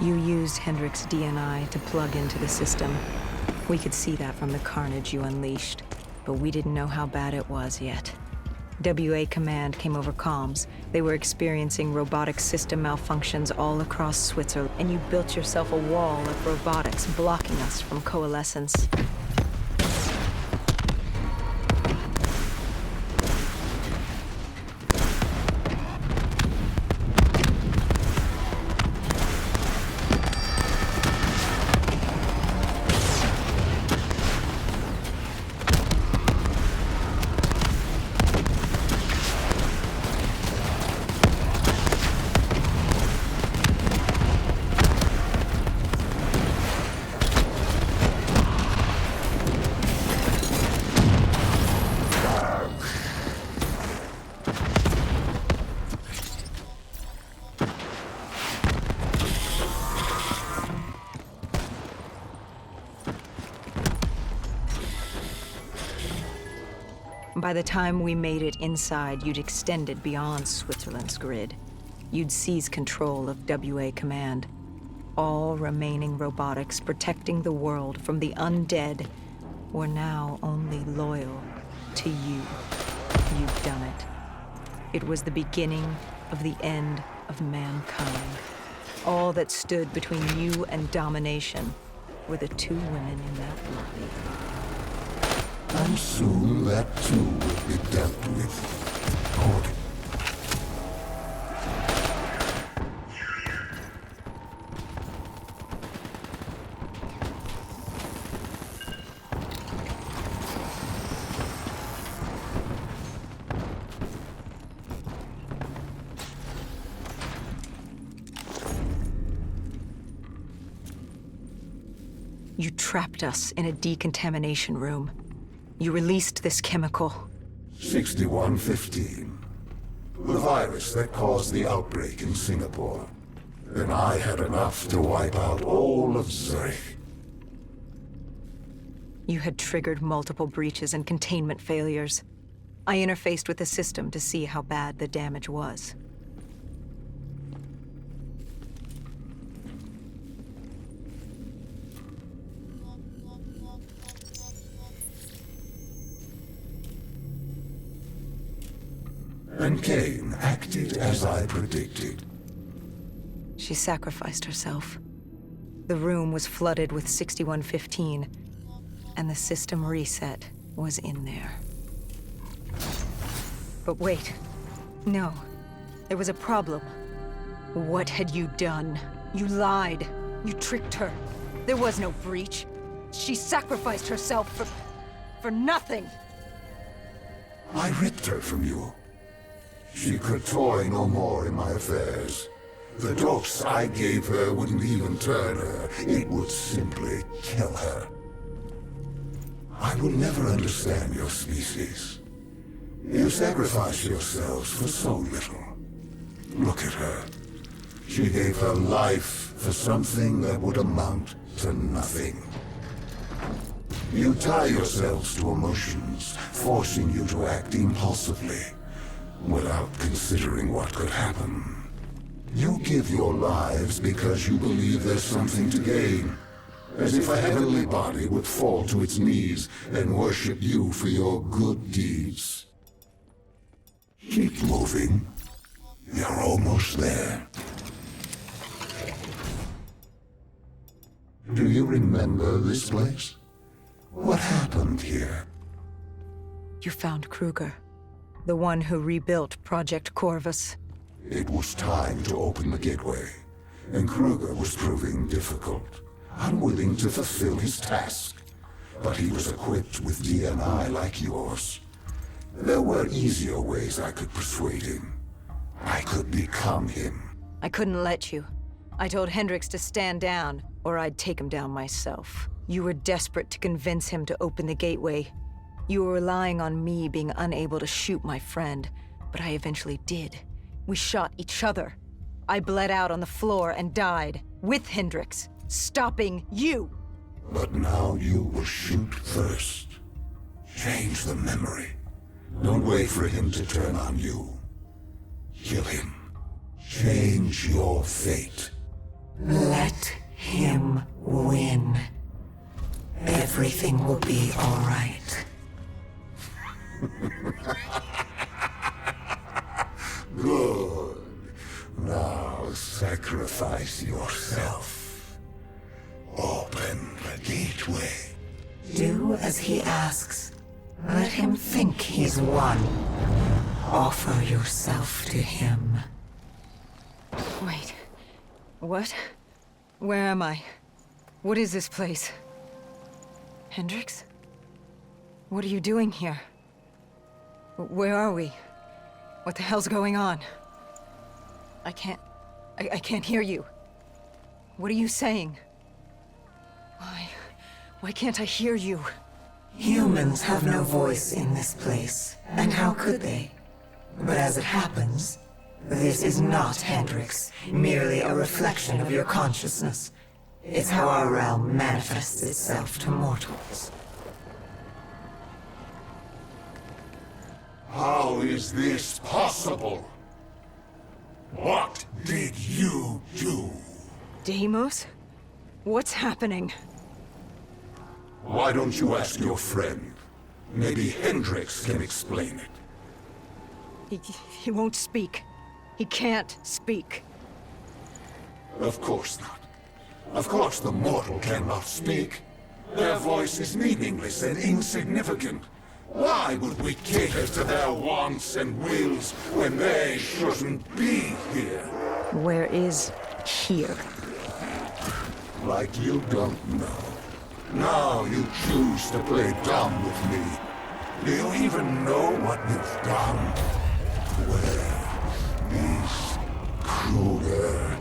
You used Hendrix's DNI to plug into the system. We could see that from the carnage you unleashed, but we didn't know how bad it was yet. WA Command came over comms. They were experiencing robotic system malfunctions all across Switzerland, and you built yourself a wall of robotics blocking us from Coalescence. By the time we made it inside, you'd extended beyond Switzerland's grid. You'd seized control of WA Command. All remaining robotics protecting the world from the undead were now only loyal to you. You've done it. It was the beginning of the end of mankind. All that stood between you and domination were the two women in that lobby. And soon that too will be dealt with. Accordingly. You trapped us in a decontamination room. You released this chemical. 6115. The virus that caused the outbreak in Singapore. And I had enough to wipe out all of Zurich. You had triggered multiple breaches and containment failures. I interfaced with the system to see how bad the damage was. And Kane acted as I predicted. She sacrificed herself. The room was flooded with 6115, and the system reset was in there. But wait. No. There was a problem. What had you done? You lied. You tricked her. There was no breach. She sacrificed herself for nothing. I ripped her from you. She could toy no more in my affairs. The dose I gave her wouldn't even turn her. It would simply kill her. I will never understand your species. You sacrifice yourselves for so little. Look at her. She gave her life for something that would amount to nothing. You tie yourselves to emotions, forcing you to act impulsively, without considering what could happen. You give your lives because you believe there's something to gain. As if a heavenly body would fall to its knees and worship you for your good deeds. Keep moving. You're almost there. Do you remember this place? What happened here? You found Kruger. The one who rebuilt Project Corvus. It was time to open the gateway, and Kruger was proving difficult, unwilling to fulfill his task. But he was equipped with DNI like yours. There were easier ways I could persuade him. I could become him. I couldn't let you. I told Hendricks to stand down, or I'd take him down myself. You were desperate to convince him to open the gateway. You were relying on me being unable to shoot my friend, but I eventually did. We shot each other. I bled out on the floor and died, with Hendricks, stopping you. But now you will shoot first. Change the memory. Don't wait for him to turn on you. Kill him. Change your fate. Let him win. Everything will be all right. Good. Now sacrifice yourself. Open the gateway. Do as he asks. Let him think he's won. Offer yourself to him. Wait. What? Where am I? What is this place? Hendricks? What are you doing here? Where are we? What the hell's going on? I can't hear you. What are you saying? Why can't I hear you? Humans have no voice in this place, and how could they? But as it happens, this is not Hendricks, merely a reflection of your consciousness. It's how our realm manifests itself to mortals. How is this possible? What did you do? Deimos? What's happening? Why don't you ask your friend? Maybe Hendricks can explain it. He won't speak. He can't speak. Of course not. Of course the mortal cannot speak. Their voice is meaningless and insignificant. Why would we cater to their wants and wills when they shouldn't be here? Where is here? Like you don't know. Now you choose to play dumb with me. Do you even know what you've done? Where is Kruger?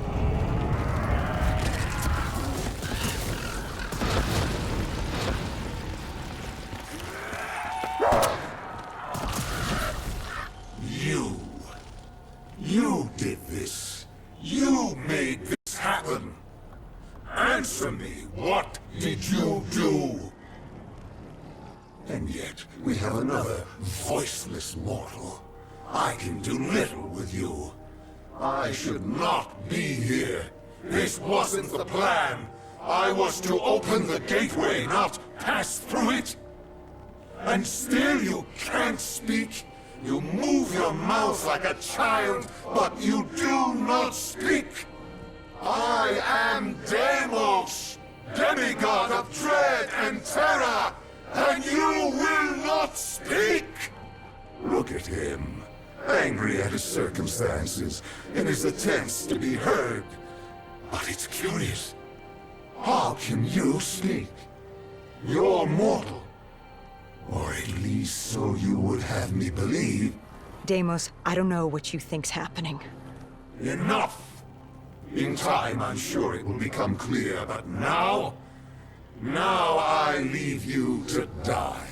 You did this. You made this happen. Answer me, what did you do? And yet, we have another voiceless mortal. I can do little with you. I should not be here. This wasn't the plan. I was to open the gateway, not pass through it. And still you can't speak. You move your mouth like a child, but you do not speak. I am Deimos, demigod of dread and terror, and you will not speak! Look at him, angry at his circumstances, in his attempts to be heard. But it's curious. How can you speak? You're mortal. Or at least so you would have me believe. Deimos, I don't know what you think's happening. Enough! In time, I'm sure it will become clear, but now... Now I leave you to die.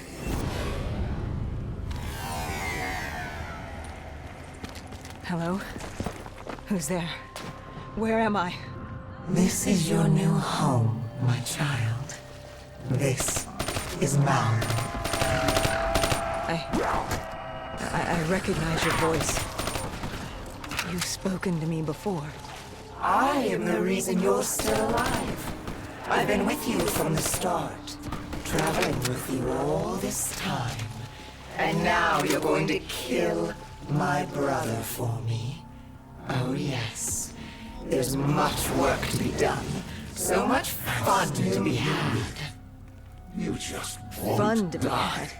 Hello? Who's there? Where am I? This is your new home, my child. This is Malam. I recognize your voice. You've spoken to me before. I am the reason you're still alive. I've been with you from the start, traveling with you all this time. And now you're going to kill my brother for me. Oh yes, there's much work to be done. So much fun to be had. You just won't Fun to be die. had.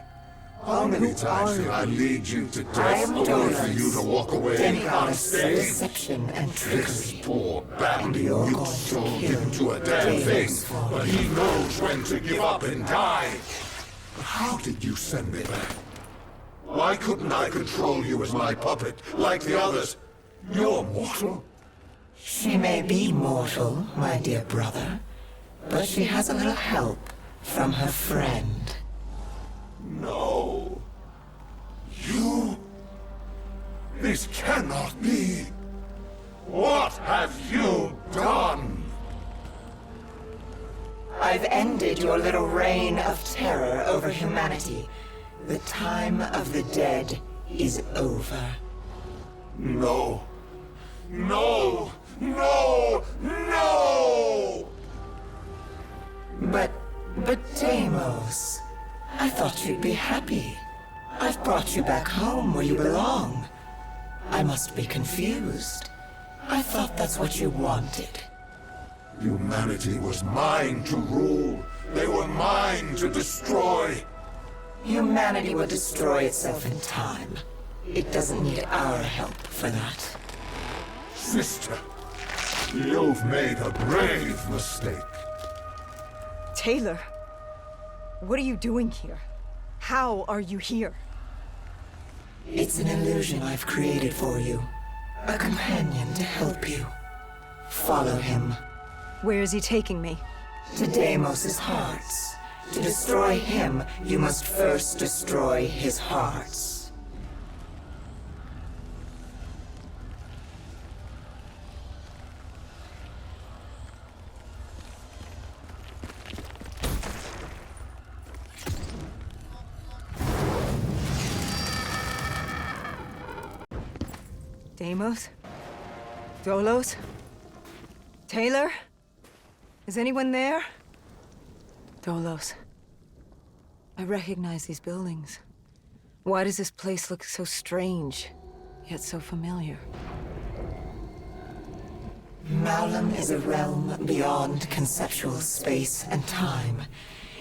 How many times did I lead you to I death am only for Dolos, you to walk away demigoddess of unscathed? deception and This trickery. poor bastard, You're you going to sold kill him to a damn thing, Deimos for but me. he knows when to give up and die. But how did you send me back? Why couldn't I control you as my puppet, like the others? You're mortal. She may be mortal, my dear brother, but she has a little help from her friend. No. You? This cannot be. What have you done? I've ended your little reign of terror over humanity. The time of the dead is over. No. No! No! No! But Deimos, I thought you'd be happy. I've brought you back home where you belong. I must be confused. I thought that's what you wanted. Humanity was mine to rule. They were mine to destroy. Humanity will destroy itself in time. It doesn't need our help for that. Sister, you've made a grave mistake. Taylor, what are you doing here? How are you here? It's an illusion I've created for you. A companion to help you. Follow him. Where is he taking me? To Deimos' hearts. To destroy him, you must first destroy his hearts. Deimos? Dolos? Taylor? Is anyone there? Dolos. I recognize these buildings. Why does this place look so strange, yet so familiar? Malam is a realm beyond conceptual space and time.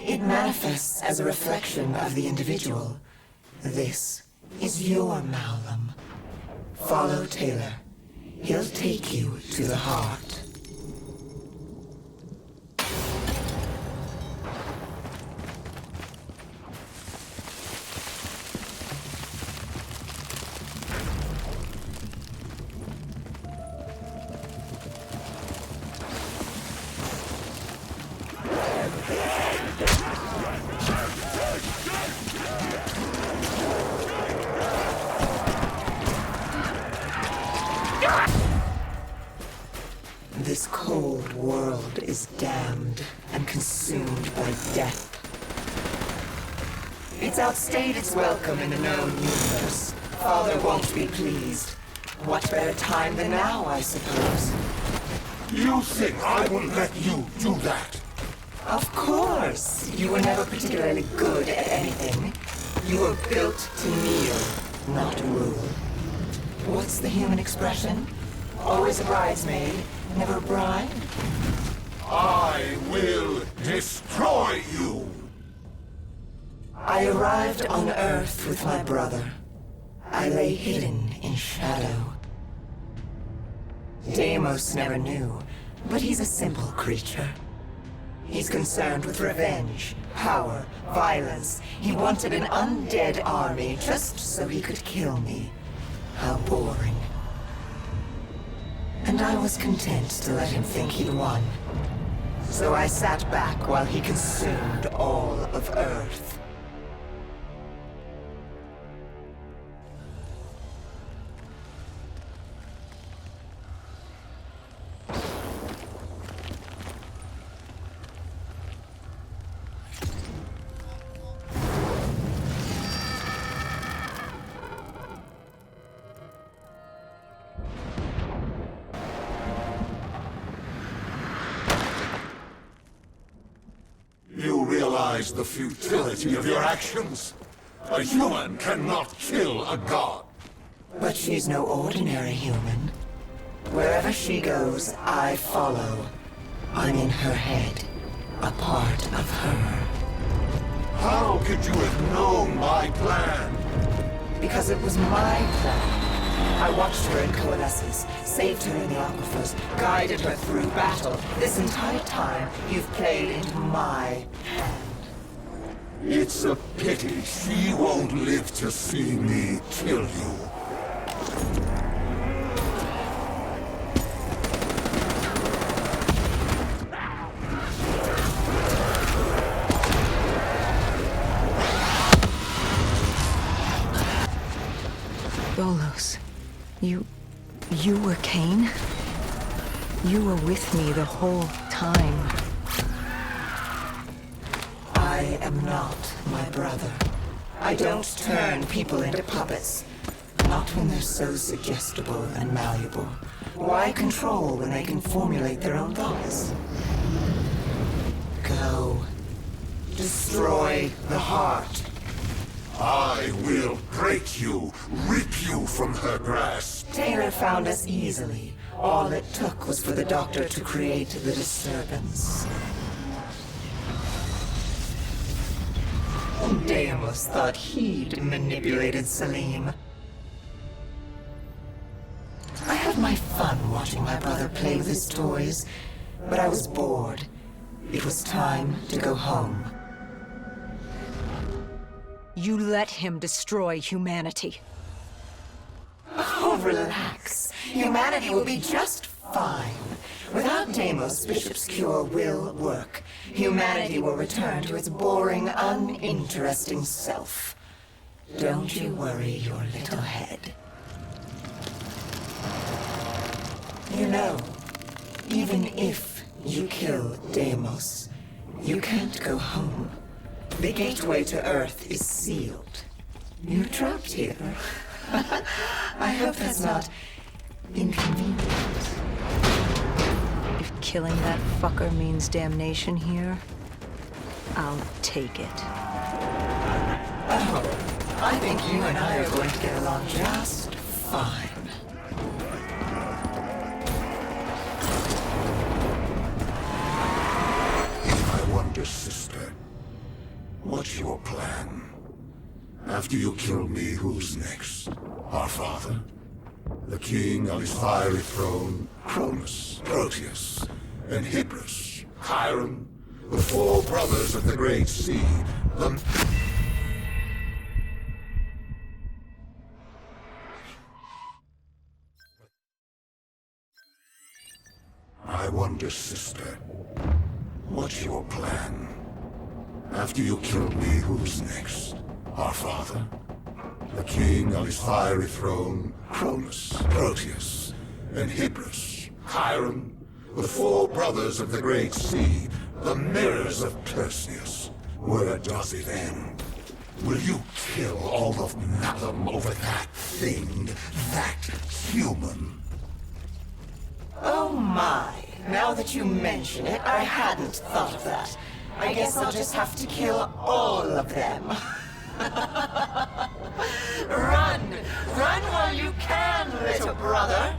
It manifests as a reflection of the individual. This is your Malam. Follow Taylor. He'll take you to the heart. This cold world is damned and consumed by death. It's outstayed its welcome in the known universe. Father won't be pleased. What better time than now, I suppose? You think I will let you do that? Of course! You were never particularly good at anything. You were built to kneel, not rule. What's the human expression? Always a bridesmaid, never a bride? I will destroy you! I arrived on Earth with my brother. I lay hidden in shadow. Deimos never knew, but he's a simple creature. He's concerned with revenge, power, violence. He wanted an undead army just so he could kill me. How boring. And I was content to let him think he'd won. So I sat back while he consumed all of Earth. The futility of your actions. A human cannot kill a god. But she's no ordinary human. Wherever she goes, I follow. I'm in her head, a part of her. How could you have known my plan? Because it was my plan. I watched her in Coalescence, saved her in the aquifers, guided her through battle. This entire time, you've played into my hand. It's a pity she won't live to see me kill you. Dolos, you were Cain? You were with me the whole time. I am not my brother. I don't turn people into puppets. Not when they're so suggestible and malleable. Why control when they can formulate their own thoughts? Go. Destroy the heart. I will break you, rip you from her grasp. Taylor found us easily. All it took was for the doctor to create the disturbance. Deimos thought he'd manipulated Salim. I had my fun watching my brother play with his toys, but I was bored. It was time to go home. You let him destroy humanity. Oh, relax. Humanity will be just fine. Without Deimos, Bishop's cure will work. Humanity will return to its boring, uninteresting self. Don't you worry your little head. You know, even if you kill Deimos, you can't go home. The gateway to Earth is sealed. You're trapped here. I hope that's not inconvenient. If killing that fucker means damnation here, I'll take it. Oh, I think you and I are going to get along just fine. I wonder, sister, After you kill me, who's next? Our father? The king on his fiery throne, Cronus, Proteus, and Hybris, Chiron, the four brothers of the Great Sea, the... I wonder, sister, what's your plan? After you kill me, who's next? Our father? The king on his fiery throne, Cronus, Proteus, and Hybris, Chiron, the four brothers of the Great Sea, the mirrors of Perseus. Where does it end? Will you kill all of Malam over that thing, that human? Oh my. Now that you mention it, I hadn't thought of that. I guess I'll just have to kill all of them. Run! Run while you can, little brother!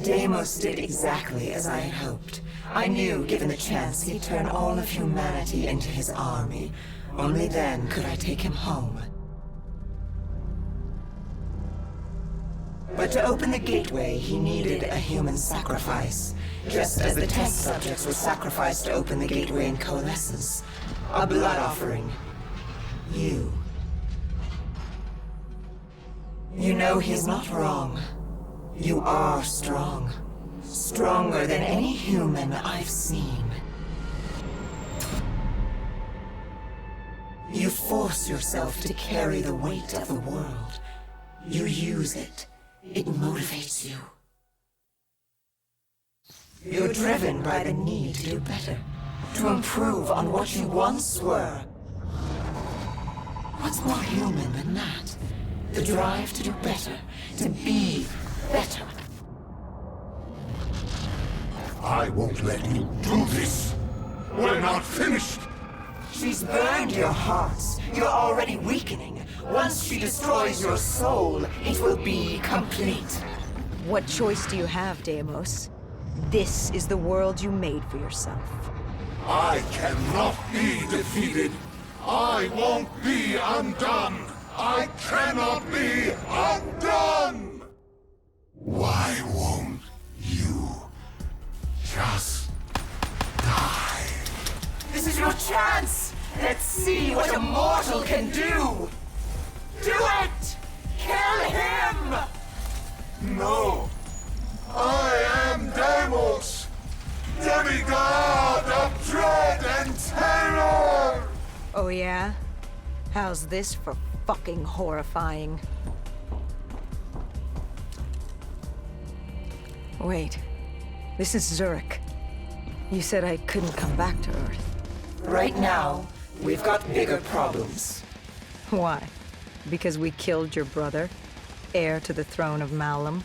Deimos did exactly as I had hoped. I knew, given the chance, he'd turn all of humanity into his army. Only then could I take him home. But to open the gateway, he needed a human sacrifice. Just as the test subjects were sacrificed to open the gateway in Coalescence. A blood offering. You. You know, he's not wrong. You are strong. Stronger than any human I've seen. You force yourself to carry the weight of the world. You use it. It motivates you. You're driven by the need to do better. To improve on what you once were. What's more human than that? The drive to do better. To be better. I won't let you do this. We're not finished. She's burned your hearts. You're already weakening. Once she destroys your soul, it will be complete. What choice do you have, Deimos? This is the world you made for yourself. I cannot be defeated. I won't be undone. I cannot be undone. Why won't you just die? This is your chance! Let's see what a mortal can do! Do it! Kill him! No! I am Deimos! Demigod of dread and terror! Oh yeah? How's this for fucking horrifying? Wait. This is Zurich. You said I couldn't come back to Earth. Right now, we've got bigger problems. Why? Because we killed your brother? Heir to the throne of Malam?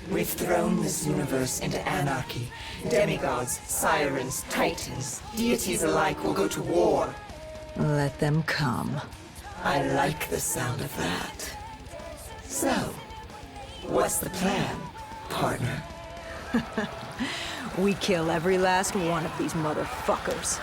We've thrown this universe into anarchy. Demigods, sirens, titans, deities alike will go to war. Let them come. I like the sound of that. So, what's the plan, partner? We kill every last one of these motherfuckers.